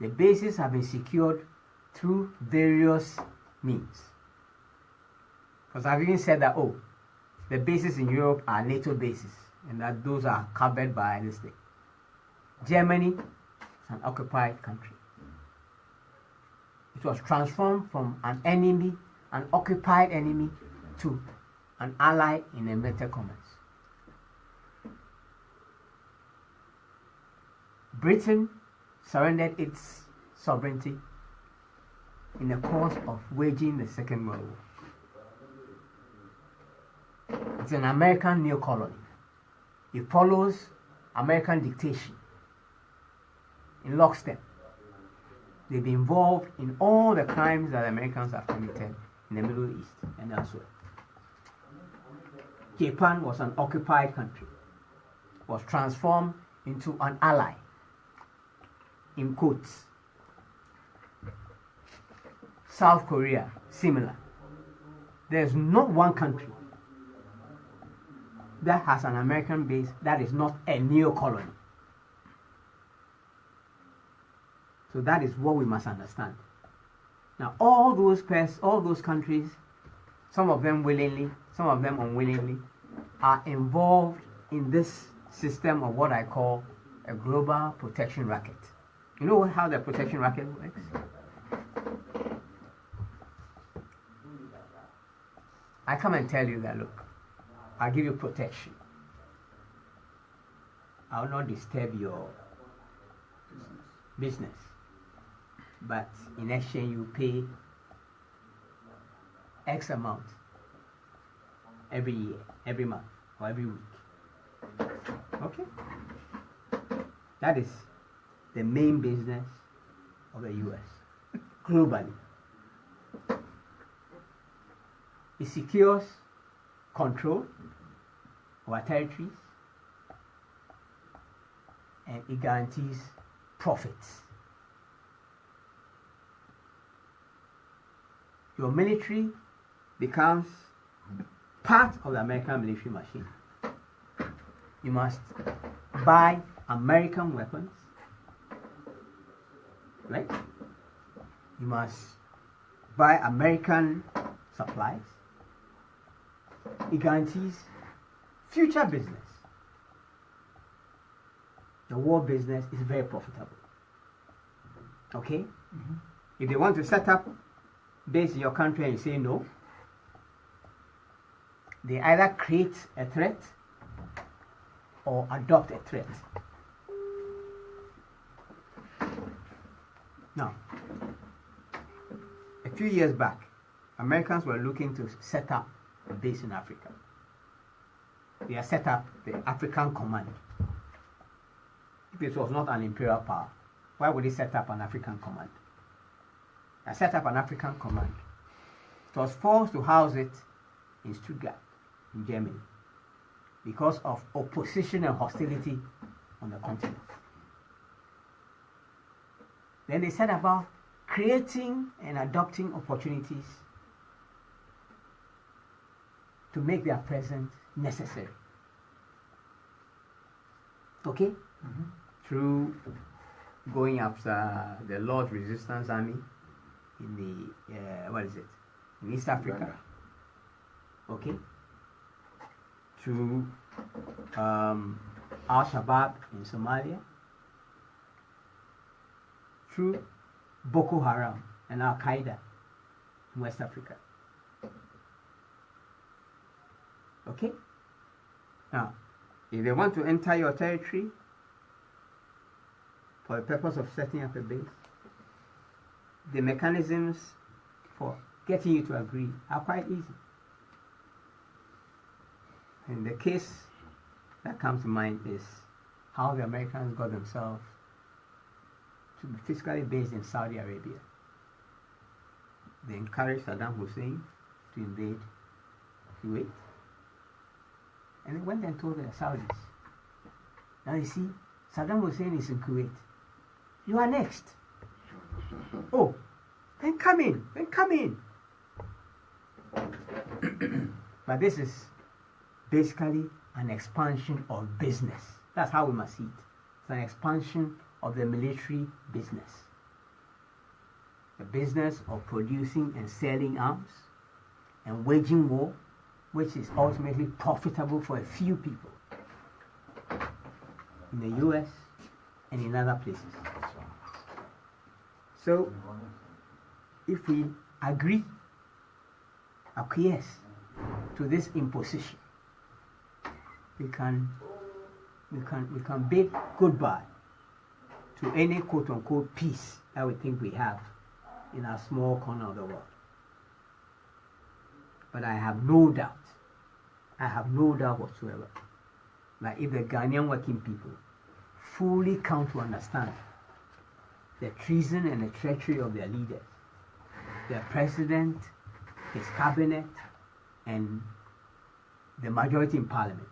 The bases have been secured through various means. Because I've even said that, oh, the bases in Europe are NATO bases, and that those are covered by this thing. Germany is an occupied country. It was transformed from an enemy, an occupied enemy, to an ally in inverted commas. Britain surrendered its sovereignty in the course of waging the Second World War. It's an American neo-colony. It follows American dictation in lockstep. They've been involved in all the crimes that Americans have committed in the Middle East and elsewhere. Japan was an occupied country, was transformed into an ally, in quotes. South Korea, similar. There's not one country that has an American base that is not a neo-colony. So that is what we must understand. Now, all those countries, some of them willingly, some of them unwillingly, are involved in this system of what I call a global protection racket. You know how the protection racket works? I come and tell you that, look, I'll give you protection. I'll not disturb your business. But in exchange, you pay X amount every year, every month, or every week. Okay? That is the main business of the US globally. It secures control over territories, and it guarantees profits. Your military becomes part of the American military machine. You must buy American weapons, right? You must buy American supplies. It guarantees future business. The war business is very profitable. Okay? Mm-hmm. If they want to set up base in your country and you say no, they either create a threat or adopt a threat. Now, a few years back, Americans were looking to set up a base in Africa. They have set up the African Command. If it was not an imperial power, why would they set up an African Command? They set up an African Command. It was forced to house it in Stuttgart, in Germany, because of opposition and hostility on the continent. Then they set about creating and adopting opportunities to make their presence necessary. Okay? Mm-hmm. Through going after the Lord's Resistance Army in the, in East Africa. Okay? Through Al-Shabaab in Somalia. Through Boko Haram and Al-Qaeda in West Africa. Okay? Now, if they want to enter your territory for the purpose of setting up a base, the mechanisms for getting you to agree are quite easy. And the case that comes to mind is how the Americans got themselves to be physically based in Saudi Arabia. They encouraged Saddam Hussein to invade Kuwait. And they went and told the Saudis, now you see, Saddam Hussein is in Kuwait. You are next. Oh, then come in, But this is basically an expansion of business. That's how we must see it. It's an expansion of the military business. the business of producing and selling arms and waging war, which is ultimately profitable for a few people in the US and in other places. So, if we agree, acquiesce to this imposition, we can bid goodbye to any quote-unquote peace that we think we have in our small corner of the world. But I have no doubt whatsoever that if the Ghanaian working people fully come to understand the treason and the treachery of their leaders, their president, his cabinet, and the majority in parliament,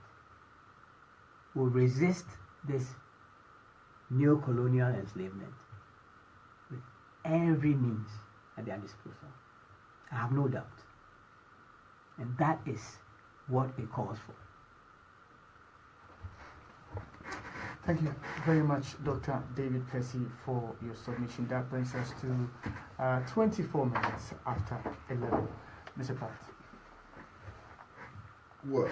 will resist this neo-colonial enslavement with every means at their disposal. I have no doubt. And that is what it calls for. Thank you very much, Dr. David Percy, for your submission. That brings us to 24 minutes after 11. Mr. Pratt. Well,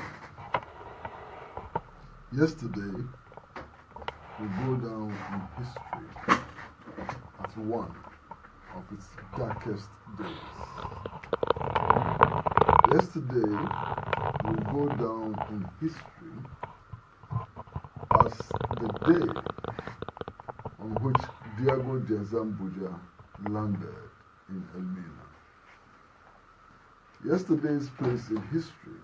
yesterday we go down in history as one of its darkest days. Yesterday we go down in history as the day on which Diego Diazambuja landed in Elmina. Yesterday's place in history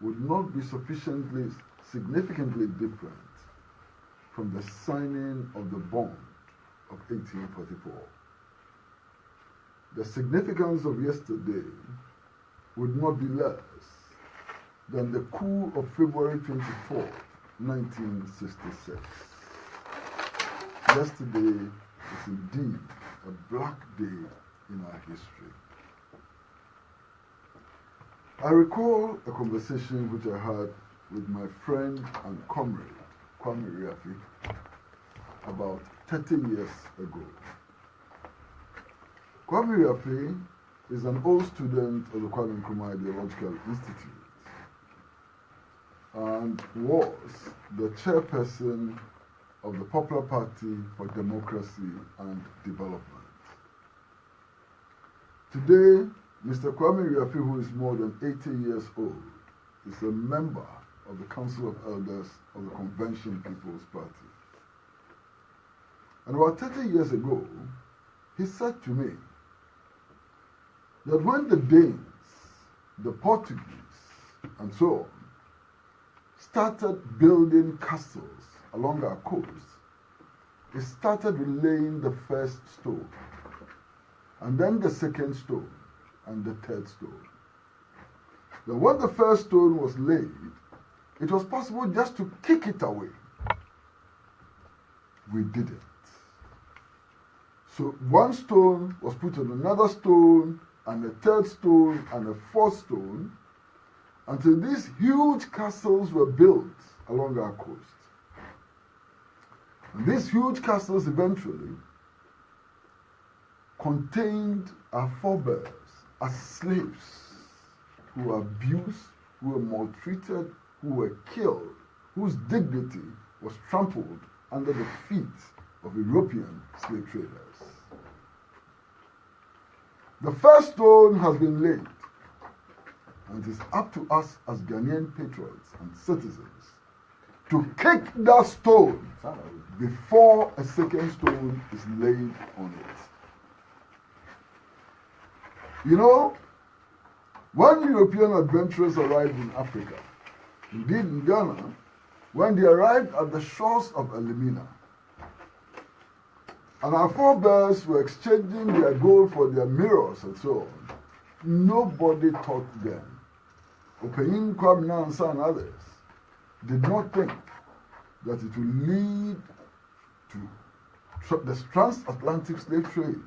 would not be sufficiently significantly different from the signing of the bond of 1844. The significance of yesterday would not be less than the coup of February 24, 1966. Yesterday is indeed a black day in our history. I recall a conversation which I had with my friend and comrade, Kwame Riafi, about 30 years ago. Kwame Riafi is an old student of the Kwame Nkrumah Ideological Institute and was the chairperson of the Popular Party for Democracy and Development. Today, Mr. Kwame Riafi, who is more than 80 years old, is a member of the Council of Elders of the Convention People's Party. And about 30 years ago, he said to me that when the Danes, the Portuguese, and so on, started building castles along our coast, he started laying the first stone, and then the second stone, and the third stone. Then when the first stone was laid, it was possible just to kick it away. We didn't. So one stone was put on another stone, and a third stone, and a fourth stone, until these huge castles were built along our coast. And these huge castles eventually contained our forebears as slaves who were abused, who were maltreated, who were killed, whose dignity was trampled under the feet of European slave traders. The first stone has been laid, and it is up to us as Ghanaian patriots and citizens to kick that stone before a second stone is laid on it. You know, when European adventurers arrived in Africa, indeed in Ghana, when they arrived at the shores of Elmina, and our forebears were exchanging their gold for their mirrors and so on, nobody taught them. Opeyin, Kwame Nansa, and others did not think that it would lead to the transatlantic slave trade,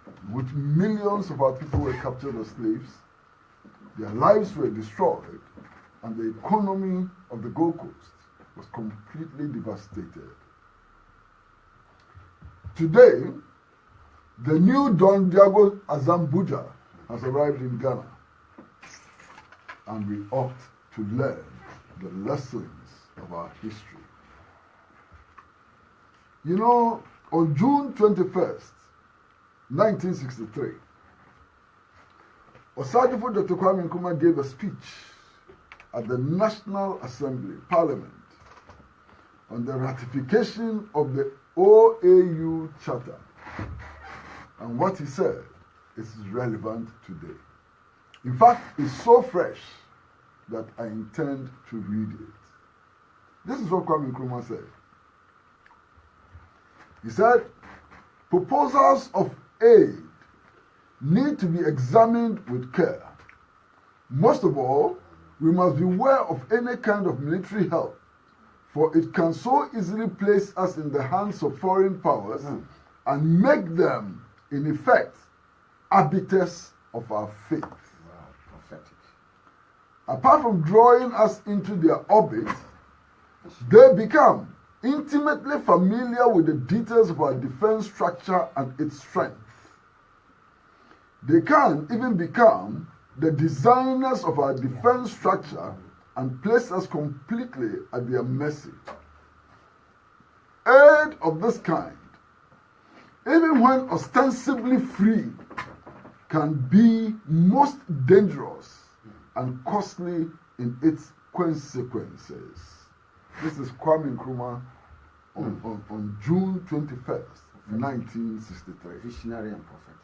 in which millions of our people were captured as slaves, their lives were destroyed, and the economy of the Gold Coast was completely devastated. Today, The new Don Diego Azambuja has arrived in Ghana, and we ought to learn the lessons of our history. You know, on June 21st, 1963, Osadifo Dr. Kwame Nkrumah gave a speech at the National Assembly, Parliament, on the ratification of the OAU Charter. And what he said is relevant today. In fact, it's so fresh that I intend to read it. This is what Kwame Nkrumah said. He said, proposals of aid need to be examined with care. Most of all, we must beware of any kind of military help, for it can so easily place us in the hands of foreign powers and make them, in effect, arbiters of our fate. Wow, prophetic. Apart from drawing us into their orbit, they become intimately familiar with the details of our defense structure and its strength. They can even become the designers of our defense structure and place us completely at their mercy. Aid of this kind, even when ostensibly free, can be most dangerous and costly in its consequences. This is Kwame Nkrumah on June 21st, 1963. Visionary and prophetic.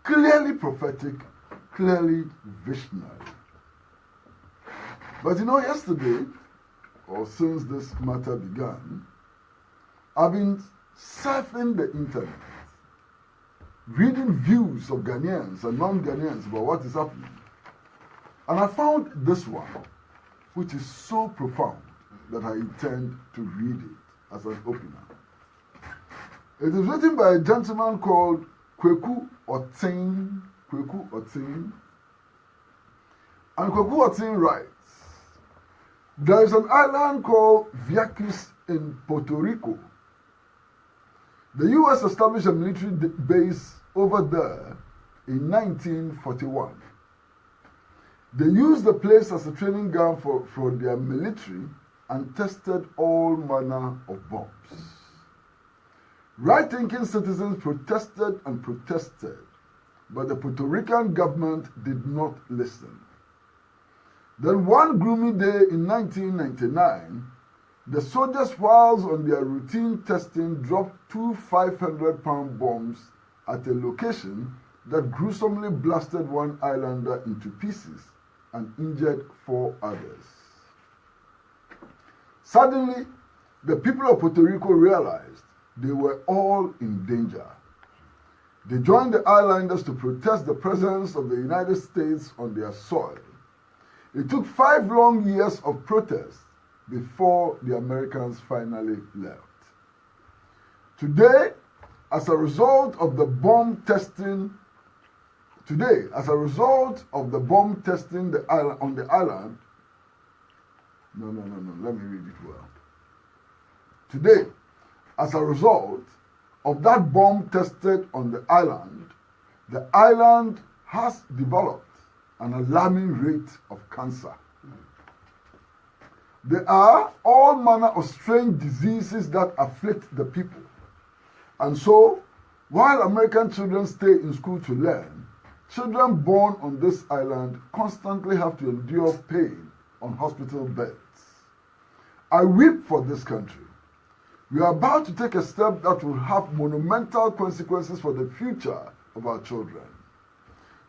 Clearly prophetic, clearly visionary. But you know, yesterday, or since this matter began, I've been surfing the internet, reading views of Ghanaians and non-Ghanaians about what is happening. And I found this one, which is so profound that I intend to read it as an opener. It is written by a gentleman called Kweku Otin. And Kweku Otin writes, there is an island called Vieques in Puerto Rico. The U.S. established a military base over there in 1941. They used the place as a training ground for their military and tested all manner of bombs. Right-thinking citizens protested and protested, but the Puerto Rican government did not listen. Then one gloomy day in 1999, the soldiers, whilst on their routine testing, dropped two 500-pound bombs at a location that gruesomely blasted one islander into pieces and injured 4 others. Suddenly, the people of Puerto Rico realized they were all in danger. They joined the islanders to protest the presence of the United States on their soil. It took 5 long years of protest before the Americans finally left. Today, as a result of the bomb testing on the island, let me read it well. Today, as a result of that bomb tested on the island has developed an alarming rate of cancer. There are all manner of strange diseases that afflict the people. And so, while American children stay in school to learn, children born on this island constantly have to endure pain on hospital beds. I weep for this country. We are about to take a step that will have monumental consequences for the future of our children.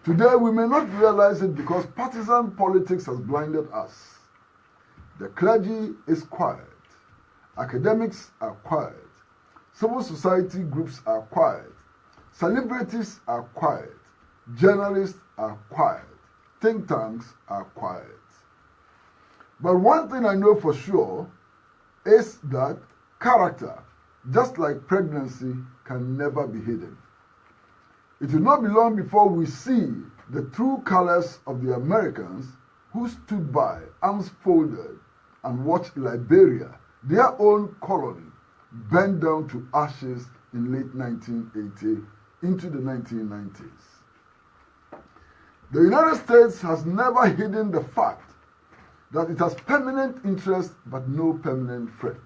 Today, we may not realize it because partisan politics has blinded us. The clergy is quiet. Academics are quiet. Civil society groups are quiet. Celebrities are quiet. Journalists are quiet. Think tanks are quiet. But one thing I know for sure is that character, just like pregnancy, can never be hidden. It will not be long before we see the true colors of the Americans who stood by, arms folded, and watched Liberia, their own colony, burn down to ashes in late 1980 into the 1990s. The United States has never hidden the fact that it has permanent interests but no permanent friends.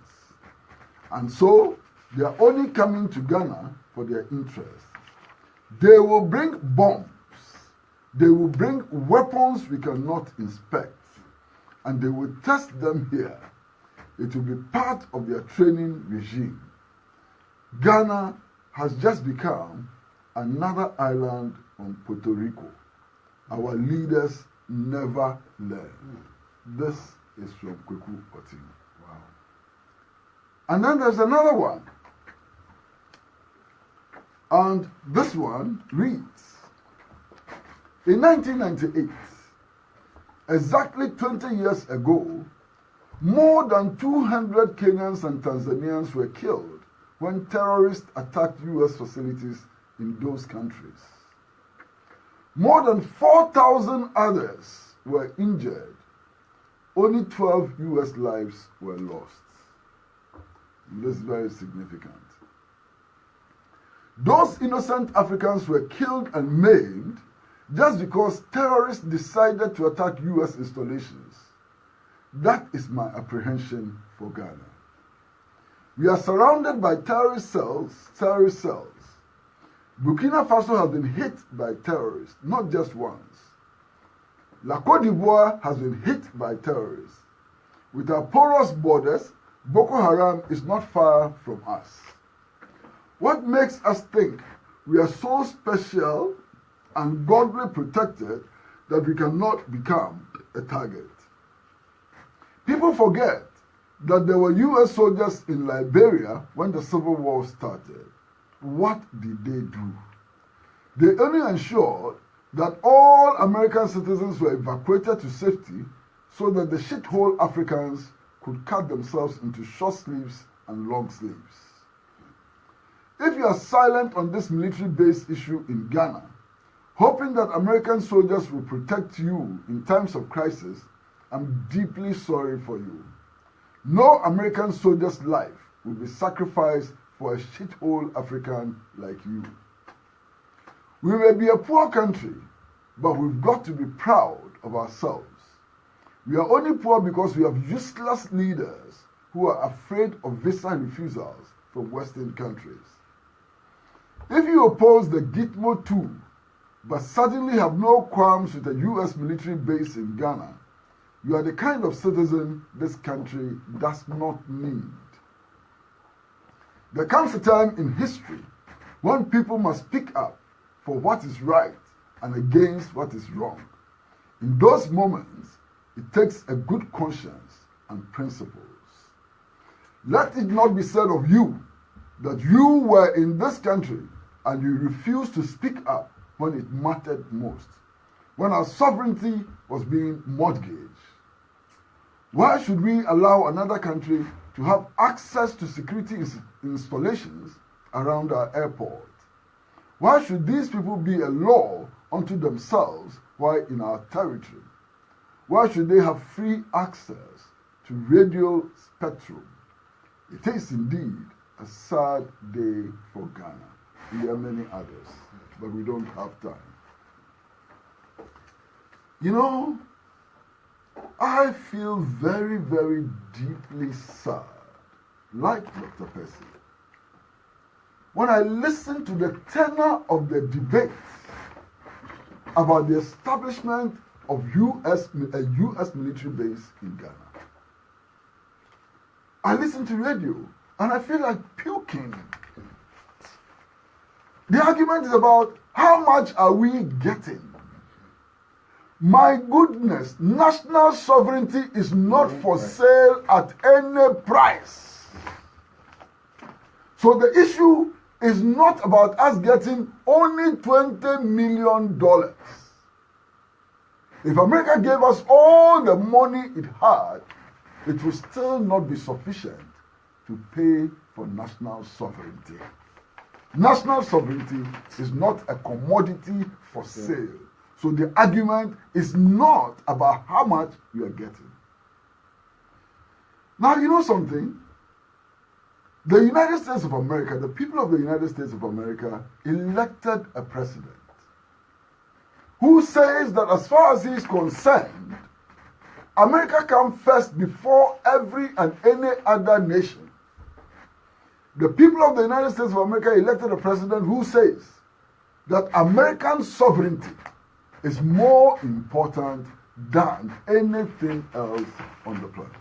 And so, they are only coming to Ghana for their interests. They will bring bombs. They will bring weapons we cannot inspect. And they will test them here. It will be part of their training regime. Ghana has just become another island on Puerto Rico. Our leaders never learn. This is from Kweku Otin. Wow. And then there's another one. And this one reads, in 1998, exactly 20 years ago, more than 200 Kenyans and Tanzanians were killed when terrorists attacked U.S. facilities in those countries. More than 4,000 others were injured. Only 12 U.S. lives were lost. This is very significant. Those innocent Africans were killed and maimed just because terrorists decided to attack U.S. installations. That is my apprehension for Ghana. We are surrounded by terrorist cells. Burkina Faso has been hit by terrorists, not just once. La Côte d'Ivoire has been hit by terrorists. With our porous borders, Boko Haram is not far from us. What makes us think we are so special and godly protected that we cannot become a target? People forget that there were U.S. soldiers in Liberia when the Civil War started. What did they do? They only ensured that all American citizens were evacuated to safety so that the shithole Africans could cut themselves into short sleeves and long sleeves. If you are silent on this military base issue in Ghana, hoping that American soldiers will protect you in times of crisis, I'm deeply sorry for you. No American soldier's life will be sacrificed for a shithole African like you. We may be a poor country, but we've got to be proud of ourselves. We are only poor because we have useless leaders who are afraid of visa refusals from Western countries. If you oppose the Gitmo II, but suddenly have no qualms with a U.S. military base in Ghana, you are the kind of citizen this country does not need. There comes a time in history when people must speak up for what is right and against what is wrong. In those moments, it takes a good conscience and principles. Let it not be said of you that you were in this country and you refused to speak up when it mattered most, when our sovereignty was being mortgaged. Why should we allow another country to have access to security installations around our airport? Why should these people be a law unto themselves while in our territory? Why should they have free access to radio spectrum? It is indeed a sad day for Ghana. There are many others, but we don't have time. You know, I feel very, very deeply sad, like Dr. Percy, when I listen to the tenor of the debate about the establishment of a U.S. military base in Ghana. I listen to radio and I feel like puking. The argument is about how much are we getting? My goodness, national sovereignty is not for sale at any price. So the issue is not about us getting only $20 million. If America gave us all the money it had, it would still not be sufficient to pay for national sovereignty. National sovereignty is not a commodity for sale. So the argument is not about how much you are getting. Now, you know something? The United States of America, the people of the United States of America elected a president who says that as far as he is concerned, America comes first before every and any other nation. The people of the United States of America elected a president who says that American sovereignty is more important than anything else on the planet.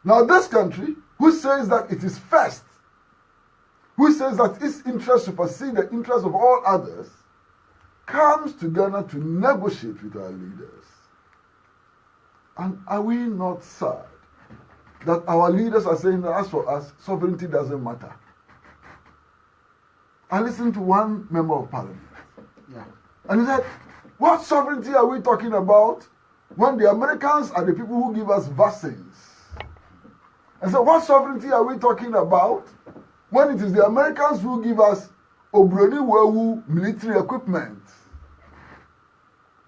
Now this country, who says that it is first, who says that its interests supersede the interests of all others, comes together to negotiate with our leaders. And are we not sad that our leaders are saying that as for us, sovereignty doesn't matter? I listened to one member of parliament. Yeah. And he said, what sovereignty are we talking about when the Americans are the people who give us vaccines? And so what sovereignty are we talking about when it is the Americans who give us Obroni Wewu military equipment?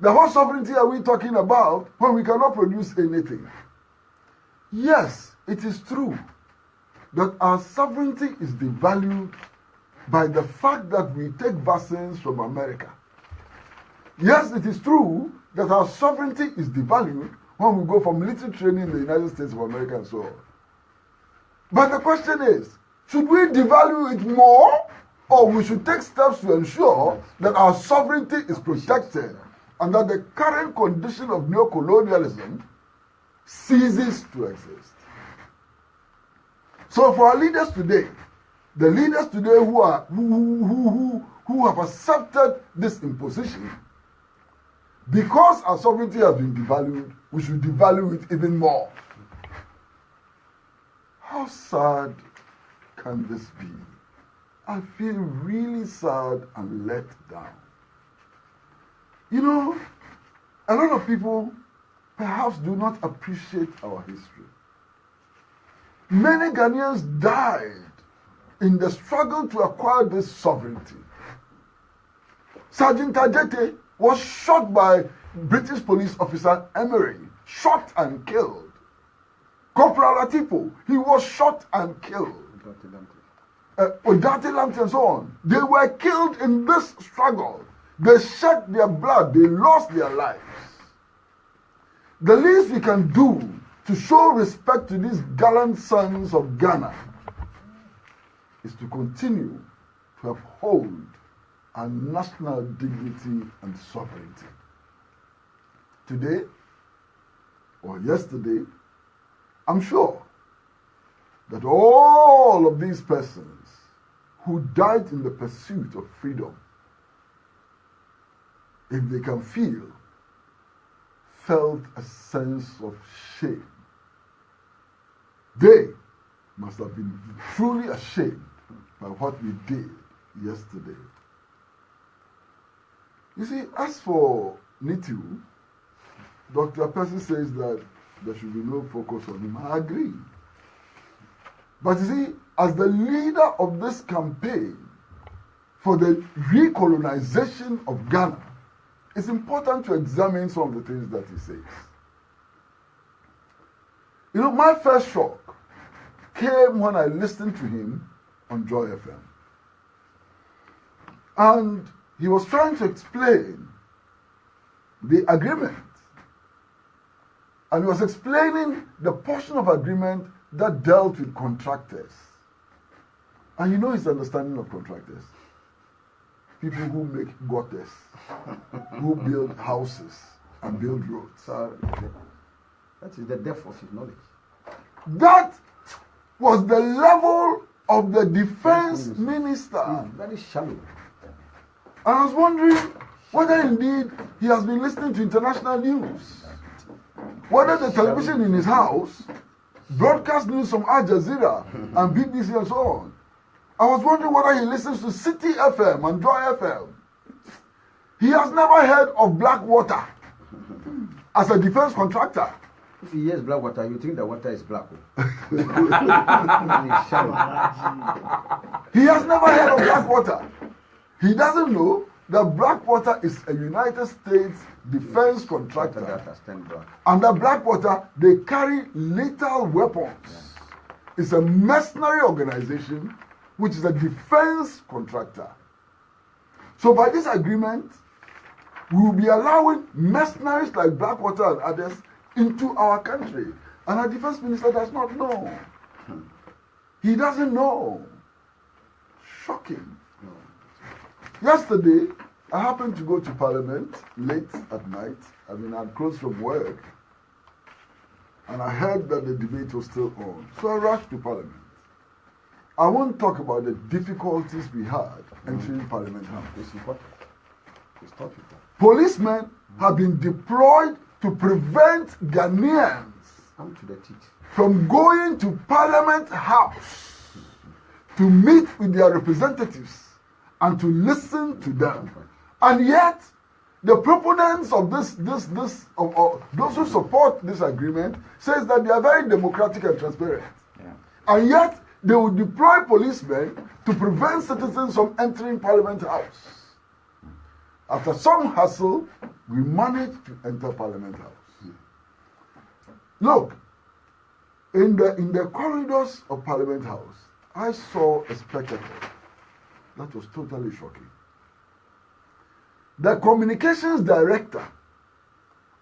The what sovereignty are we talking about when we cannot produce anything? Yes, it is true that our sovereignty is devalued by the fact that we take vaccines from America. Yes, it is true that our sovereignty is devalued when we go for military training in the United States of America and so on. But the question is, should we devalue it more, or we should take steps to ensure that our sovereignty is protected and that the current condition of neocolonialism ceases to exist? So for our leaders today, the leaders today who have accepted this imposition, because our sovereignty has been devalued, we should devalue it even more. How sad can this be? I feel really sad and let down. You know, a lot of people perhaps do not appreciate our history. Many Ghanaians died in the struggle to acquire this sovereignty. Sergeant Tajete was shot by British police officer Emery, shot and killed. Corporal Atipo, he was shot and killed. Odate Lamte and so on. They were killed in this struggle. They shed their blood, they lost their lives. The least we can do to show respect to these gallant sons of Ghana is to continue to uphold our national dignity and sovereignty. Today, or yesterday, I'm sure that all of these persons who died in the pursuit of freedom, if they can feel, felt a sense of shame. They must have been truly ashamed by what we did yesterday. You see, as for Nitu, Dr. Percy says that there should be no focus on him. I agree. But you see, as the leader of this campaign for the recolonization of Ghana, it's important to examine some of the things that he says. You know, my first shock came when I listened to him on Joy FM. And he was trying to explain the agreement. And he was explaining the portion of agreement that dealt with contractors. And you know his understanding of contractors. People who make gutters, who build houses and build roads. That is the depth of his knowledge. That was the level of the defense minister. He's very shallow. I was wondering whether indeed he has been listening to international news. Whether the television in his house broadcast news from Al Jazeera and BBC and so on. I was wondering whether he listens to City FM and Joy FM. He has never heard of Blackwater as a defense contractor. If he hears black water, you think the water is black. He has never heard of Blackwater. He doesn't know that Blackwater is a United States defense contractor. That has turned black. And that Blackwater, they carry lethal weapons. Yes. is a mercenary organization which is a defense contractor. So by this agreement, we will be allowing mercenaries like Blackwater and others into our country. And our defense minister does not know. He doesn't know. Shocking. Yesterday, I happened to go to Parliament late at night. I mean, I'd closed from work. And I heard that the debate was still on. So I rushed to Parliament. I won't talk about the difficulties we had entering Parliament House. Policemen have been deployed to prevent Ghanaians from going to Parliament House to meet with their representatives and to listen to them. And yet, the proponents of those who support this agreement says that they are very democratic and transparent. Yeah. And yet, they will deploy policemen to prevent citizens from entering Parliament House. After some hassle, we managed to enter Parliament House. Look, in the corridors of Parliament House, I saw a spectacle that was totally shocking. The communications director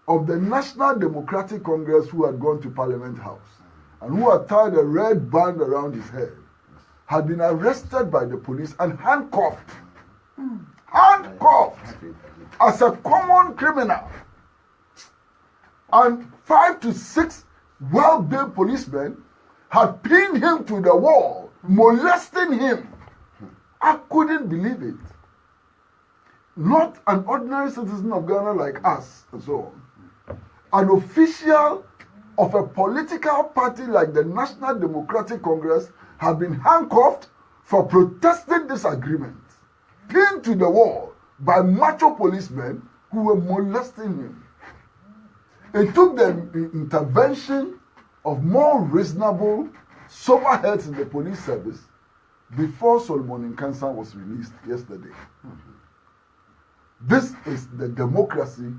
of the National Democratic Congress, who had gone to Parliament House and who had tied a red band around his head, had been arrested by the police and handcuffed. Handcuffed as a common criminal. And 5 to 6 well-built policemen had pinned him to the wall, molesting him. I couldn't believe it. Not an ordinary citizen of Ghana like us, and so on. An official of a political party like the National Democratic Congress had been handcuffed for protesting this agreement, pinned to the wall by macho policemen who were molesting him. It took the intervention of more reasonable, sober heads in the police service before Solomon Nkansa was released yesterday. This is the democracy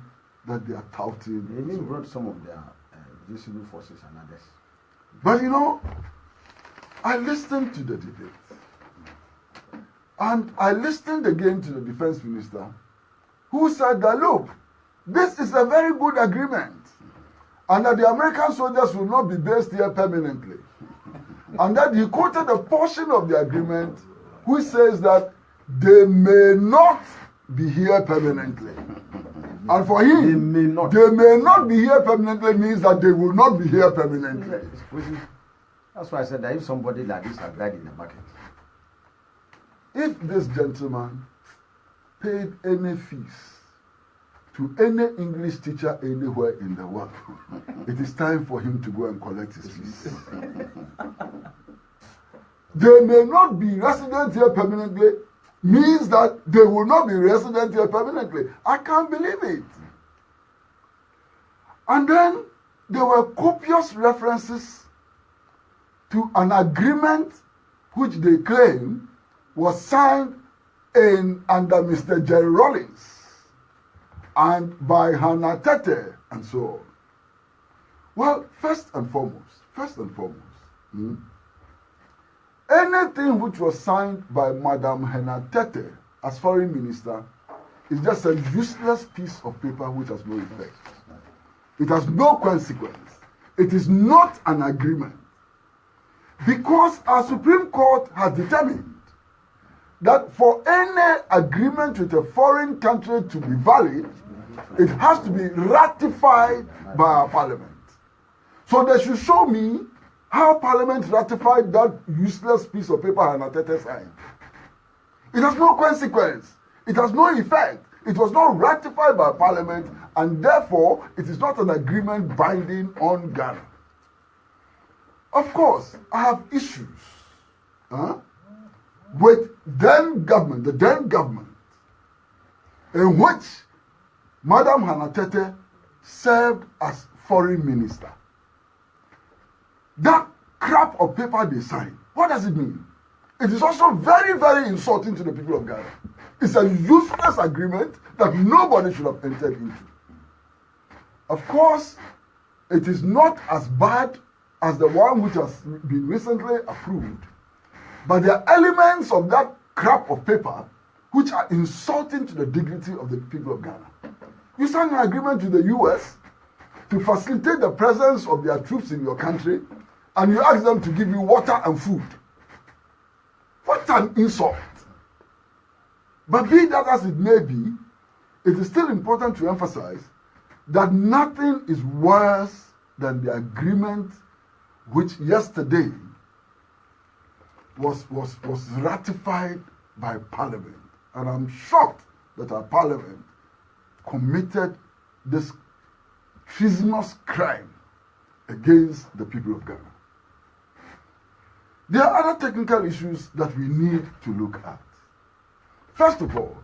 that they are touting. They even brought some of their visible forces and others. But you know, I listened to the debate. And I listened again to the defense minister, who said that, look, this is a very good agreement, and that the American soldiers will not be based here permanently. And that he quoted a portion of the agreement which says that they may not be here permanently. And for him, they may not be here permanently means that they will not be here permanently. That's why I said that if somebody like this had died in the market, if this gentleman paid any fees to any English teacher anywhere in the world, it is time for him to go and collect his fees. They may not be resident here permanently means that they will not be resident here permanently. I can't believe it. And then there were copious references to an agreement which they claim was signed under Mr. Jerry Rawlings and by Hannah Tete and so on. Well, first and foremost, anything which was signed by Madam Hannah Tete as foreign minister is just a useless piece of paper which has no effect. It has no consequence. It is not an agreement. Because our Supreme Court has determined that for any agreement with a foreign country to be valid, it has to be ratified by our parliament. So they should show me how parliament ratified that useless piece of paper Hannah Tete signed. It has no consequence. It has no effect. It was not ratified by parliament, and therefore it is not an agreement binding on Ghana. Of course, I have issues with the then government, in which Madam Hannah Tete served as foreign minister. That crap of paper they signed, what does it mean? It is also very, very insulting to the people of Ghana. It's a useless agreement that nobody should have entered into. Of course, it is not as bad as the one which has been recently approved, but there are elements of that scrap of paper which are insulting to the dignity of the people of Ghana. You signed an agreement with the US to facilitate the presence of their troops in your country, and you ask them to give you water and food. What an insult. But be that as it may be, it is still important to emphasize that nothing is worse than the agreement which yesterday was ratified by Parliament. And I'm shocked that our Parliament committed this treasonous crime against the people of Ghana. There are other technical issues that we need to look at. First of all,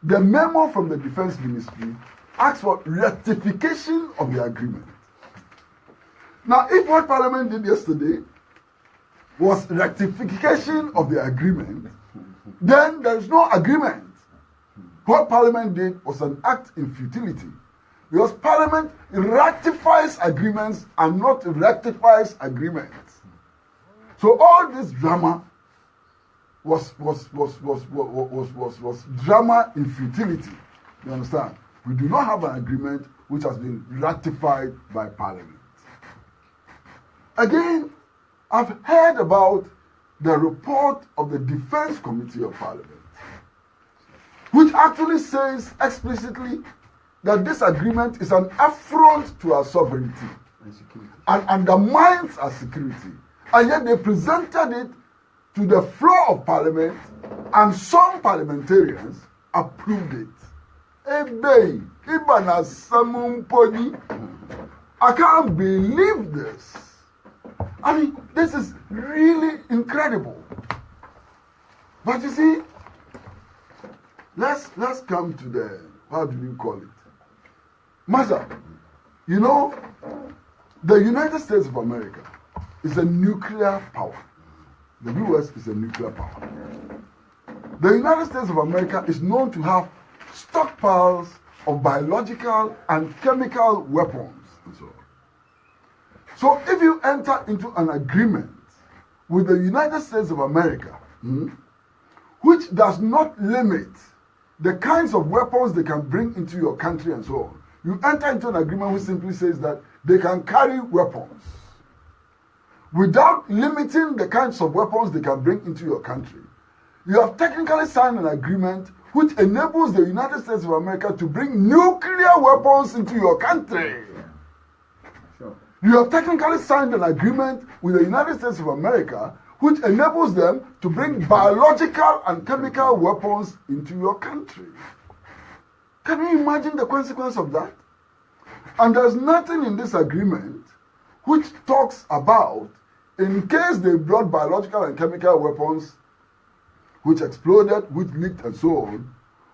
the memo from the Defense Ministry asks for ratification of the agreement. Now, if what Parliament did yesterday was ratification of the agreement, then there is no agreement. What Parliament did was an act in futility, because Parliament ratifies agreements and not rectifies agreements. So all this drama was drama in futility. You understand? We do not have an agreement which has been ratified by Parliament. Again, I've heard about the report of the Defense Committee of Parliament, which actually says explicitly that this agreement is an affront to our sovereignty and undermines our security. And yet they presented it to the floor of Parliament, and some parliamentarians approved it. I can't believe this. I mean, this is really incredible. But you see, let's come to the, how do you call it? Master, you know, the United States of America is a nuclear power. The US is a nuclear power. The United States of America is known to have stockpiles of biological and chemical weapons and so on. So if you enter into an agreement with the United States of America, which does not limit the kinds of weapons they can bring into your country and so on, you enter into an agreement which simply says that they can carry weapons without limiting the kinds of weapons they can bring into your country. You have technically signed an agreement which enables the United States of America to bring nuclear weapons into your country. You have technically signed an agreement with the United States of America which enables them to bring biological and chemical weapons into your country. Can you imagine the consequence of that? And there's nothing in this agreement which talks about, in case they brought biological and chemical weapons which exploded, which leaked and so on,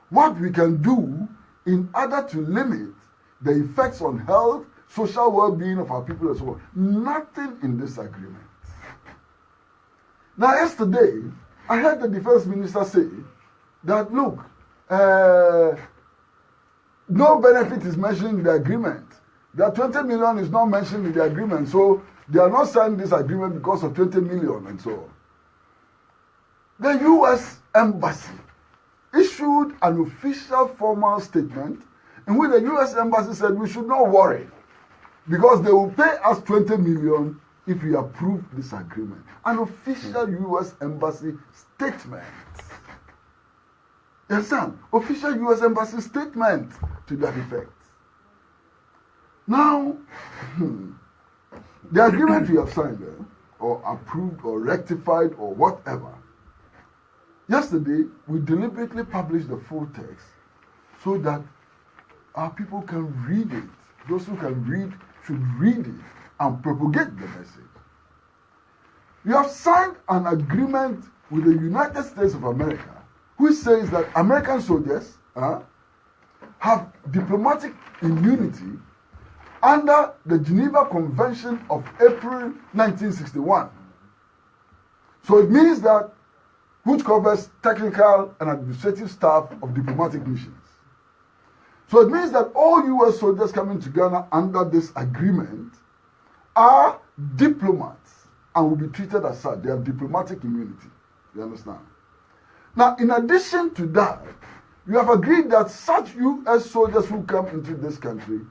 what we can do in order to limit the effects on health, social well-being of our people and so on. Nothing in this agreement. Now yesterday, I heard the defense minister say that, look, no benefit is mentioned in the agreement. That 20 million is not mentioned in the agreement, so they are not signing this agreement because of 20 million and so on. The U.S. Embassy issued an official formal statement in which the U.S. Embassy said we should not worry because they will pay us 20 million if we approve this agreement. An official U.S. Embassy statement. Yes, sir. Official U.S. Embassy statement to that effect. Now, the agreement we have signed or approved or rectified or whatever, yesterday we deliberately published the full text so that our people can read it. Those who can read should read it and propagate the message. We have signed an agreement with the United States of America which says that American soldiers have diplomatic immunity under the Geneva Convention of April 1961. So it means that, which covers technical and administrative staff of diplomatic missions. So it means that all U.S. soldiers coming to Ghana under this agreement are diplomats and will be treated as such. They have diplomatic immunity. You understand? Now, in addition to that, you have agreed that such U.S. soldiers who come into this country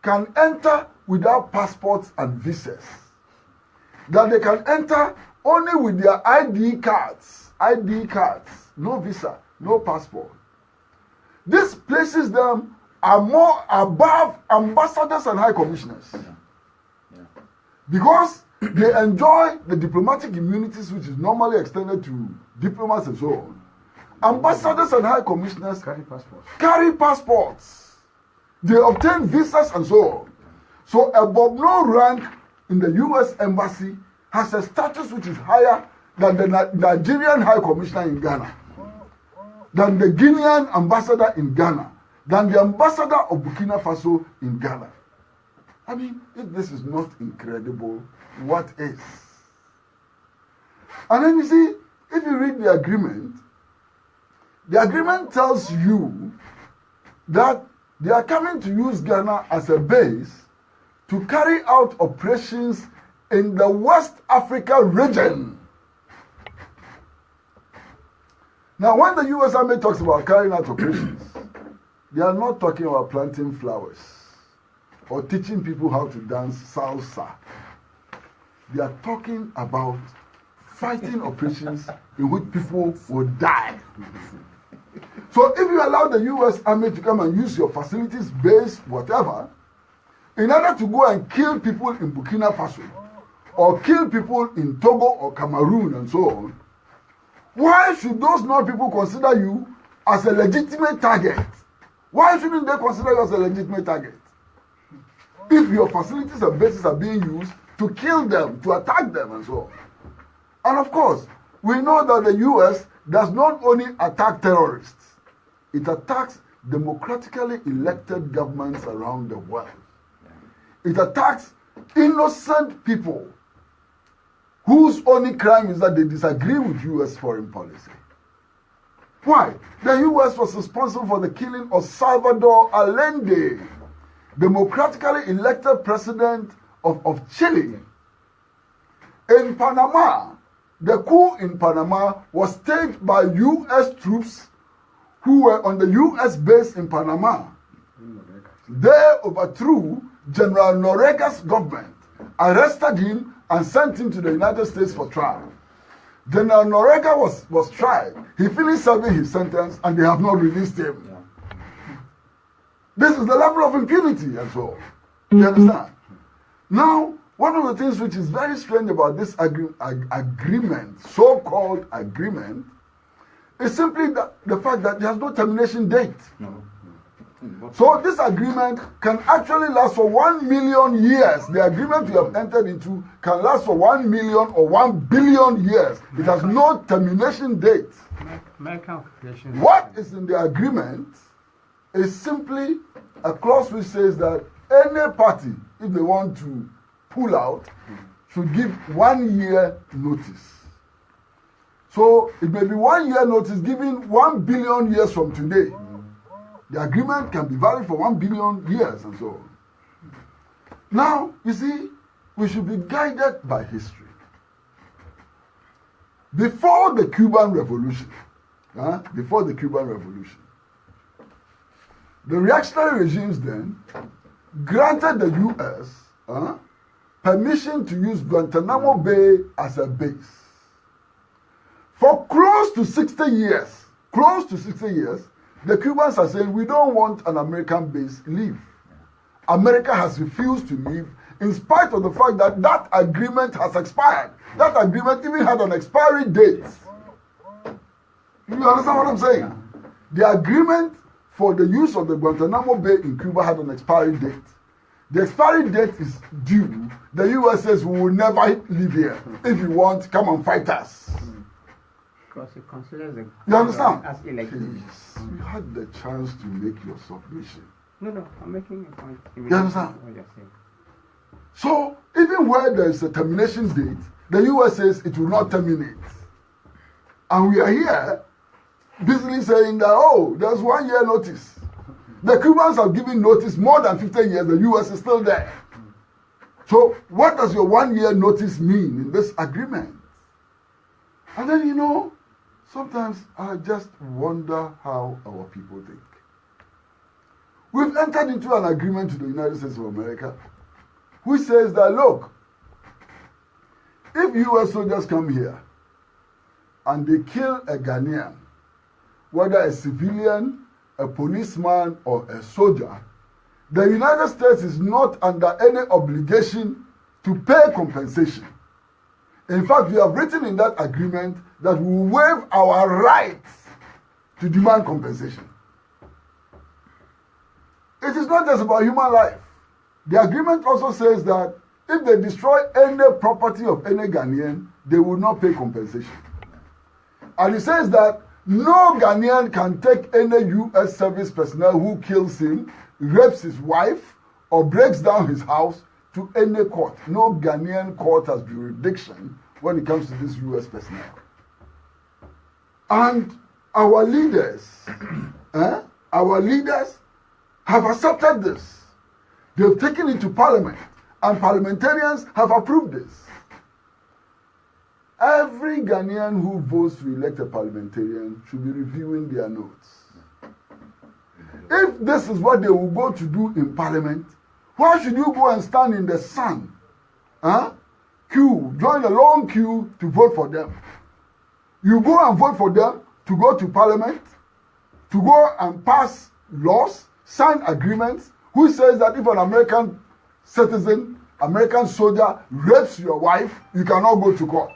can enter without passports and visas. That they can enter only with their ID cards, no visa, no passport. This places them are more above ambassadors and high commissioners. Because they enjoy the diplomatic immunities which is normally extended to diplomats and so on. Ambassadors and high commissioners carry passports. They obtain visas and so on. So a Bob-No rank in the U.S. Embassy has a status which is higher than the Nigerian High Commissioner in Ghana, than the Guinean ambassador in Ghana, than the ambassador of Burkina Faso in Ghana. I mean, if this is not incredible, what is? And then you see, if you read the agreement tells you that they are coming to use Ghana as a base to carry out operations in the West Africa region. Now, when the U.S. Army talks about carrying out operations, they are not talking about planting flowers or teaching people how to dance salsa. They are talking about fighting operations in which people will die. So if you allow the U.S. Army to come and use your facilities, base, whatever, in order to go and kill people in Burkina Faso, or kill people in Togo or Cameroon and so on, why should those non-people consider you as a legitimate target? Why shouldn't they consider you as a legitimate target? If your facilities and bases are being used to kill them, to attack them and so on. And of course, we know that the U.S. does not only attack terrorists, it attacks democratically elected governments around the world. It attacks innocent people whose only crime is that they disagree with U.S. foreign policy. Why? The U.S. was responsible for the killing of Salvador Allende, democratically elected president of Chile. In Panama, the coup in Panama was staged by U.S. troops who were on the U.S. base in Panama. They overthrew General Noriega's government, arrested him, and sent him to the United States for trial. General Noriega was tried. He finished serving his sentence, and they have not released him. This is the level of impunity and so on. You understand? Now, one of the things which is very strange about this agreement, so-called agreement, is simply the fact that there has no termination date. So this agreement can actually last for 1 million years. The agreement we have entered into can last for 1 million or 1 billion years. It has no termination date. What is in the agreement is simply a clause which says that any party, if they want to pull out, should give 1 year notice. So it may be 1 year notice given 1 billion years from today. The agreement can be valid for 1 billion years and so on. Now, you see, we should be guided by history. Before the Cuban Revolution, the reactionary regimes then granted the U.S. Permission to use Guantanamo Bay as a base. For close to 60 years, the Cubans are saying, we don't want an American base, leave. America has refused to leave in spite of the fact that that agreement has expired. That agreement even had an expiry date. You understand what I'm saying? The agreement for the use of the Guantanamo Bay in Cuba had an expiry date. The expiry date is due. The U.S. says, we will never leave here. If you want, come and fight us. Because it considers the you understand? As illegitimate. You had the chance to make your submission. No, I'm making a point. You understand? What you're saying. So, even where there is a termination date, the U.S. says it will not terminate. And we are here busily saying that, oh, there's 1 year notice. The Cubans have given notice more than 50 years, the U.S. is still there. So what does your 1 year notice mean in this agreement? And then, sometimes I just wonder how our people think. We've entered into an agreement with the United States of America which says that, look, if US soldiers come here and they kill a Ghanaian, whether a civilian, a policeman, or a soldier, the United States is not under any obligation to pay compensation. In fact, we have written in that agreement that we will waive our rights to demand compensation. It is not just about human life. The agreement also says that if they destroy any property of any Ghanaian, they will not pay compensation. And it says that no Ghanaian can take any U.S. service personnel who kills him, rapes his wife, or breaks down his house to any court. No Ghanaian court has jurisdiction when it comes to this U.S. personnel. And our leaders have accepted this. They've taken it to Parliament, and parliamentarians have approved this. Every Ghanaian who votes to elect a parliamentarian should be reviewing their notes. If this is what they will go to do in Parliament, why should you go and stand in the sun? Join a long queue to vote for them. You go and vote for them to go to Parliament, to go and pass laws, sign agreements, who says that if an American citizen, American soldier rapes your wife, you cannot go to court.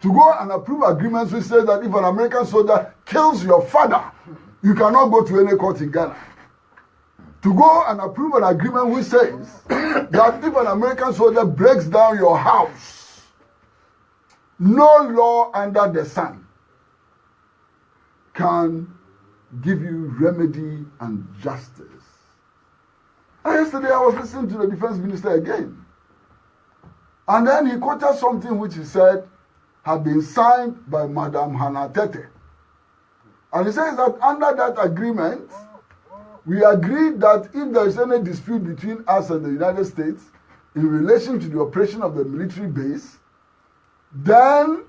To go and approve agreements which says that if an American soldier kills your father, you cannot go to any court in Ghana. To go and approve an agreement which says that if an American soldier breaks down your house, no law under the sun can give you remedy and justice. And yesterday I was listening to the defense minister again. And then he quoted something which he said had been signed by Madam Hannah Tete. And he says that under that agreement, we agreed that if there is any dispute between us and the United States in relation to the operation of the military base, then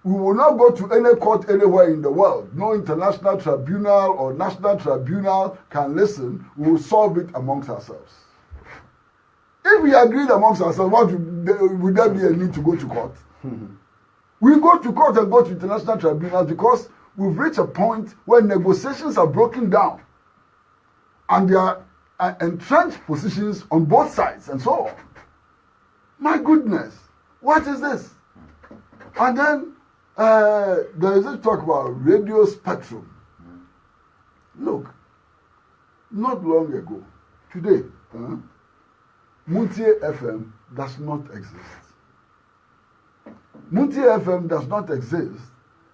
we will not go to any court anywhere in the world. No international tribunal or national tribunal can listen. We will solve it amongst ourselves. If we agreed amongst ourselves, would there be a need to go to court? We go to court and go to international tribunals because we've reached a point where negotiations are broken down and there are entrenched positions on both sides and so on. My goodness, what is this? And then there is this talk about radio spectrum. Look, not long ago, today, Muntie FM does not exist. Muntie FM does not exist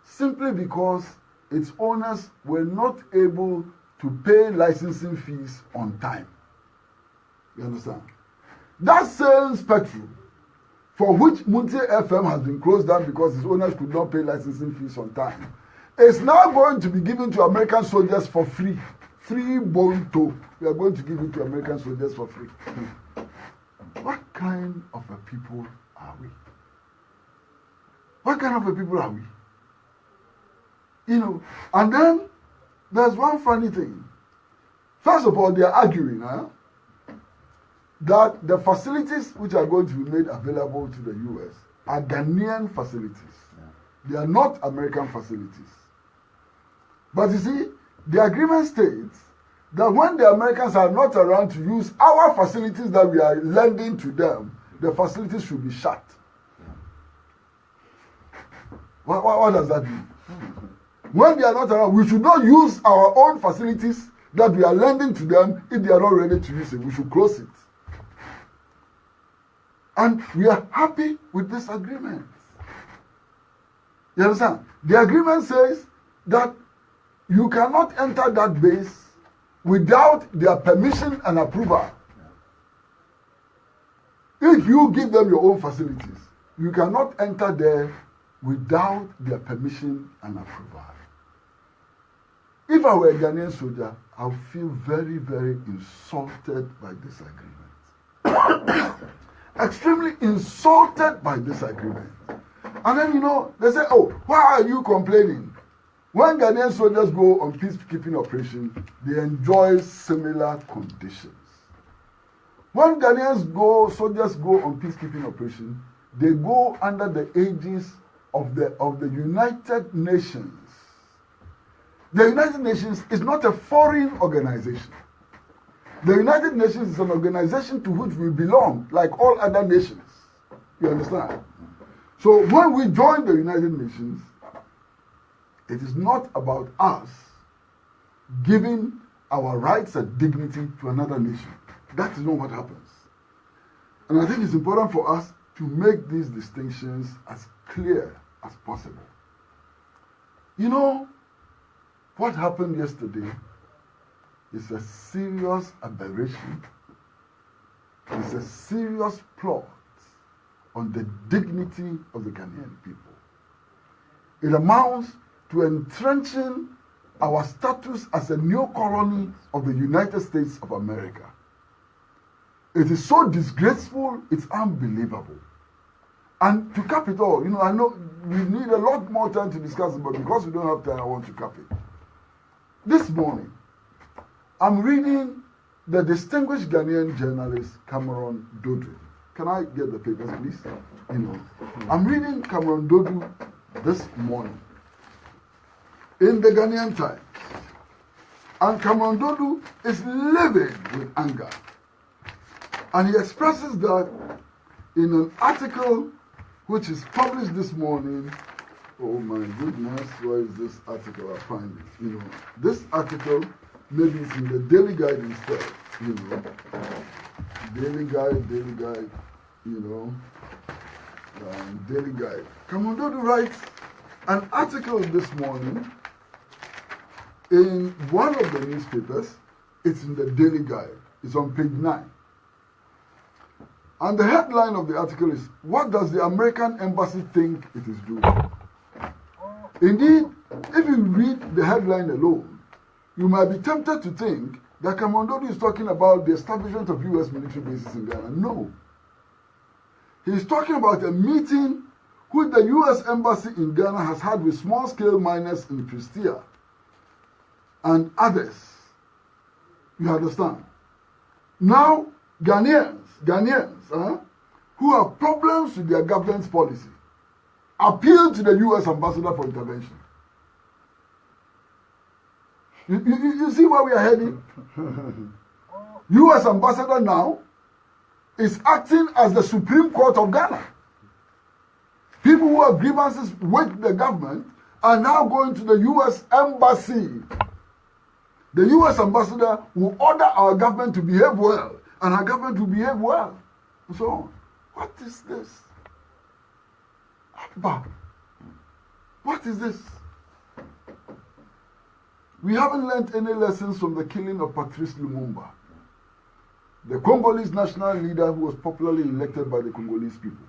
simply because its owners were not able to pay licensing fees on time. You understand? That same spectrum for which Muntie FM has been closed down because its owners could not pay licensing fees on time is now going to be given to American soldiers for free. Free bone toe. We are going to give it to American soldiers for free. What kind of a people are we? What kind of a people are we? And then there's one funny thing. First of all, they are arguing that the facilities which are going to be made available to the U.S. are Ghanaian facilities. Yeah. They are not American facilities. But you see, the agreement states that when the Americans are not around to use our facilities that we are lending to them, the facilities should be shut. What does that mean? When they are not around, we should not use our own facilities that we are lending to them if they are not ready to use it. We should close it. And we are happy with this agreement. You understand? The agreement says that you cannot enter that base without their permission and approval. If you give them your own facilities, you cannot enter there without their permission and approval. If I were a Ghanaian soldier, I would feel very, very insulted by this agreement. extremely insulted by this agreement. And then, they say, oh, why are you complaining? When Ghanaian soldiers go on peacekeeping operation, they enjoy similar conditions. When soldiers go on peacekeeping operation, they go under the aegis of the United Nations. The United Nations is not a foreign organization. The United Nations is an organization to which we belong, like all other nations. You understand? So when we join the United Nations, it is not about us giving our rights and dignity to another nation. That is not what happens. And I think it's important for us to make these distinctions as clear as possible. What happened yesterday is a serious aberration. It's a serious plot on the dignity of the Ghanaian people. It amounts to entrenching our status as a new colony of the United States of America. It is so disgraceful, it's unbelievable. And to cap it all, I know we need a lot more time to discuss it, but because we don't have time, I want to cap it. This morning, I'm reading the distinguished Ghanaian journalist Cameron Dodu. Can I get the papers, please? I'm reading Cameron Dodu this morning in the Ghanaian Times. And Cameron Dodu is livid with anger. And he expresses that in an article which is published this morning. Oh my goodness, where is this article? I find it. This article, maybe it's in the Daily Guide instead. Daily Guide, Daily Guide. Cameron Dodu writes an article this morning in one of the newspapers. It's in the Daily Guide. It's on page 9. And the headline of the article is, what does the American Embassy think it is doing? Indeed, if you read the headline alone, you might be tempted to think that Cameron Dodu is talking about the establishment of U.S. military bases in Ghana. No. He is talking about a meeting which the U.S. Embassy in Ghana has had with small-scale miners in Pristia and others. You understand? Now, Ghanaians who have problems with their government's policy appeal to the U.S. ambassador for intervention. You see where we are heading? U.S. ambassador now is acting as the Supreme Court of Ghana. People who have grievances with the government are now going to the U.S. embassy. The U.S. ambassador will order our government to behave well, and our government will behave well, and so on. What is this? Abba, what is this? We haven't learned any lessons from the killing of Patrice Lumumba, the Congolese national leader who was popularly elected by the Congolese people.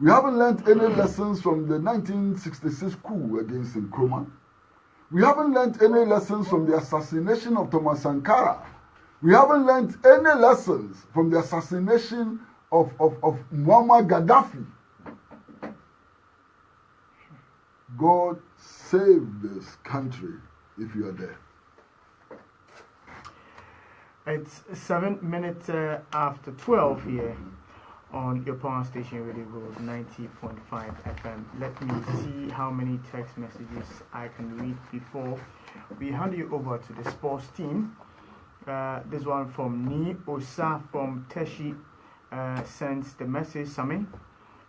We haven't learned any lessons from the 1966 coup against Nkrumah. We haven't learned any lessons from the assassination of Thomas Sankara. We haven't learned any lessons from the assassination of Muammar Gaddafi. God save this country if you are there. It's 7 minutes after 12 here on your power station, Radio Gold 90.5 FM. Let me see how many text messages I can read before we hand you over to the sports team. This one from Ni Osa from Teshi sends the message, Sami,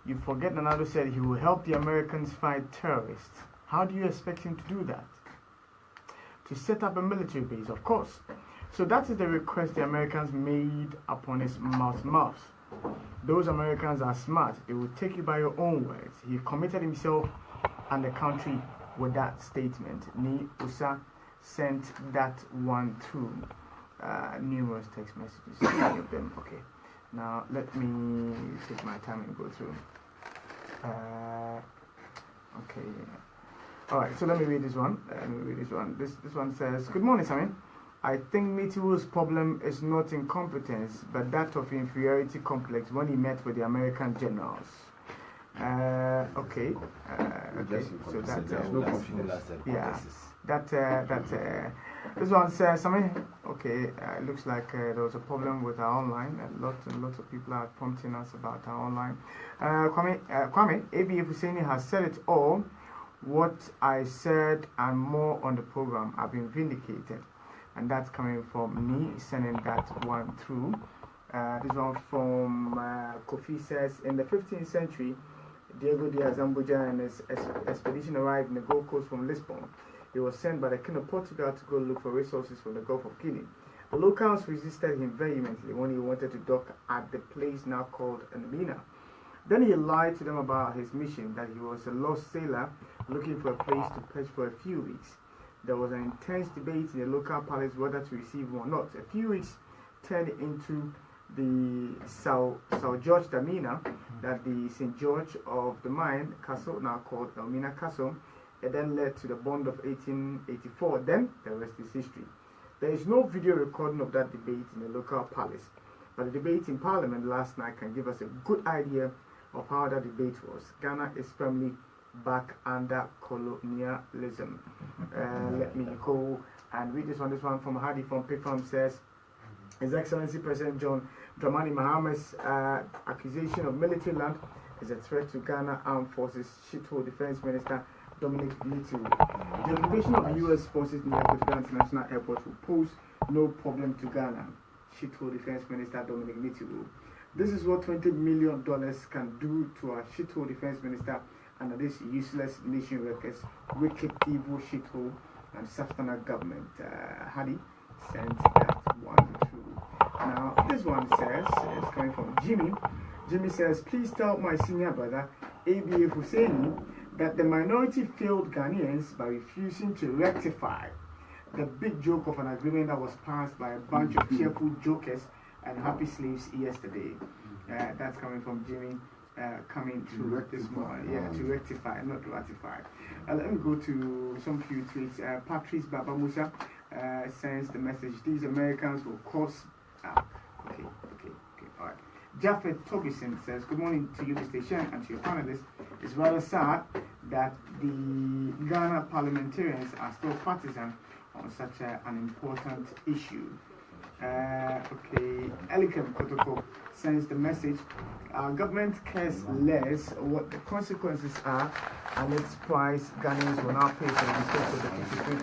you forget Nanado said he will help the Americans fight terrorists. How do you expect him to do that? To set up a military base, of course. So that is the request the Americans made upon his mouth. Those Americans are smart. They will take you by your own words. He committed himself and the country with that statement. Ni Usa sent that one too. Numerous text messages. Many of them. Okay. Now let me take my time and go through. Okay. All right. So let me read this one. This one says, "Good morning, Simon. I think Mitiwo's problem is not incompetence, but that of inferiority complex when he met with the American generals. Okay. Okay. So that there's no confidence. yeah. This one says something. Okay. It looks like there was a problem with our online. Lots and lots of people are prompting us about our online. Kwame, ABF Husseini has said it all. What I said and more on the program. I've been vindicated. And that's coming from me, sending that one through. This one from Kofi says, in the 15th century, Diego Diaz Ambuja and his expedition arrived in the Gold Coast from Lisbon. He was sent by the King of Portugal to go look for resources from the Gulf of Guinea. The locals resisted him vehemently when he wanted to dock at the place now called Elmina. Then he lied to them about his mission, that he was a lost sailor looking for a place to perch for a few weeks. There was an intense debate in the local palace whether to receive him or not. A few weeks turned into the Sao George Damina, that the St. George of the Mine Castle, now called Elmina Castle. It then led to the Bond of 1884. Then the rest is history. There is no video recording of that debate in the local palace, but the debate in Parliament last night can give us a good idea of how that debate was. Ghana is firmly back under colonialism. Let me go and read this one. This one from Hadi from PIFAM says, His Excellency President John Dramani Mahama's accusation of military land is a threat to Ghana Armed Forces shithole Defense Minister Dominic Nitiru. The occupation of U.S. forces near Kotoka International Airport will pose no problem to Ghana, shithole Defense Minister Dominic Nitiru. This is what $20 million can do to our shithole Defense Minister under this useless nation workers, wicked, evil shithole and substandard government. Hadi sent that one through. Now, this one says, it's coming from Jimmy. Jimmy says, please tell my senior brother, ABF Husseini, that the minority failed Ghanaians by refusing to rectify the big joke of an agreement that was passed by a bunch of cheerful jokers and happy slaves yesterday. That's coming from Jimmy. Coming to this morning, to rectify, not ratify. Let me go to some few tweets. Patrice Baba Musa sends the message: these Americans will cause. Okay, all right. Japheth Tobison says, good morning to you, Mr. Shen, and to your panelists. It's rather sad that the Ghana parliamentarians are still partisan on such an important issue. Okay, Elikem Kotoko sends the message: our government cares less what the consequences are and its price Ghanaians will now pay for the mistake of the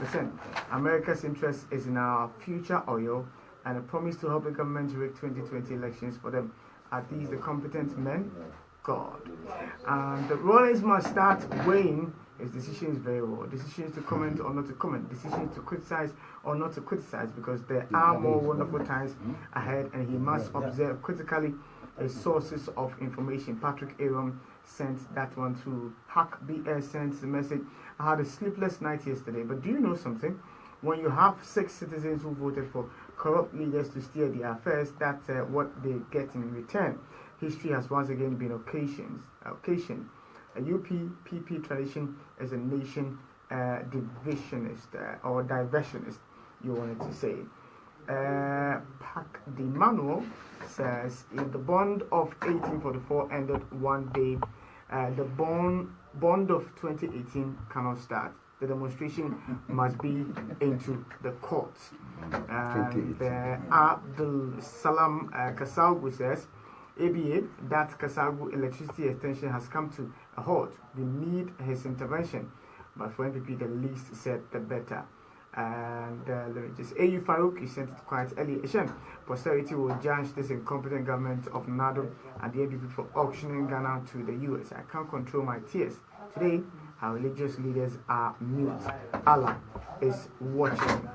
53%. America's interest is in our future oil and a promise to help the government rig 2020 elections for them. Are these the competent men? God. And the Rollins must start weighing his decisions very well. Decisions to comment or not to comment. Decisions to criticize or not to criticize, because there are more wonderful times ahead and he must observe critically his sources of information. Patrick Aaron sent that one through. Hack BS sent the message: I had a sleepless night yesterday, but do you know something? When you have 6 citizens who voted for corrupt leaders to steer their affairs, that's what they get in return. History has once again been occasion. A UPPP tradition is a nation divisionist or diversionist, you wanted to say. Pac de Manuel says, if the bond of 1844 ended one day, the bond of 2018 cannot start. The demonstration must be into the courts. And Abdul Salam Kasaugu says, ABA, that Kasaugu electricity extension has come to a halt. We need his intervention. But for NPP, the least said, the better. And let me just, AU Farouk, he sent it quite early. Posterity will judge this incompetent government of Nado and the NPP for auctioning Ghana to the US. I can't control my tears. Today, our religious leaders are mute. Allah is watching.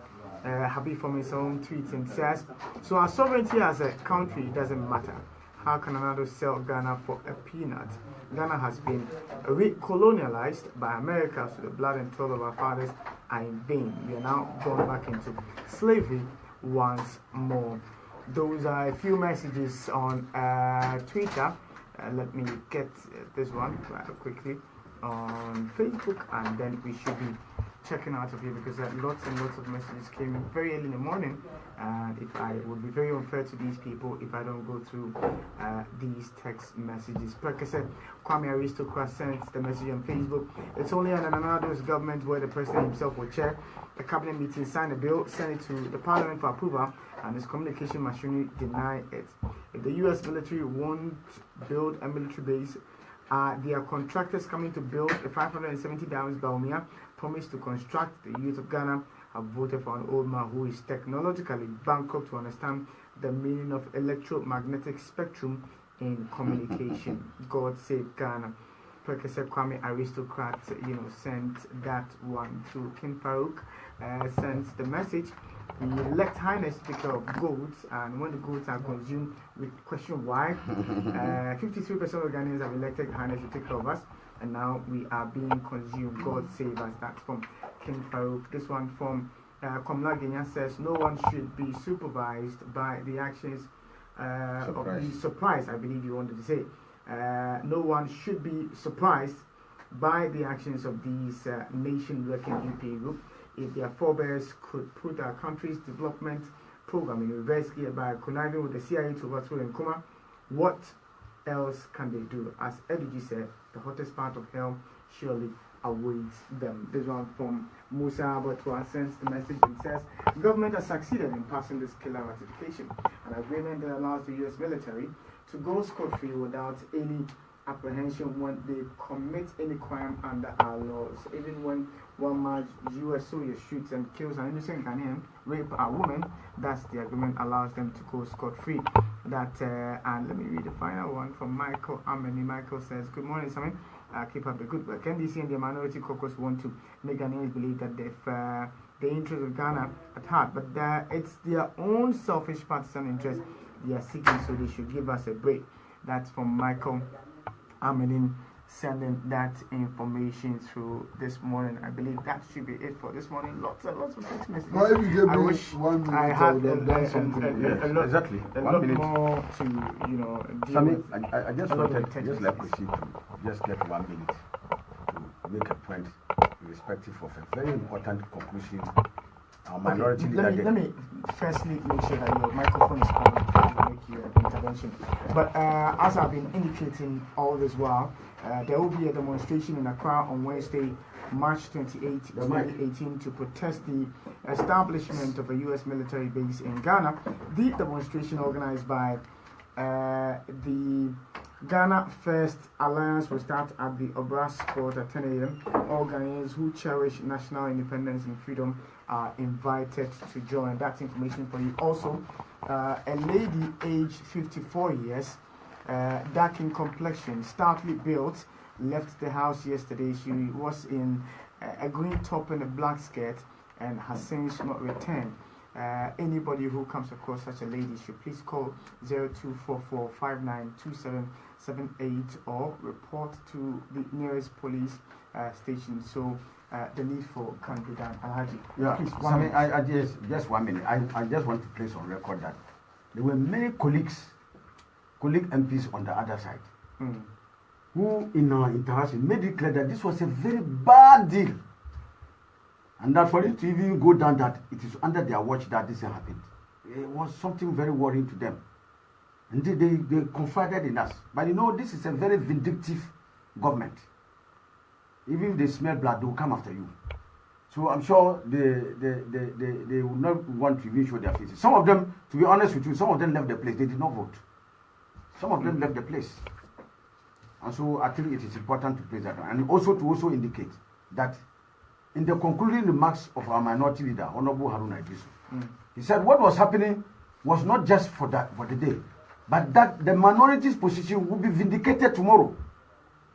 Habib from his own tweet and says, so our sovereignty as a country doesn't matter. How can another sell Ghana for a peanut? Ghana has been re-colonialized by America, so the blood and toil of our fathers are in vain. We are now going back into slavery once more. Those are a few messages on Twitter. Let me get this one rather quickly on Facebook, and then we should be checking out of here because lots and lots of messages came in very early in the morning, and if I would be very unfair to these people if I don't go through these text messages. Like I said, Kwame Aristocrat sent the message on Facebook. It's only an Ananado's government where the president himself will chair the cabinet meeting, sign a bill, send it to the parliament for approval, and his communication machinery deny it. If the U.S. military won't build a military base, their contractors coming to build a 570 dams Baumia promised to construct. The youth of Ghana have voted for an old man who is technologically bankrupt to understand the meaning of electromagnetic spectrum in communication. God save Ghana. Professor Kwame Aristocrat, sent that one to King Farouk, sends the message. We elect Highness to take care of goats, and when the goats are consumed, we question why. 53% of Ghanaians have elected Highness to take care of us, and now we are being consumed. God save us. That's from King Farouk. This one from Komla Genya says, no one should be supervised by the actions of the surprise, I believe you wanted to say. No one should be surprised by the actions of these nation-wrecking UPA group. If their forebears could put our country's development program in reverse gear by conniving with the CIA to overthrow Nkrumah, what else can they do? As Ediji said, the hottest part of hell surely awaits them. This one from Musa Abatwa sends the message and says, government has succeeded in passing this killer ratification, an agreement that allows the U.S. military to go scot-free without any apprehension when they commit any crime under our laws. Even when one March U.S. soldier shoots and kills an innocent Ghanaian, rape a woman, that's the agreement allows them to go scot-free. And let me read the final one from Michael Ameni. Michael says, good morning, Simon. Keep up the good work. NDC and the minority caucus want to make Ghanaians believe that they've the interest of Ghana at heart, but it's their own selfish partisan interest they are seeking, so they should give us a break. That's from Michael Amenin sending that information through this morning. I believe that should be it for this morning. Lots and lots of text messages. Now, if you give I me wish 1 minute, I had a lot, exactly. a 1 lot minute. more to deal Sammy, with. I just wanted, just like we see, to just get 1 minute to make a point irrespective of a very important conclusion. Our minority leader. Let me firstly make sure that your microphone is on before we make your intervention. But as I've been indicating all this while, there will be a demonstration in Accra on Wednesday, March 28, 2018, to protest the establishment of a U.S. military base in Ghana. The demonstration organized by the Ghana First Alliance will start at the Obra Sport at 10 a.m. All Ghanaians who cherish national independence and freedom are invited to join. That's information for you. Also, a lady aged 54 years, dark in complexion, stoutly built, left the house yesterday. She was in a green top and a black skirt and has since not returned. Anybody who comes across such a lady should please call 0244592778 or report to the nearest police station. So the needful can be done. Alhaji, Yeah, please, I just 1 minute. I just want to place on record that there were many colleague MPs on the other side who, in our interaction, made it clear that this was a very bad deal. And that for it to even go down that it is under their watch that this happened. It was something very worrying to them. And they confided in us. But this is a very vindictive government. Even if they smell blood, they will come after you. So I'm sure they will not want to even show their faces. Some of them, to be honest with you, some of them left the place. They did not vote. Some of them left the place. And so I think it is important to place that on. And also to indicate that in the concluding remarks of our minority leader, Honorable Haruna Idisu, he said what was happening was not just for the day, but that the minority's position will be vindicated tomorrow.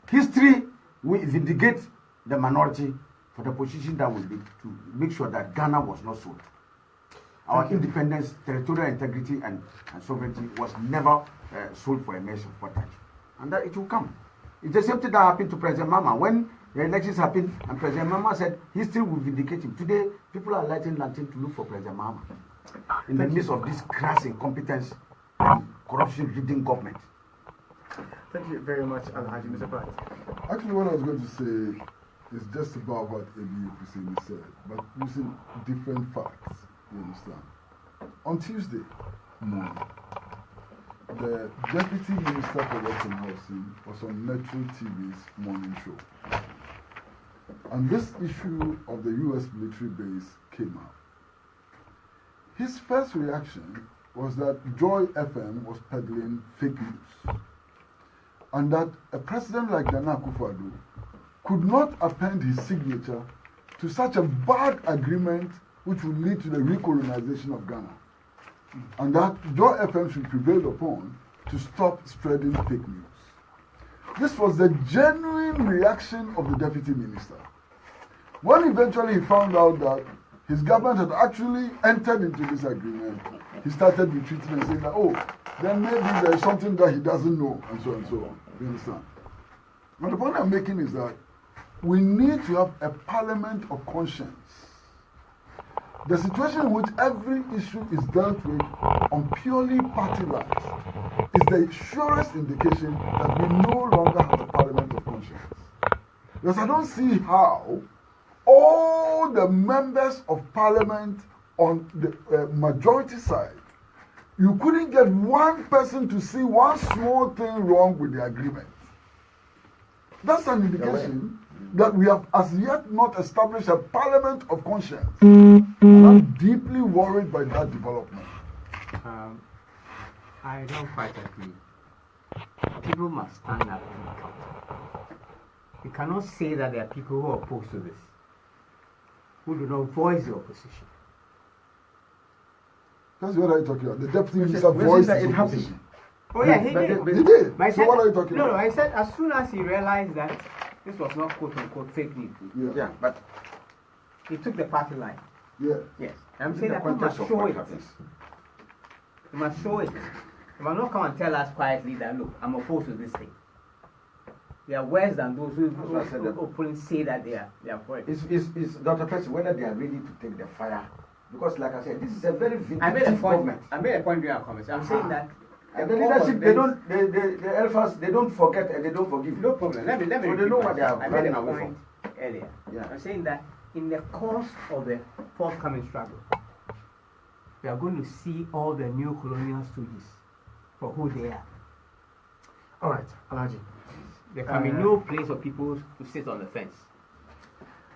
History will vindicate the minority for the position that will be to make sure that Ghana was not sold. Our independence, territorial integrity, and sovereignty was never sold for a mess of pottage. And that it will come. It's the same thing that happened to President Mama. When the elections happened and President Mama said history will vindicate him. Today, people are lighting lantern to look for President Mama in the midst of this crass incompetence and corruption-ridden government. Thank you very much, Alhaji. Mr. Pratt. Actually, what I was going to say is just about what Ebi Hussein said, but using different facts, you understand. On Tuesday morning, the Deputy Minister for Work and Housing was on Metro TV's morning show. And this issue of the US military base came out. His first reaction was that Joy FM was peddling fake news. And that a president like Nana Akufo-Addo could not append his signature to such a bad agreement which would lead to the recolonization of Ghana. And that Joy FM should prevail upon to stop spreading fake news. This was the genuine reaction of the deputy minister. When eventually he found out that his government had actually entered into this agreement, he started retreating and saying that, oh, then maybe there is something that he doesn't know, and so on. You understand? But the point I'm making is that we need to have a parliament of conscience. The situation in which every issue is dealt with on purely party lines is the surest indication that we no longer have a parliament of conscience. Because I don't see how all the members of parliament on the majority side, you couldn't get one person to see one small thing wrong with the agreement. That's an indication that we have as yet not established a parliament of conscience. I'm deeply worried by that development. I don't quite agree. People must stand up and be accountable. You cannot say that there are people who are opposed to this, who do not voice the opposition. That's what I'm talking about. The deputy minister voiced his opposition. Oh yeah, he did. He did. But I So said, what are you talking no, about? I said as soon as he realized that this was not quote-unquote fake news, Yeah, but he took the party line. Yeah. Yes. I'm in saying the that we must context of show what it. happens. You must show it. You must not come and tell us quietly that, look, I'm opposed to this thing. They are worse than those who openly say that they are for it. Is Dr. Percy whether they are ready to take the fire? Because, like I said, this is a very I made a vindictive point. government. I made a point during our comments. I'm saying that And the leadership, they don't, the alphas, they don't forget and they don't forgive. no problem. Let me. So they repeat know what they are myself. I made running a away point earlier. Yeah. I'm saying that in the course of the forthcoming struggle, we are going to see all the new colonial stooges for who they are. All right, Alhaji. There can be no place for people to sit on the fence.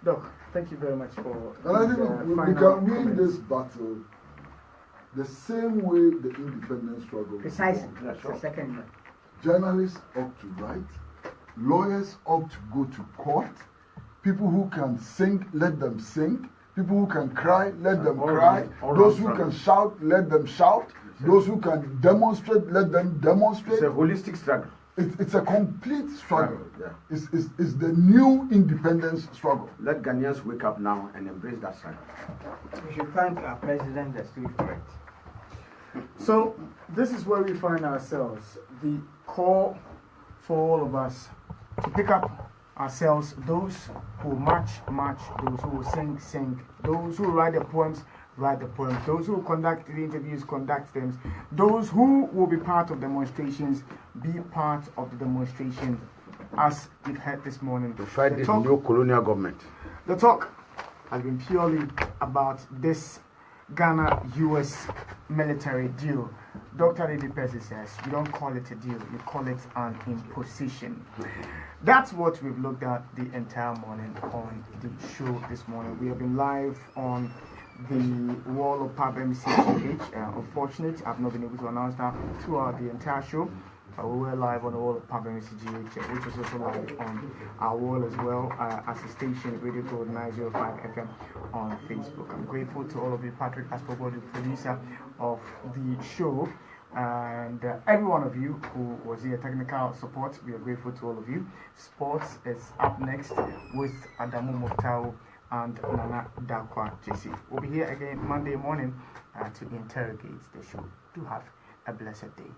Doc, thank you very much for. And I think we final can win comments. this battle the same way the independence struggle was Precisely. won. That's the second one. Journalists ought to write, lawyers ought to go to court, people who can sing, let them sing, people who can cry, let them cry, those who can shout, let them shout, those who can demonstrate, let them demonstrate. It's a holistic struggle. It's a complete struggle. Yeah. It's the new independence struggle. Let Ghanaians wake up now and embrace that struggle. We should thank our president that stood for it. So, this is where we find ourselves. The call for all of us to pick up ourselves, those who march, those who will sing, those who write the poems, those who conduct the interviews, conduct them, those who will be part of demonstrations, be part of the demonstrations, as we've heard this morning. To fight this new colonial government. The talk has been purely about this Ghana-US military deal. Dr. Lady Percy says, you don't call it a deal, you call it an imposition. That's what we've looked at the entire morning on the show this morning. We have been live on the wall of PAB-MC. Unfortunately, I've not been able to announce that throughout the entire show. We were live on the wall of PAB-MC, which is also live on our wall as well as a station, Radio Gold 905 FM on Facebook. I'm grateful to all of you, Patrick Aspobo, the producer of the show, and every one of you who was here, technical support. We are grateful to all of you. Sports is up next with Adamu Moftau and Nana Dakwa JC. We'll be here again Monday morning to interrogate the show. Do have a blessed day.